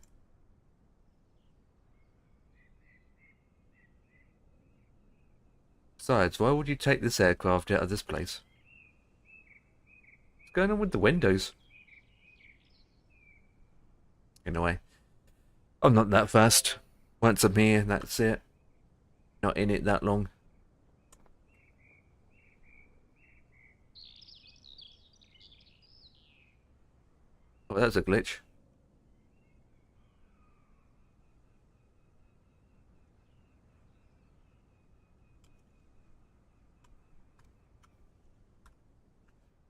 [SPEAKER 1] Besides, why would you take this aircraft out of this place? What's going on with the windows? Anyway, I'm not that fast. Once I'm here, that's it. Not in it that long. Oh, that's a glitch.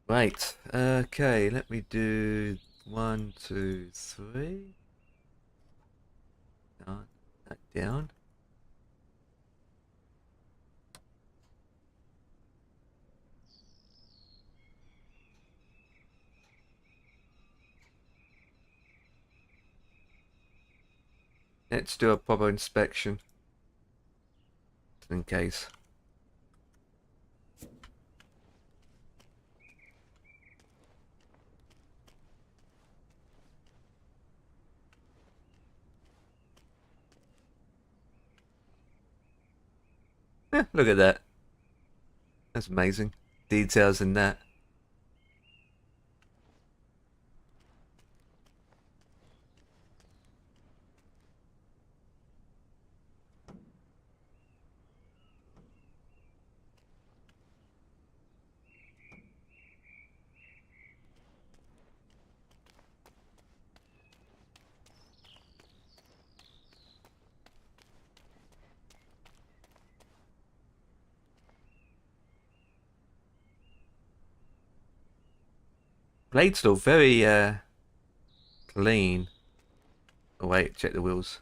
[SPEAKER 1] Right, okay, let me do 1, 2, 3. Down, that down. Let's do a proper inspection, in case. Look at that. That's amazing. Details in that. Blade's still very clean. Oh wait, check the wheels.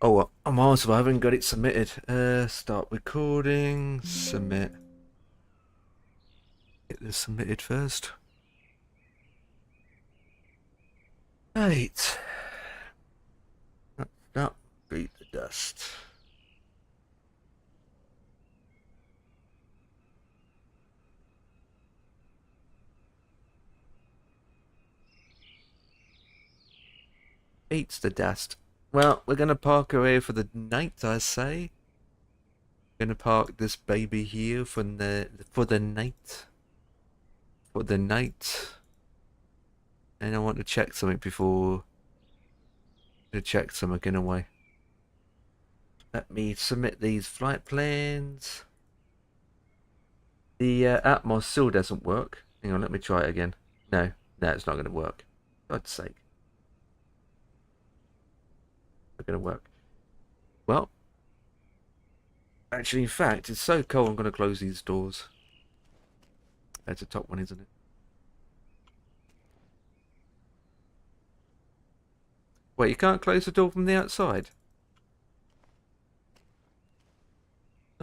[SPEAKER 1] Oh, I'm also, I haven't got it submitted. Start recording, submit. Get this submitted first. Right. That beat the dust. Beats the dust. Well, we're gonna park away for the night, I say. Gonna park this baby here for the night. For the night. And I want to check something before to check something away. Let me submit these flight plans. The Atmos still doesn't work. Hang on, let me try it again. No, it's not going to work. God's sake. Not going to work. Well, actually, in fact, it's so cold I'm going to close these doors. That's the top one, isn't it? Wait, you can't close the door from the outside?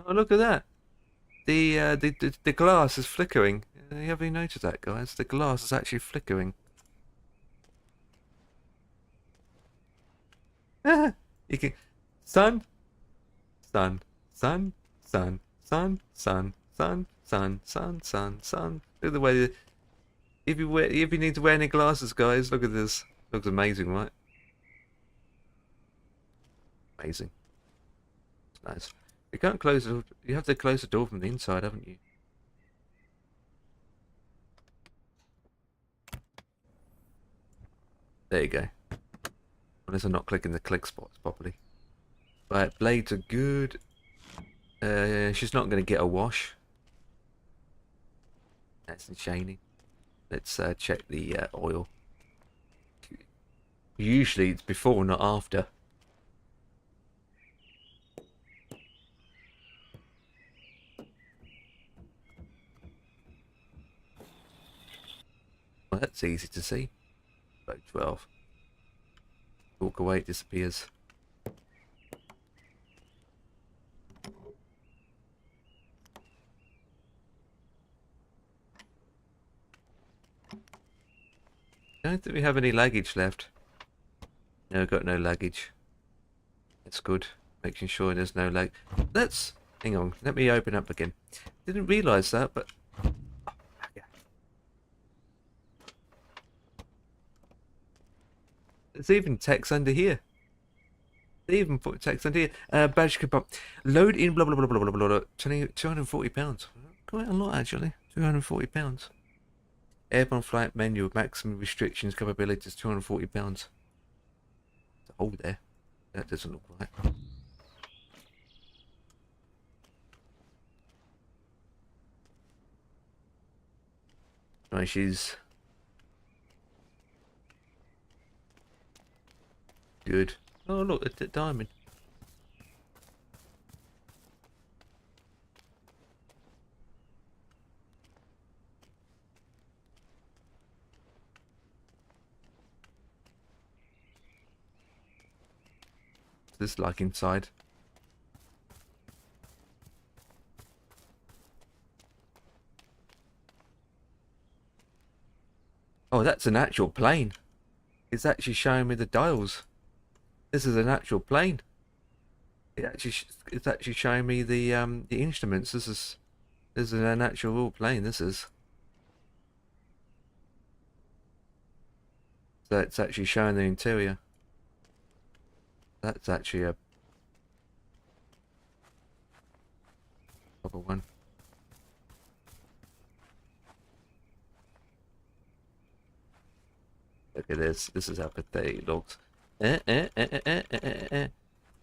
[SPEAKER 1] Oh, look at that. The glass is flickering. Have you noticed that, guys? The glass is actually flickering. You can sun, sun, sun, sun, sun, sun, sun, sun, sun, sun, sun. Look at the way. If you need to wear any glasses, guys, look at this. Looks amazing, right? Amazing. It's nice. You can't close it. You have to close the door from the inside, haven't you? There you go. Unless I'm not clicking the click spots properly. Right, blades are good. She's not going to get a wash. That's shiny. Let's check the oil. Usually it's before, not after. Well, that's easy to see. About 12. Walk away, it disappears. Don't think we have any luggage left. No, got no luggage. That's good. Making sure there's no lag. Let's hang on. Let me open up again. Didn't realise that, but there's even text under here. They even put text under here. Badge compartment. Load in blah blah blah blah blah blah blah. £240. Quite a lot actually. £240. Airborne flight menu, maximum restrictions, capabilities, £240. To hold there. That doesn't look right. Right, she's good. Oh look, a diamond. What's this like inside? Oh, that's an actual plane. It's actually showing me the dials. This is an actual plane. It's actually showing me the instruments. This is an actual plane. This is. So it's actually showing the interior. That's actually a proper one. Look at this. This is how pathetic it looks.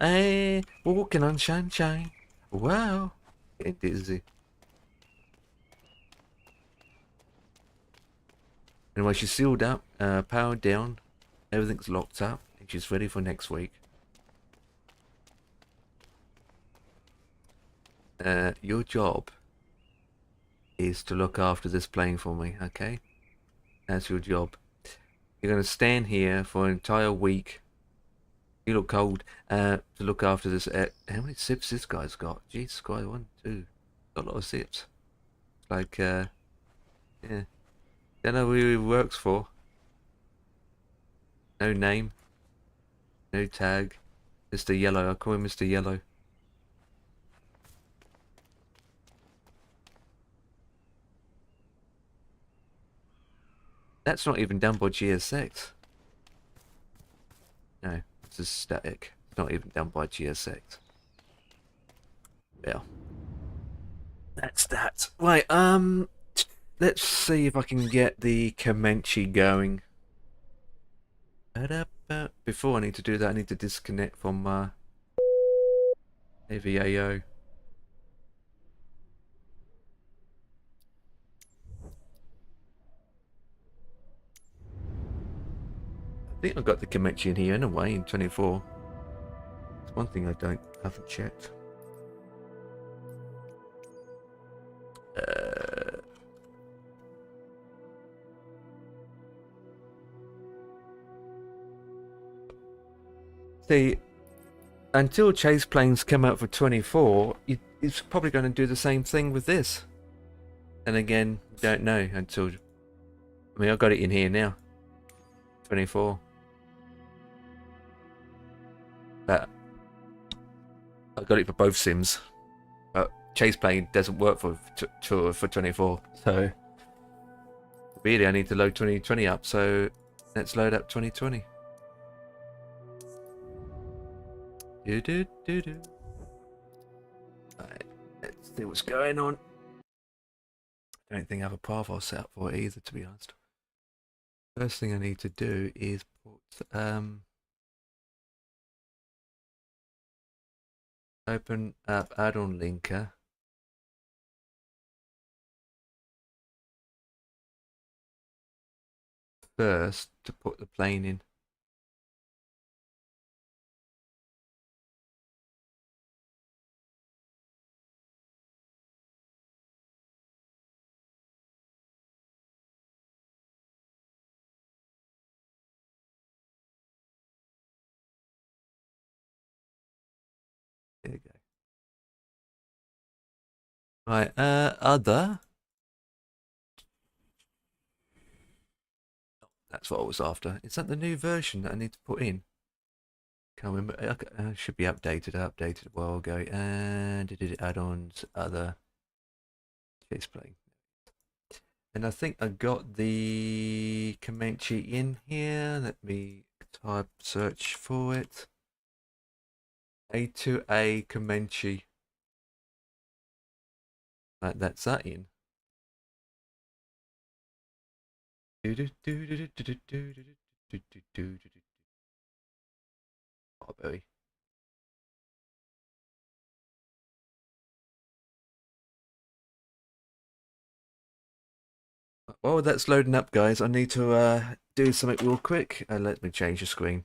[SPEAKER 1] Hey, walking on sunshine. Wow. Getting dizzy. Anyway, she's sealed up, powered down, everything's locked up, and she's ready for next week. Your job is to look after this plane for me, okay? That's your job. You're gonna stand here for an entire week. You look cold. To look after this. How many sips this guy's got? Jesus Christ, 1, 2. Got a lot of sips. Like, yeah. Don't know who he works for. No name. No tag. Mr. Yellow. I call him Mr. Yellow. That's not even done by GSX. No, this is static. It's not even done by GSX. Yeah. That's that. Right, let's see if I can get the Comanche going. Before I need to do that, I need to disconnect from IVAO. I think I've got the Comanche in here anyway, in 24. It's one thing I haven't checked. See, until chase planes come out for 24, it's probably going to do the same thing with this. And again, don't know until... I mean, I've got it in here now. 24. But I got it for both sims. But chase plane doesn't work for 24. So really, I need to load 2020 up. So let's load up 2020. Alright, let's see what's going on. I don't think I have a profile set up for it either, to be honest. First thing I need to do is put open up add-on linker. First to put the plane in. There you go. Right, other. That's what I was after. Is that the new version that I need to put in? Can't remember. Should be updated. I updated a while ago. And did it add-ons, other chase plane. And I think I got the Comanche in here. Let me type search for it. A2A Comanche. Right, that's that in. Oh, baby. While that's loading up, guys, I need to do something real quick. Let me change the screen.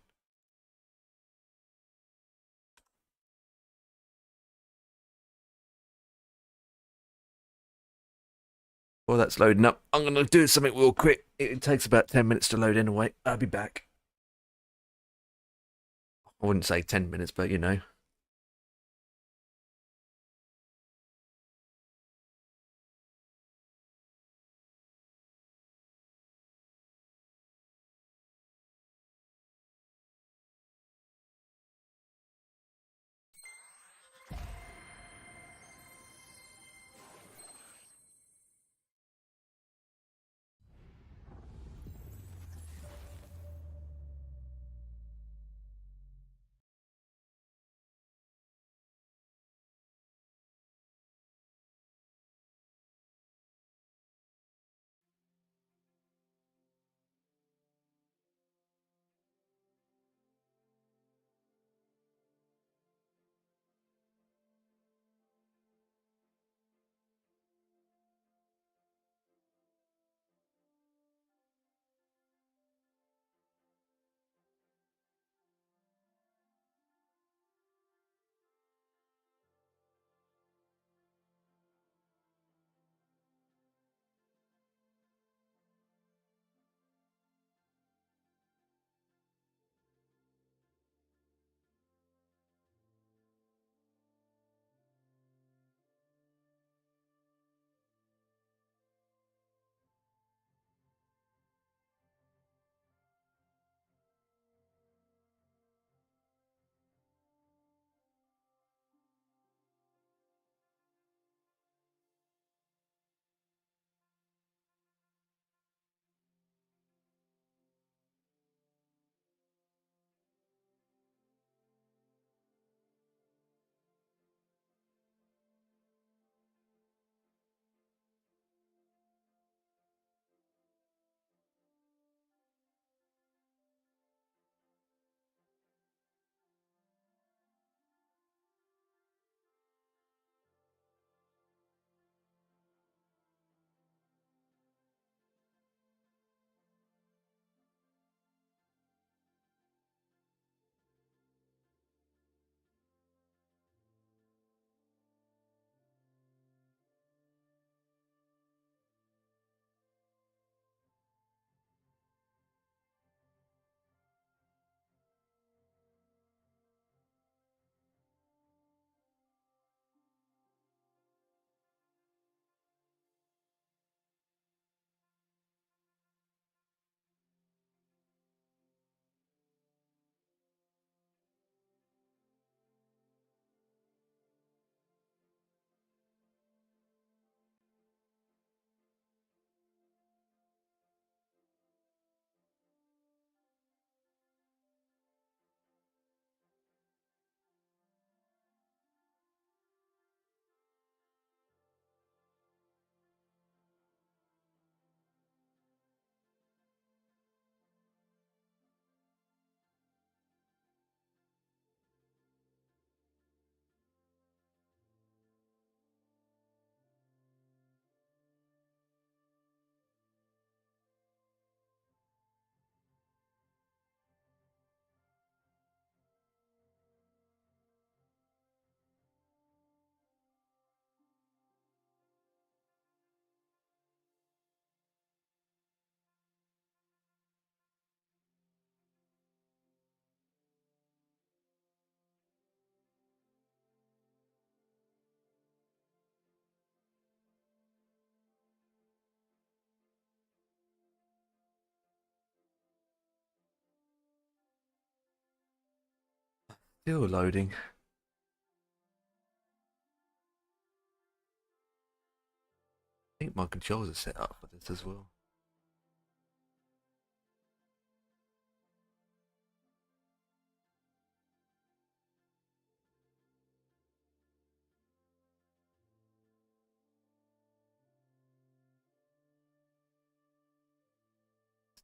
[SPEAKER 1] While that's loading up, I'm going to do something real quick. It takes about 10 minutes to load anyway. I'll be back. I wouldn't say 10 minutes, but you know. Still loading. I think my controls are set up for this as well.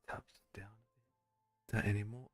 [SPEAKER 1] Tabs down. That anymore?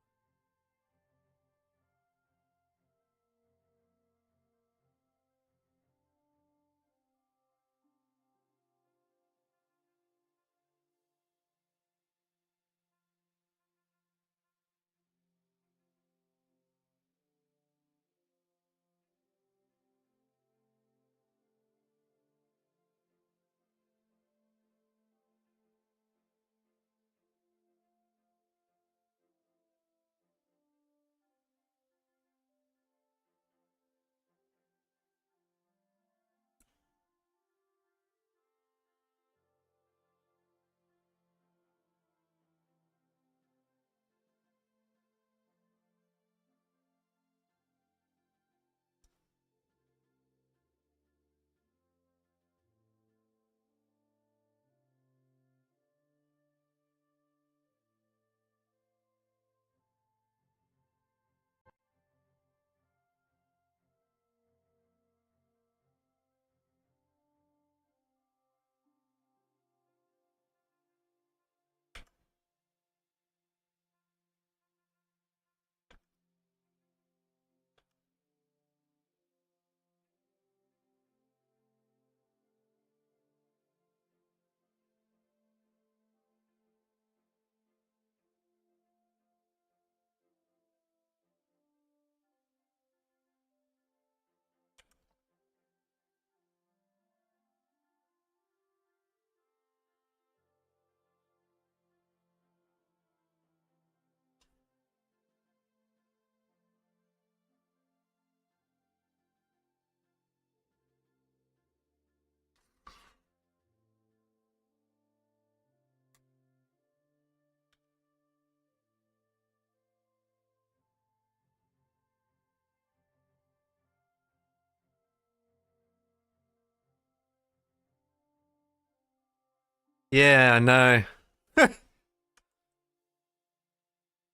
[SPEAKER 1] Yeah, I know.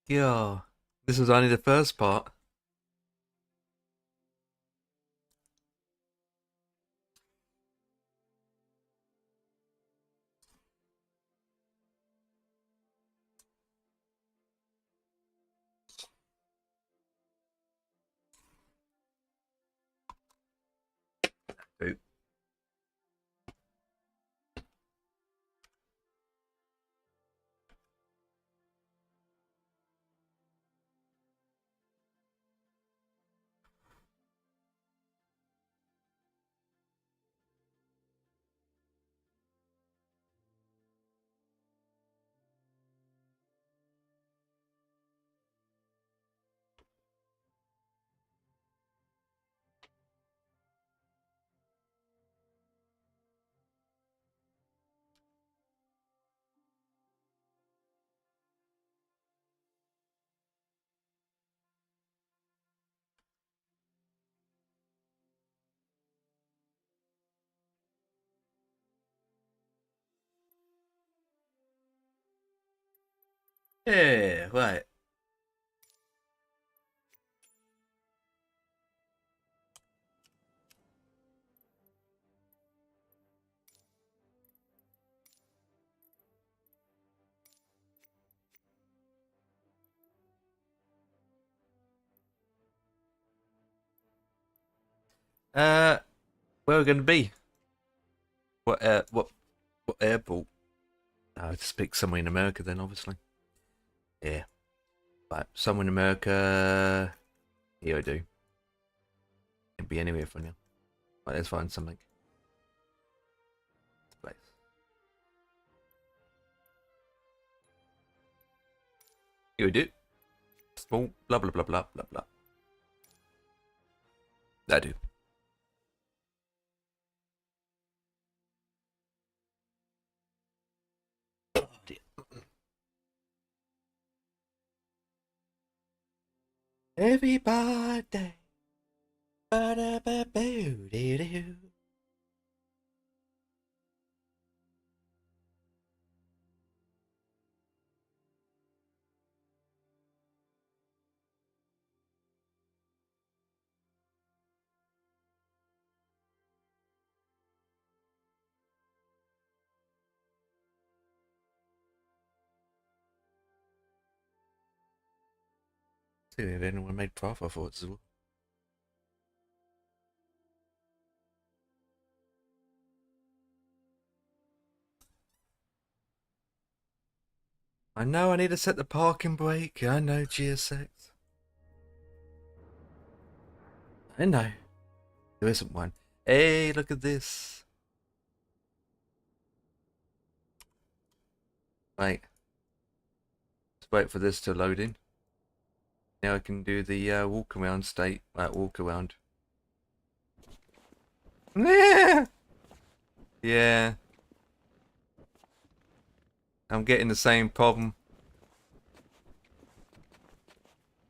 [SPEAKER 1] Yeah. This was only the first part. Oop. Yeah, right. Uh, where are we going to be? What airport? I would speak somewhere in America then, obviously. Yeah. Right, somewhere in America. Here I do. Can be anywhere for now. Right, let's find something. Place. Here we do. Small. Blah blah blah blah blah blah. I do. Oh dear. Everybody. Ba-da-ba-boo-dee-doo. See if anyone made profit for it as well. I know I need to set the parking brake. I know GSX. I know. There isn't one. Hey, look at this. Right. Let's wait for this to load in. Now I can do the walk around state. Walk around. Yeah. I'm getting the same problem.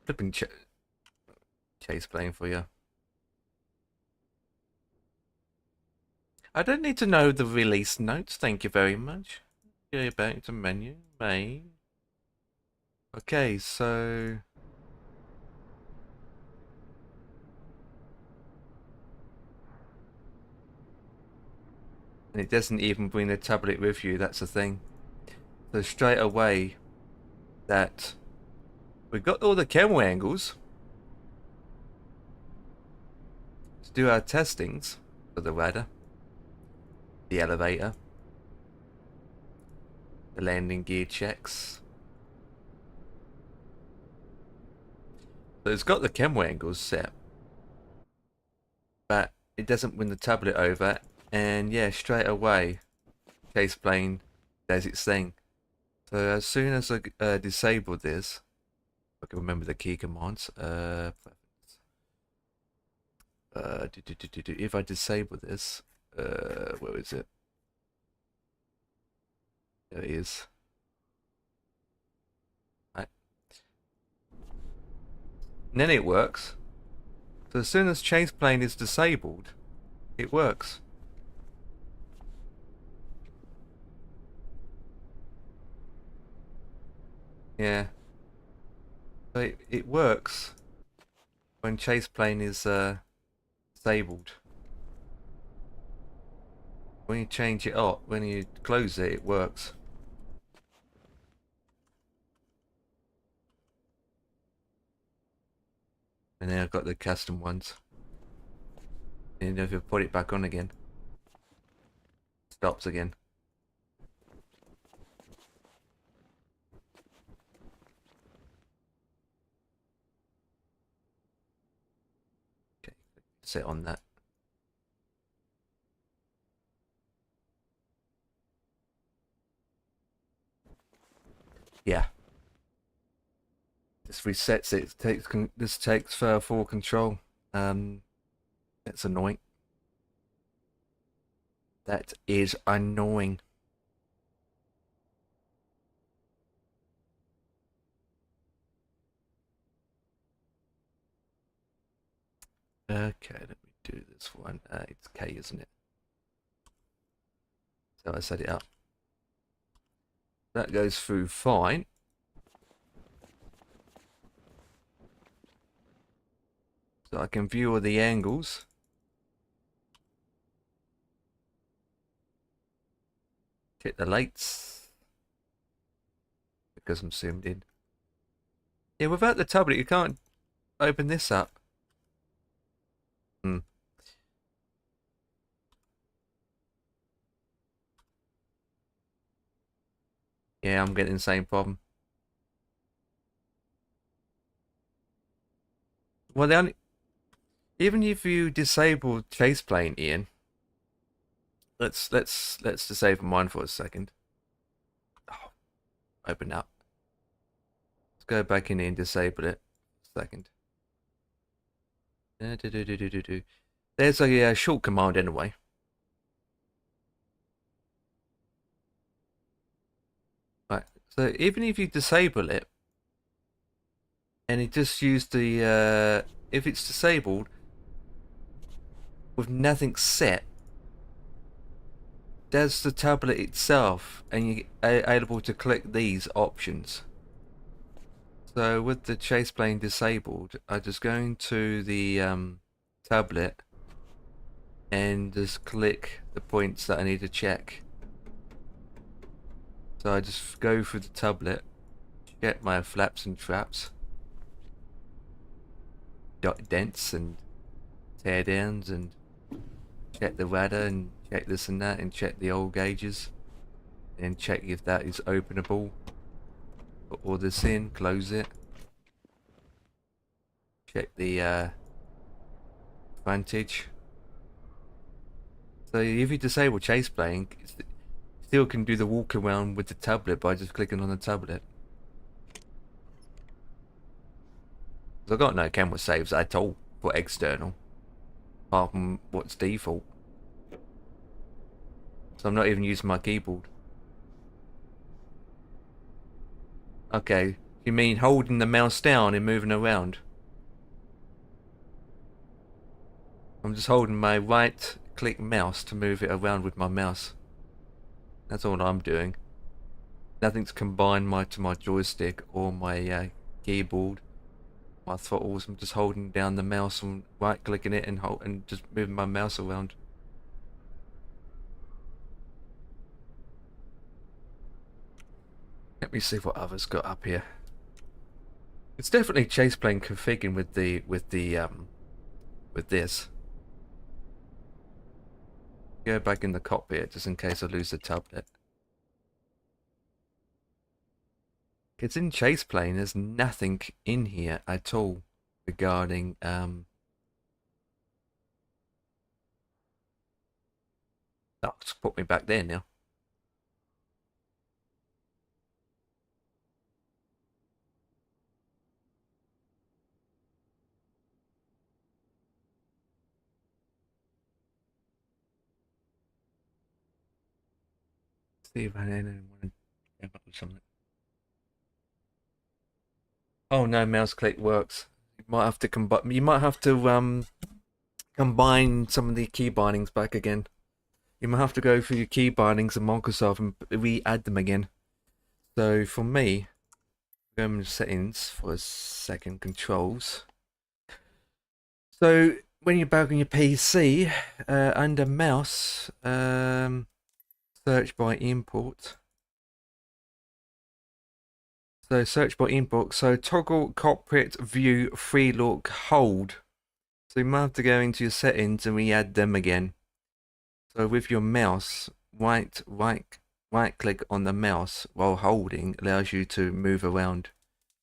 [SPEAKER 1] Flipping chase plane for you. I don't need to know the release notes. Thank you very much. Go back to menu. Main. Okay, so... And it doesn't even bring the tablet with you, that's the thing. So straight away, that we've got all the camera angles to do our testings for the rudder, the elevator, the landing gear checks. So it's got the camera angles set, but it doesn't win the tablet over, and yeah, straight away, chase plane does its thing. So as soon as I disable this, I can remember the key commands. If I disable this, where is it? There it is. Right. And then it works. So as soon as chase plane is disabled, it works. Yeah. So it works when chase plane is disabled. When you change it up, when you close it, it works. And then I've got the custom ones. And if you put it back on again, it stops again. Okay, set on that. Yeah. This resets it. This takes full control. That's annoying. That is annoying. Okay, let me do this one. It's K, isn't it? So I set it up. That goes through fine. So I can view all the angles. Check the lights. Because I'm zoomed in. Yeah, without the tablet you can't open this up. Yeah, I'm getting the same problem. Well, even if you disable chase plane, Ian, let's disable mine for a second. Oh, open up. Let's go back in here and disable it. Second. There's a short command anyway. Right. So even if you disable it, and it just use the if it's disabled with nothing set, there's the tablet itself, and you're able to click these options. So with the chase plane disabled, I just go into the tablet and just click the points that I need to check. So I just go through the tablet, check my flaps and traps, dents and tear downs, and check the rudder and check this and that, and check the oil gauges, and check if that is openable. Put all this in, close it. Check the frontage. So if you disable chase plane, still can do the walk around with the tablet by just clicking on the tablet. I've got no camera saves at all for external, apart from what's default. So I'm not even using my keyboard. Okay, you mean holding the mouse down and moving around? I'm just holding my right click mouse to move it around with my mouse. That's all I'm doing. Nothing's combined to my joystick or my keyboard, my throttles. I'm just holding down the mouse and right clicking it and just moving my mouse around. Let me see what others got up here. It's definitely chase plane configuring with this. Go back in the cockpit just in case I lose the tablet. It's in chase plane. There's nothing in here at all regarding oh, it's put me back there now. See if I want to come up with something. Oh no, mouse click works. You might have to combine some of the key bindings back again. You might have to go through your key bindings in Microsoft and re-add them again. So for me, Go into settings for a second, controls. So when you're back on your PC, under mouse, search by import. So search by import. So toggle cockpit view free look hold. So you might have to go into your settings and re-add them again. So with your mouse, right click on the mouse while holding allows you to move around.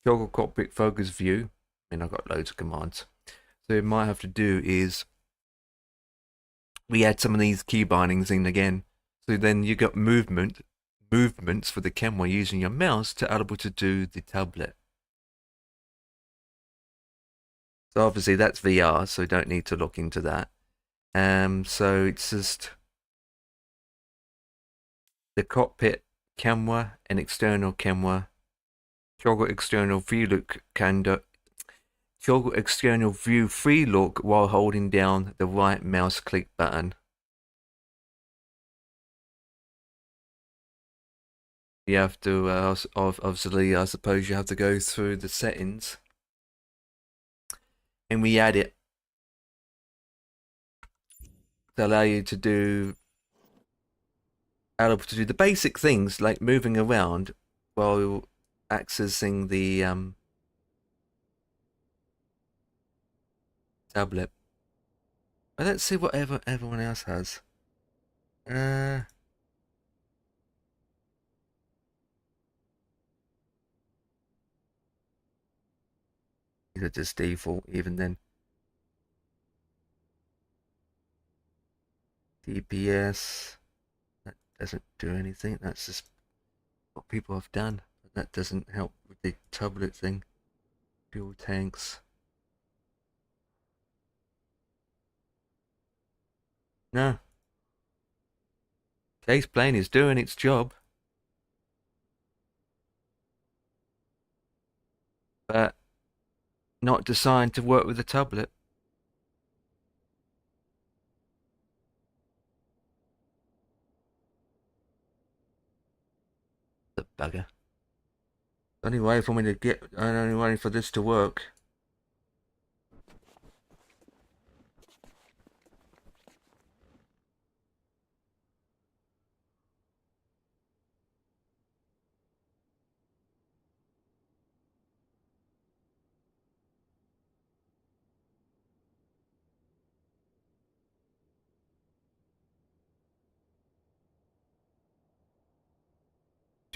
[SPEAKER 1] Toggle cockpit focus view. I mean, I've got loads of commands. So you might have to do is re-add some of these key bindings in again. So then you got movements for the camera using your mouse to able to do the tablet. So obviously that's VR, so you don't need to look into that. So it's just the cockpit camera and external camera. Toggle external view look toggle external view free look while holding down the right mouse click button. You have to obviously, I suppose you have to go through the settings and we add it to allow you to do the basic things like moving around while accessing the tablet. I don't see what everyone else has. These are just default even then. DPS, that doesn't do anything. That's just what people have done. But that doesn't help with the tablet thing. Fuel tanks. No. Case plane is doing its job. But not designed to work with a tablet. The bugger. Only way for me to get, only way for this to work.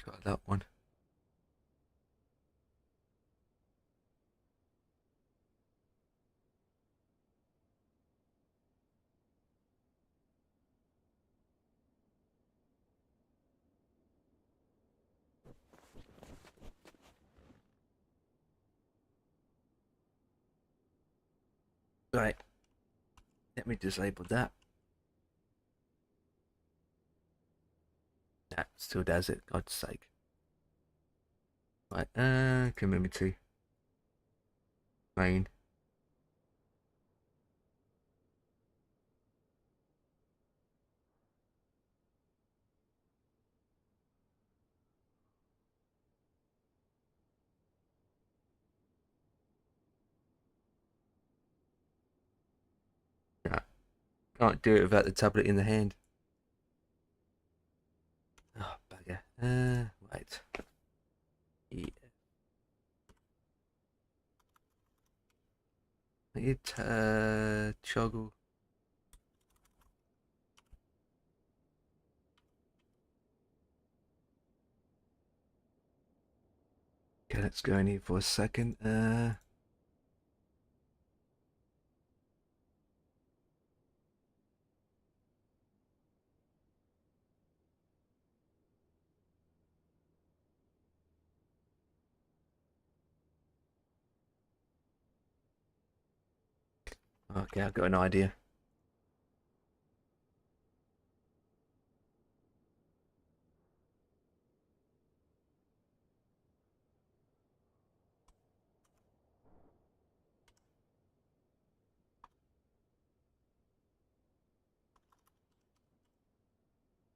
[SPEAKER 1] Got that one. Right. Let me disable that. That still does it, God's sake. Right, community. Main. Yeah. Can't do it without the tablet in the hand. Oh, bugger. Right. Yeah. Toggle. Okay, let's go in here for a second. Okay, I've got an idea.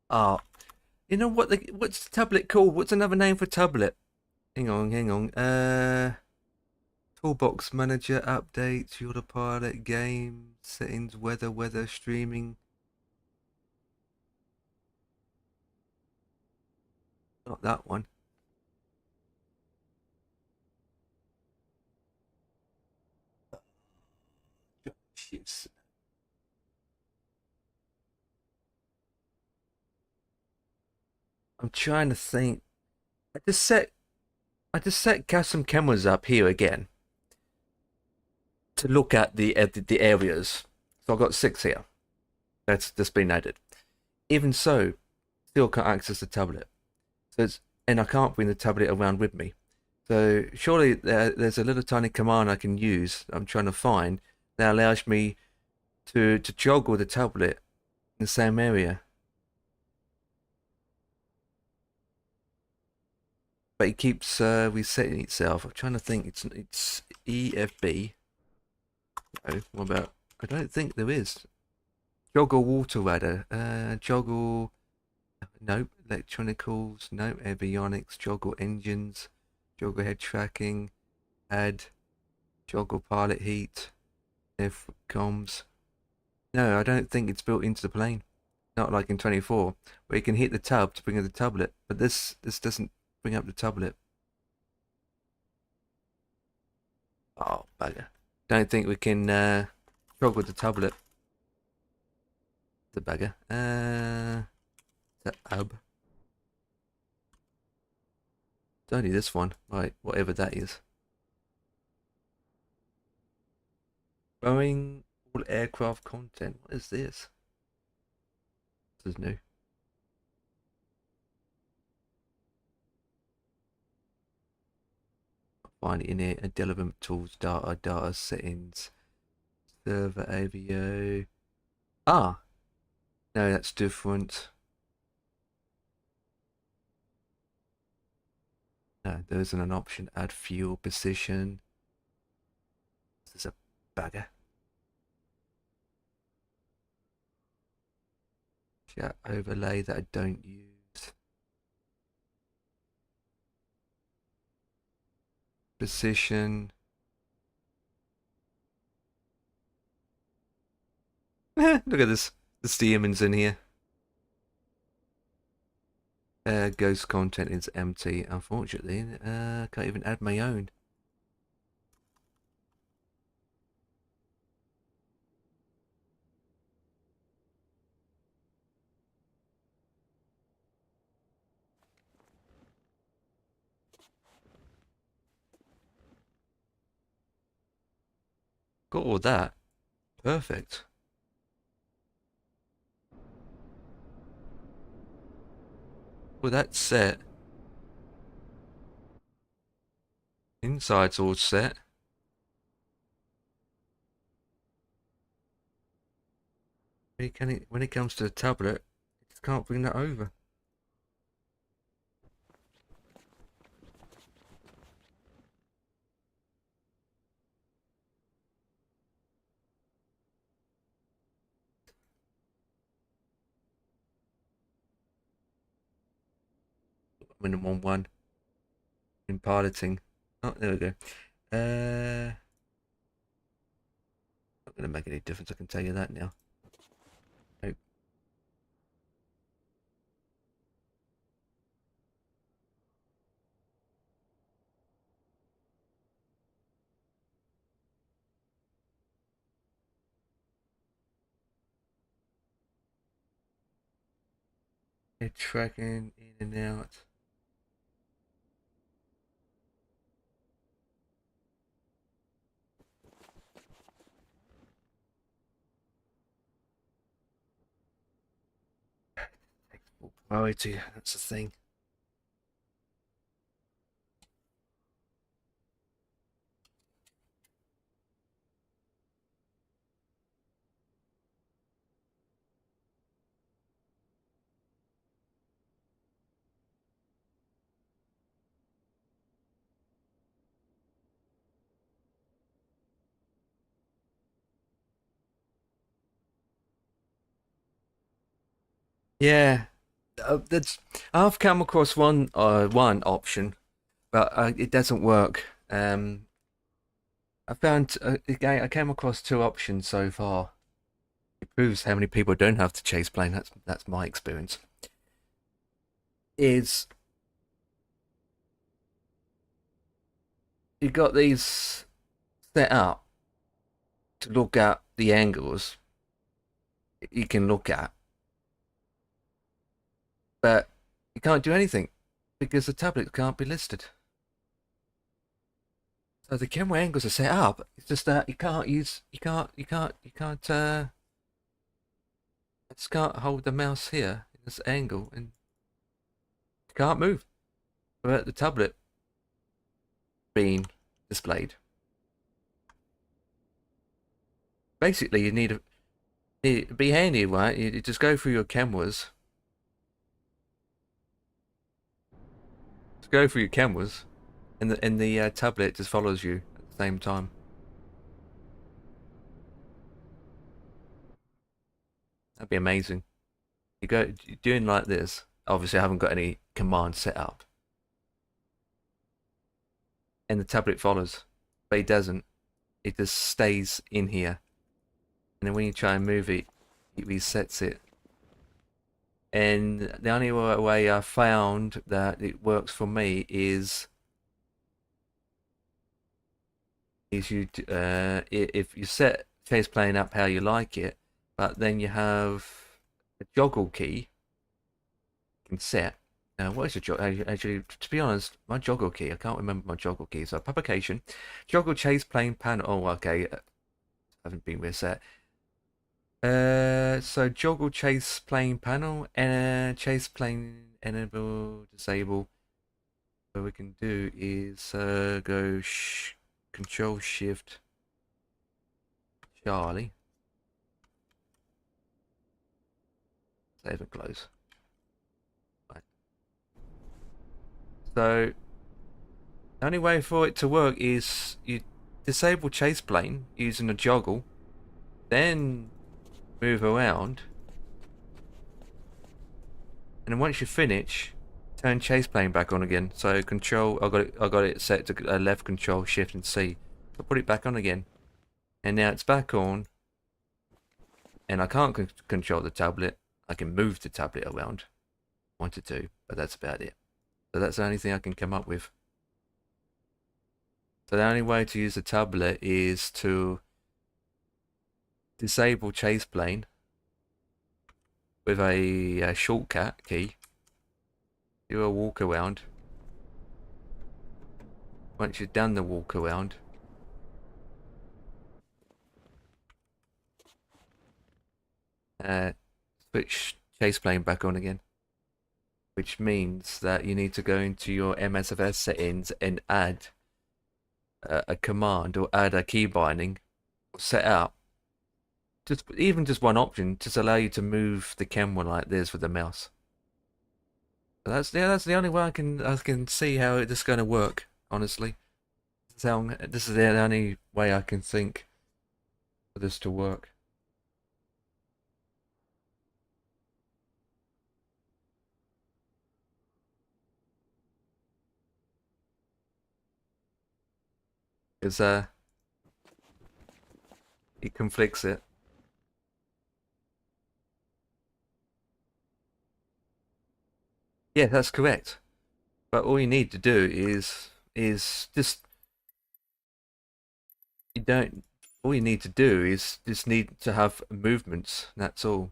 [SPEAKER 1] Oh, you know what? What's the tablet called? What's another name for tablet? Hang on, hang on. Toolbox manager updates, autopilot, game settings, weather, streaming. Not that one. Shit. I'm trying to think. I just set some cameras up here again to look at the areas. So I've got 6 here. That's been added. Even so, still can't access the tablet. So and I can't bring the tablet around with me. So surely there's a little tiny command I can use. I'm trying to find that allows me to joggle the tablet in the same area. But it keeps resetting itself. I'm trying to think. It's EFB. Oh, what about? I don't think there is. Joggle water radar. Joggle. Nope. Electronicals. Nope. Avionics. Joggle engines. Joggle head tracking. Add. Joggle pilot heat. F comms. No, I don't think it's built into the plane. Not like in 24, where you can hit the tab to bring up the tablet. But this doesn't bring up the tablet. Oh, bugger. Don't think we can joggle the tablet. The bugger. The ab. It's only this one. Right, whatever that is. Boeing all aircraft content. What is this? This is new. Find it in here. Development tools, data settings, server AVO. Ah, no, that's different. No, there isn't an option. Add fuel position. This is a bugger. Chat overlay that I don't use. Position. Look at this. The Stearman's in here. Ghost content is empty, unfortunately. Can't even add my own. Got all that. Perfect. Well, that's set. Inside's all set. When it comes to the tablet, I just can't bring that over. I'm in the wrong one. In piloting. Oh, there we go. Not gonna make any difference, I can tell you that now. Nope. They're tracking in and out. Priority, that's the thing. Yeah, that's. I've come across one option but it doesn't work. I found again, I came across two options so far. It proves how many people don't have to chase plane. That's my experience. Is you got these set up to look at the angles you can look at, but you can't do anything because the tablet can't be listed. So the camera angles are set up. It's just that you can't use, just can't hold the mouse here in this angle and you can't move without the tablet being displayed. Basically, you need a, it'd be handy, right? You just go through your cameras. Just go through your cameras and the tablet just follows you at the same time. That'd be amazing. You go doing like this. Obviously, I haven't got any commands set up, and the tablet follows, but it doesn't. It just stays in here, and then when you try and move it, it resets it. And the only way I found that it works for me is you if you set chase plane up how you like it, but then you have a joggle key you can set. What is your joggle? Actually, to be honest, my joggle key, I can't remember my joggle key. So publication, joggle chase plane panel. Oh, okay, haven't been reset. So joggle chase plane panel and chase plane enable disable. What we can do is go Control Shift Charlie. Save and close. Right. So the only way for it to work is you disable chase plane using a joggle, then move around, and then once you finish, turn chase plane back on again. So control, I got it set to left control shift and C. So put it back on again, and now it's back on. And I can't control the tablet. I can move the tablet around, wanted to, but that's about it. So that's the only thing I can come up with. So the only way to use the tablet is to disable chase plane with a shortcut key. Do a walk around. Once you've done the walk around, switch chase plane back on again, which means that you need to go into your MSFS settings and add a command or add a key binding or set up. Even just one option, just allow you to move the camera like this with the mouse. That's the only way I can see how it is going to work. Honestly, this is the only way I can think for this to work. Because it conflicts it. Yeah, that's correct. But all you need to do is just you don't. All you need to do is just need to have movements. That's all.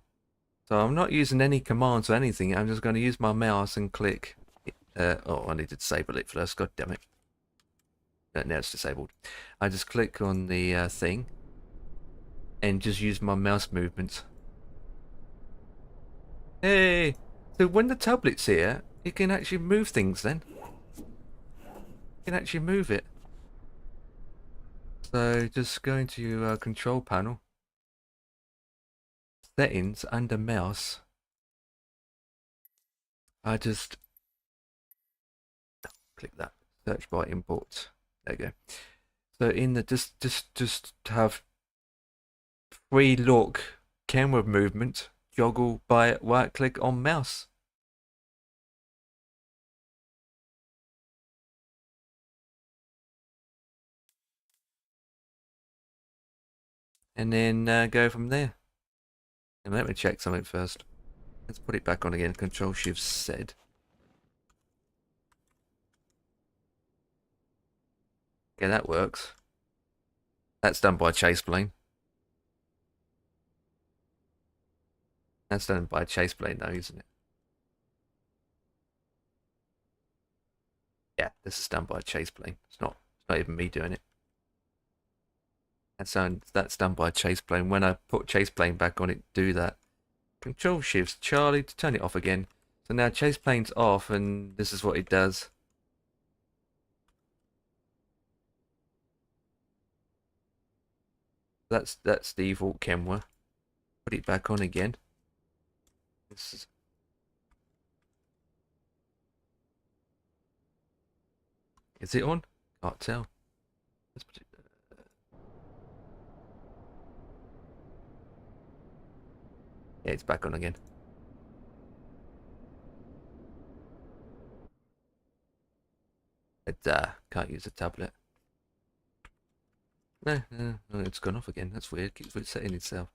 [SPEAKER 1] So I'm not using any commands or anything. I'm just going to use my mouse and click. Oh, I need to disable it first. God damn it. Now it's disabled. I just click on the thing and just use my mouse movements. Hey! So when the tablet's here, you can actually move things then. You can actually move it. So just go into your control panel. Settings under mouse. I just click that. Search by imports. There you go. So in the just have free look camera movement, joggle by right click on mouse. and then go from there. And let me check something first. Let's put it back on again. Control Shift Z. Yeah, that works. That's done by chase plane. That's done by chase plane though, isn't it? Yeah, this is done by chase plane. It's not even me doing it. That's done by chase plane. When I put chase plane back on it, do that. Control Shift Charlie to turn it off again. So now chase plane's off, and this is what it does. That's the default camera. Put it back on again. Is it on? Can't tell. Let's put it, yeah, it's back on again. It can't use the tablet. No, it's gone off again. That's weird. Keeps resetting itself.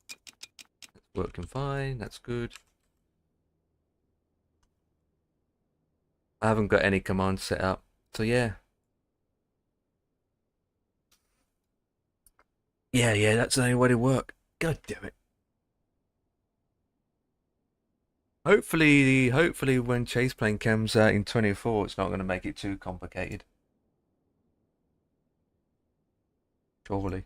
[SPEAKER 1] It's working fine. That's good. I haven't got any commands set up, so yeah. Yeah, that's the only way to work. God damn it. Hopefully when chase plane comes out in 24, it's not going to make it too complicated. Surely.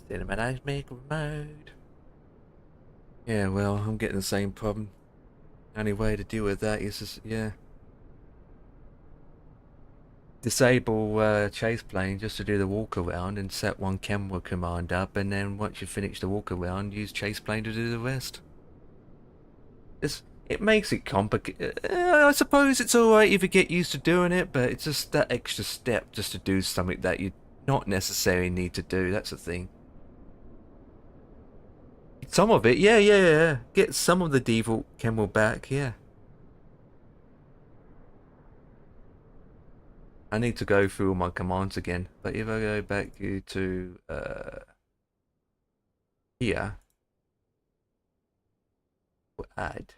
[SPEAKER 1] Cinematic mode. Yeah, well, I'm getting the same problem. Only way to deal with that is just, yeah. Disable chase plane just to do the walk around and set one camera command up, and then once you finish the walk around, use chase plane to do the rest. It makes it complicated. I suppose it's alright if you get used to doing it, but it's just that extra step just to do something that you not necessarily need to do. That's the thing. Some of it, yeah. Get some of the default camera back, yeah. I need to go through all my commands again, but if I go back to here, we'll add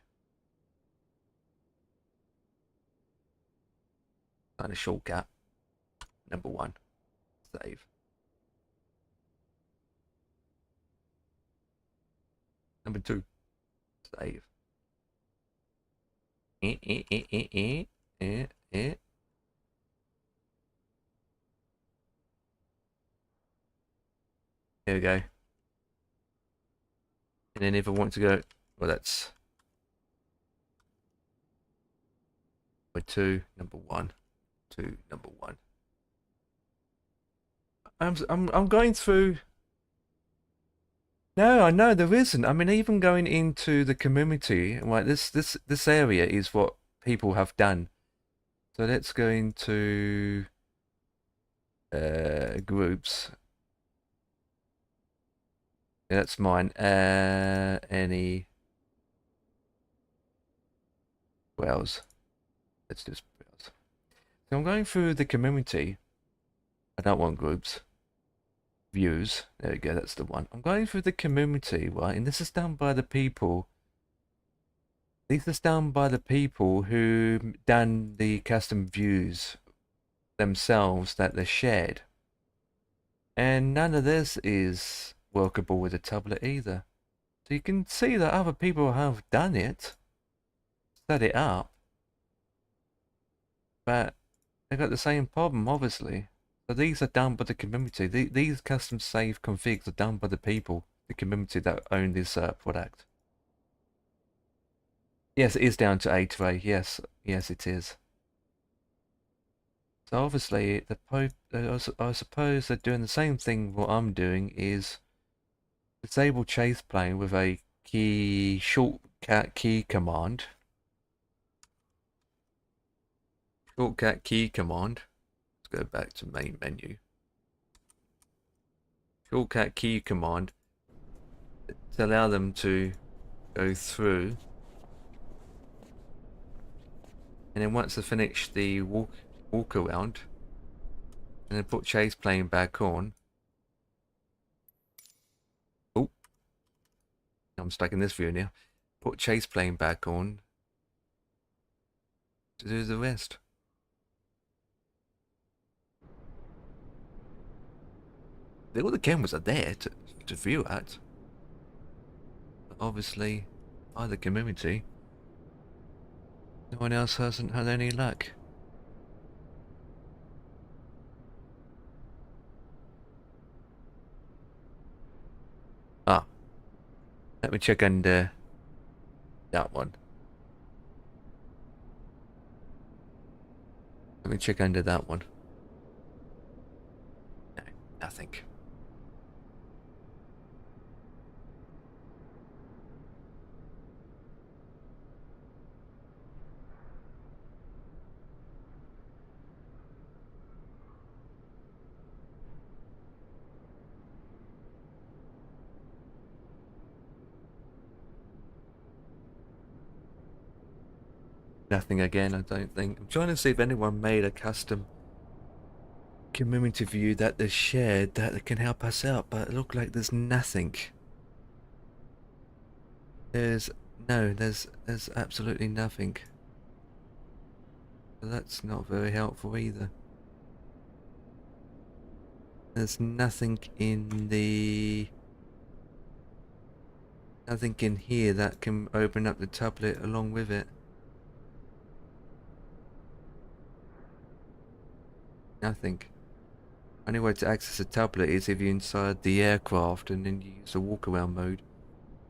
[SPEAKER 1] kind of shortcut. Number 1, save. Number 2, save. There we go. And then if I want to go, well, that's number 1, 2, number 1. I'm going through. No, I know there isn't. I mean, even going into the community, like this area is what people have done. So let's go into groups. Yeah, that's mine. Any browse. Let's just browse. So I'm going through the community. I don't want groups. Views. There we go, that's the one. I'm going through the community, right? And this is done by the people. This is done by the people who done the custom views themselves that they shared. And none of this is workable with a tablet either. So you can see that other people have done it, set it up, but they got the same problem, obviously. So these are done by the community. These custom save configs are done by the people, the community that own this product. Yes, it is down to A to A. Yes, it is. So obviously, I suppose they're doing the same thing. What I'm doing is disable chase plane with a shortcut key command. Shortcut key command. Let's go back to main menu. Shortcut key command to allow them to go through And then once I finish the walk around, and then put chase plane back on. Oh, I'm stuck in this view now. Put chase plane back on to do the rest. All the cameras are there to view at. But obviously, by the community, no one else hasn't had any luck. Ah, let me check under that one. Let me check under that one. No, nothing. Nothing again, I don't think. I'm trying to see if anyone made a custom community view that they shared that can help us out, but it looks like there's nothing. There's absolutely nothing. So that's not very helpful either. There's nothing in here that can open up the tablet along with it. Nothing. Only way to access a tablet is if you're inside the aircraft and then you use the walk around mode.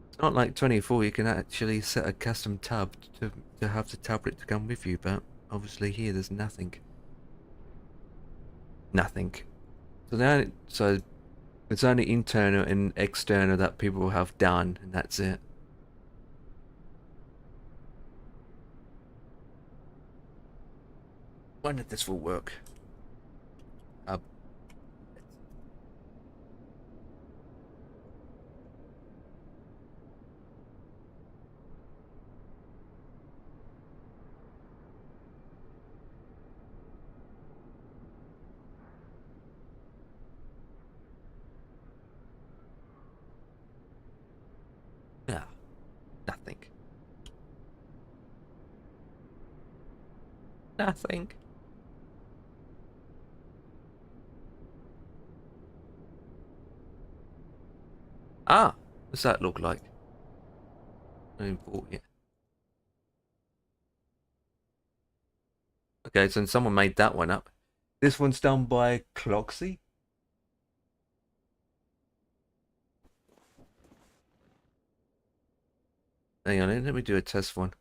[SPEAKER 1] It's not like 24, you can actually set a custom tab to have the tablet to come with you, but obviously here there's nothing. Nothing. So it's only internal and external that people have done, and that's it. Wonder if this will work. Yeah, nothing. Nothing. Ah, what's that look like? I didn't bought it. Okay, so someone made that one up. This one's done by Cloxy. Hang on, let me do a test one.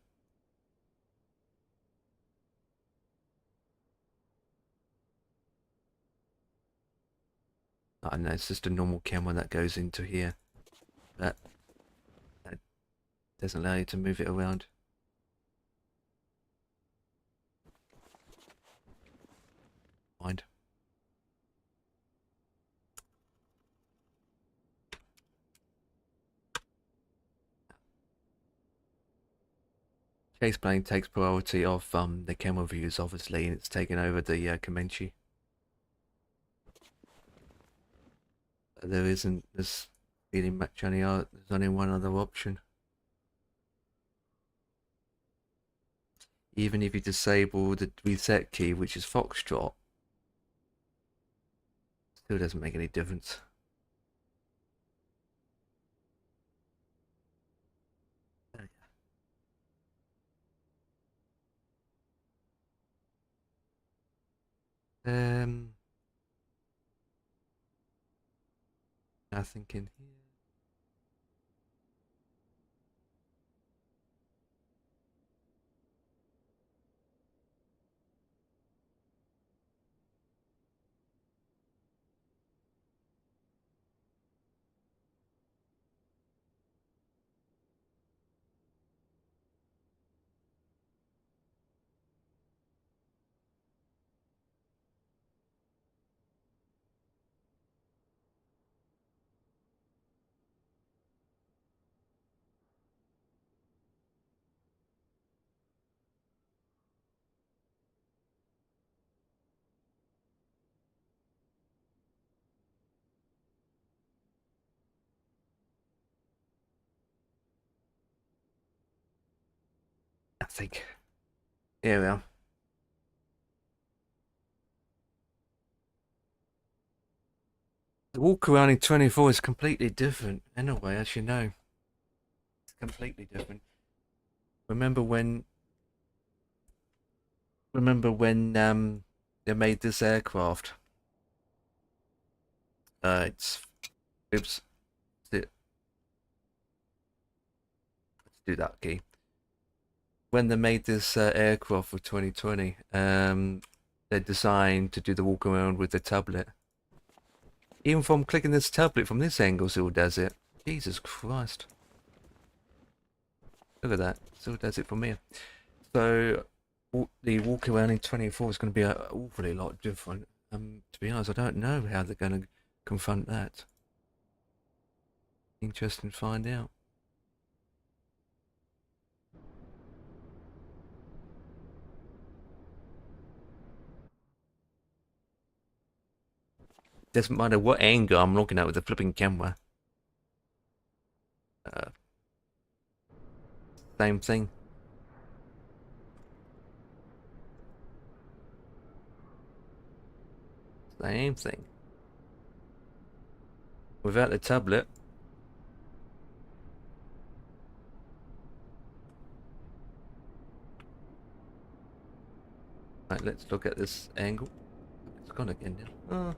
[SPEAKER 1] Oh no, it's just a normal camera that goes into here. That doesn't allow you to move it around. Mind. Chase plane takes priority of the camera views, obviously, and it's taken over the Comanche. There's really much any other. There's only one other option. Even if you disable the reset key, which is Foxtrot, still doesn't make any difference. Um, Nothing in here. sake. Here we are. The walk around in 24 is completely different. Anyway, as you know, it's completely different. Remember when? They made this aircraft? It's oops. Let's do that key. When they made this aircraft for 2020, they're designed to do the walk around with the tablet. Even from clicking this tablet from this angle, still does it. Jesus Christ. Look at that. Still does it from here. So, the walk around in 24 is going to be an awfully lot different. To be honest, I don't know how they're going to confront that. Interesting to find out. Doesn't matter what angle I'm looking at with the flipping camera. Same thing. Same thing. Without the tablet. Right, let's look at this angle. It's gone again now. Oh.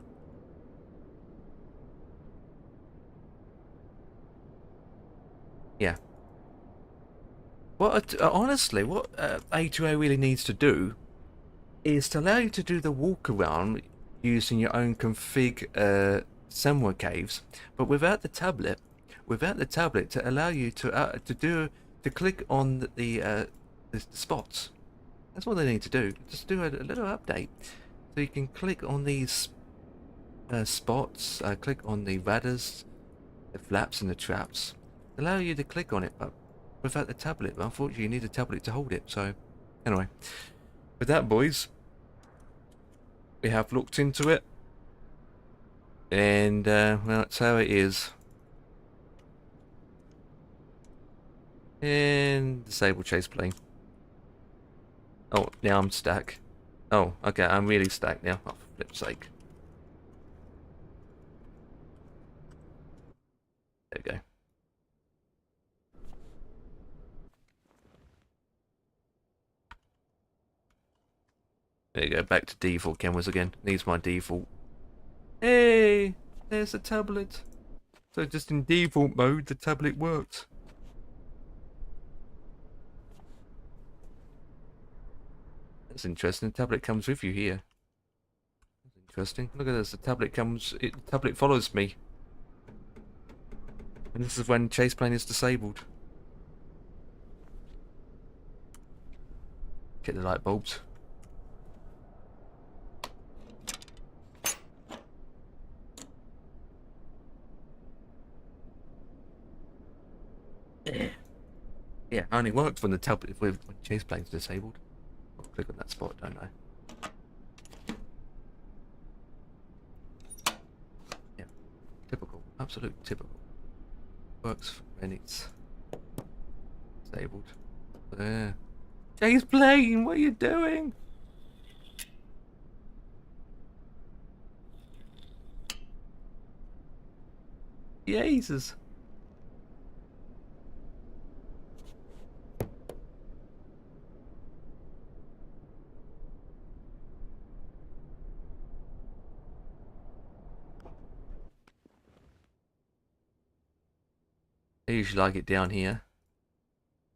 [SPEAKER 1] Yeah. Honestly, what A2A really needs to do is to allow you to do the walk around using your own config Semwa caves, but without the tablet. Without the tablet to allow you to click on the spots. That's what they need to do. Just do a little update, so you can click on these spots. Click on the rudders, the flaps, and the traps. Allow you to click on it, but without the tablet. But unfortunately, you need a tablet to hold it. So, anyway, with that, boys, we have looked into it, and well, that's how it is. And disable chase plane. Oh, now I'm stuck. Oh, okay, I'm really stuck now. Oh, for flip's sake. There we go. There you go, back to default cameras again. Needs my default. Hey, there's the tablet. So just in default mode, the tablet works. That's interesting. The tablet comes with you here. That's interesting. Look at this. The tablet the tablet follows me. And this is when chase plane is disabled. Get the light bulbs. Yeah, only works when the tablet when chase plane's disabled. I'll click on that spot, don't I? Yeah, typical, absolute typical. Works when it's disabled. There. Chase plane, what are you doing? Jesus. I usually like it down here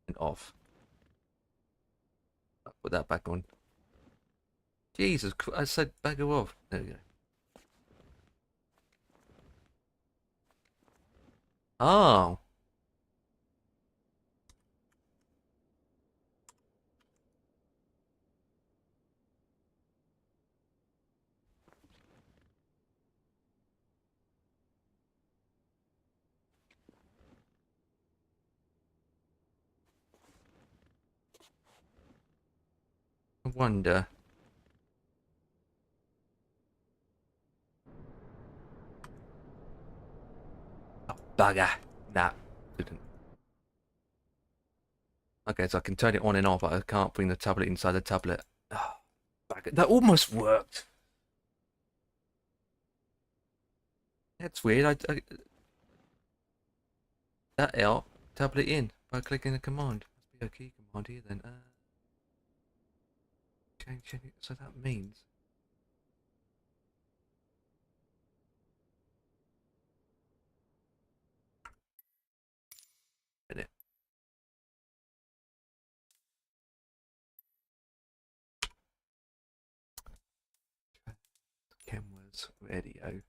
[SPEAKER 1] and off. I'll put that back on. Jesus Christ, I said back off. There we go. Oh. I wonder. Oh, bugger. Nah, didn't. Okay, so I can turn it on and off, but I can't bring the tablet inside the tablet. Oh, that almost worked. That's weird. That out, tablet in by clicking the command. Must be a key command here then. Change it. So that means. Minute. Cameras, radio.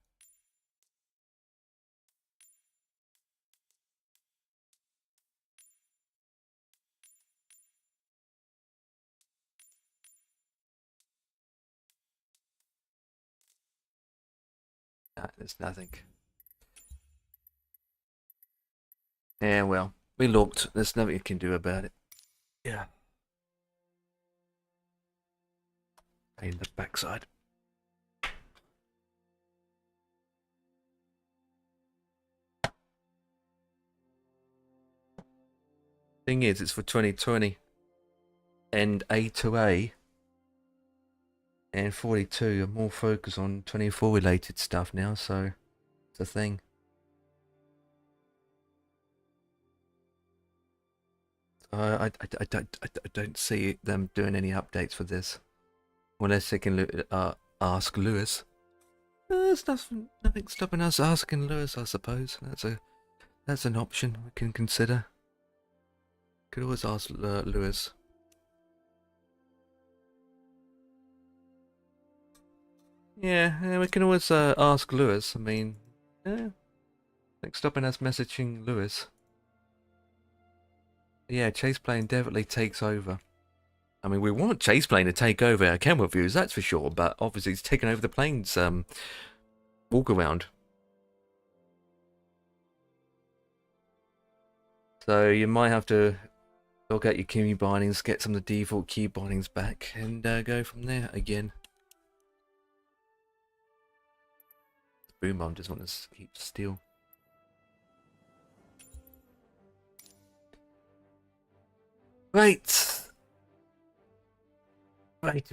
[SPEAKER 1] Nah, there's nothing. Yeah, well, we looked. There's nothing you can do about it. Yeah. In the backside. Thing is, it's for 2020. And A to A and 42 are more focused on 24 related stuff now, so it's a thing. I don't see them doing any updates for this, unless they can ask Lewis. There's nothing stopping us asking Lewis, I suppose. That's an option we can consider. Could always ask Lewis. Yeah, we can always ask Lewis. I mean, yeah, like stopping us messaging Lewis. Yeah, Chase Plane definitely takes over. I mean, we want Chase Plane to take over our camera views, that's for sure, but obviously it's taken over the plane's walk around. So you might have to look at your key bindings, get some of the default key bindings back, and go from there again. Boom bomb just want to keep still. Right. With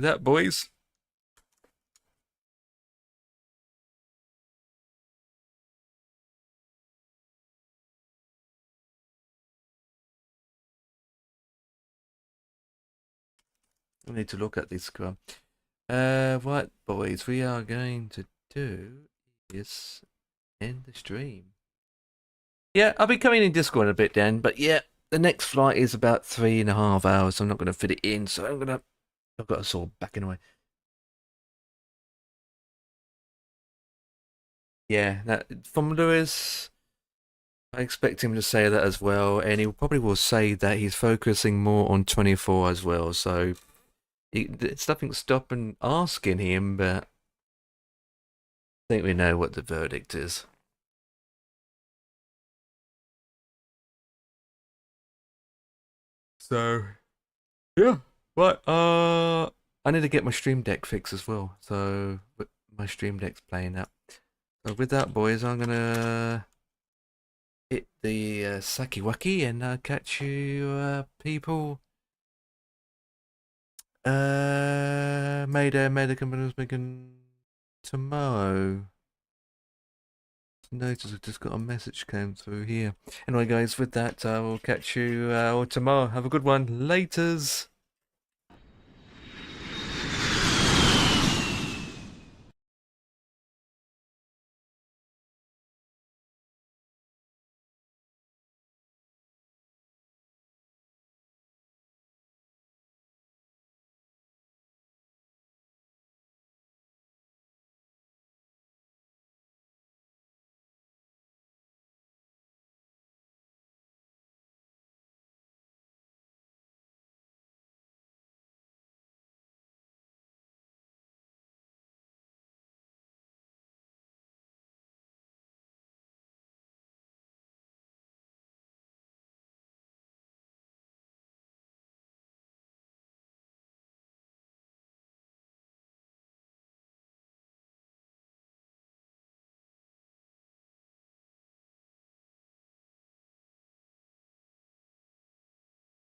[SPEAKER 1] that, boys. We need to look at this scrum. What, boys, we are going to do is end the stream. Yeah, I'll be coming in Discord in a bit, Dan, but yeah, the next flight is about 3.5 hours, so I'm not going to fit it in, so I've got a sort of backing away. Yeah, that from Lewis, I expect him to say that as well, and he probably will say that he's focusing more on 24 as well, so it's nothing stopping asking him, but I think we know what the verdict is. So, yeah. Right, I need to get my Stream Deck fixed as well, so my Stream Deck's playing up. So with that, boys, I'm gonna hit the Sakiwaki and catch you people. Mayday, company was making tomorrow. Notice I just got a message came through here. Anyway, guys, with that, I will catch you all tomorrow. Have a good one. Laters.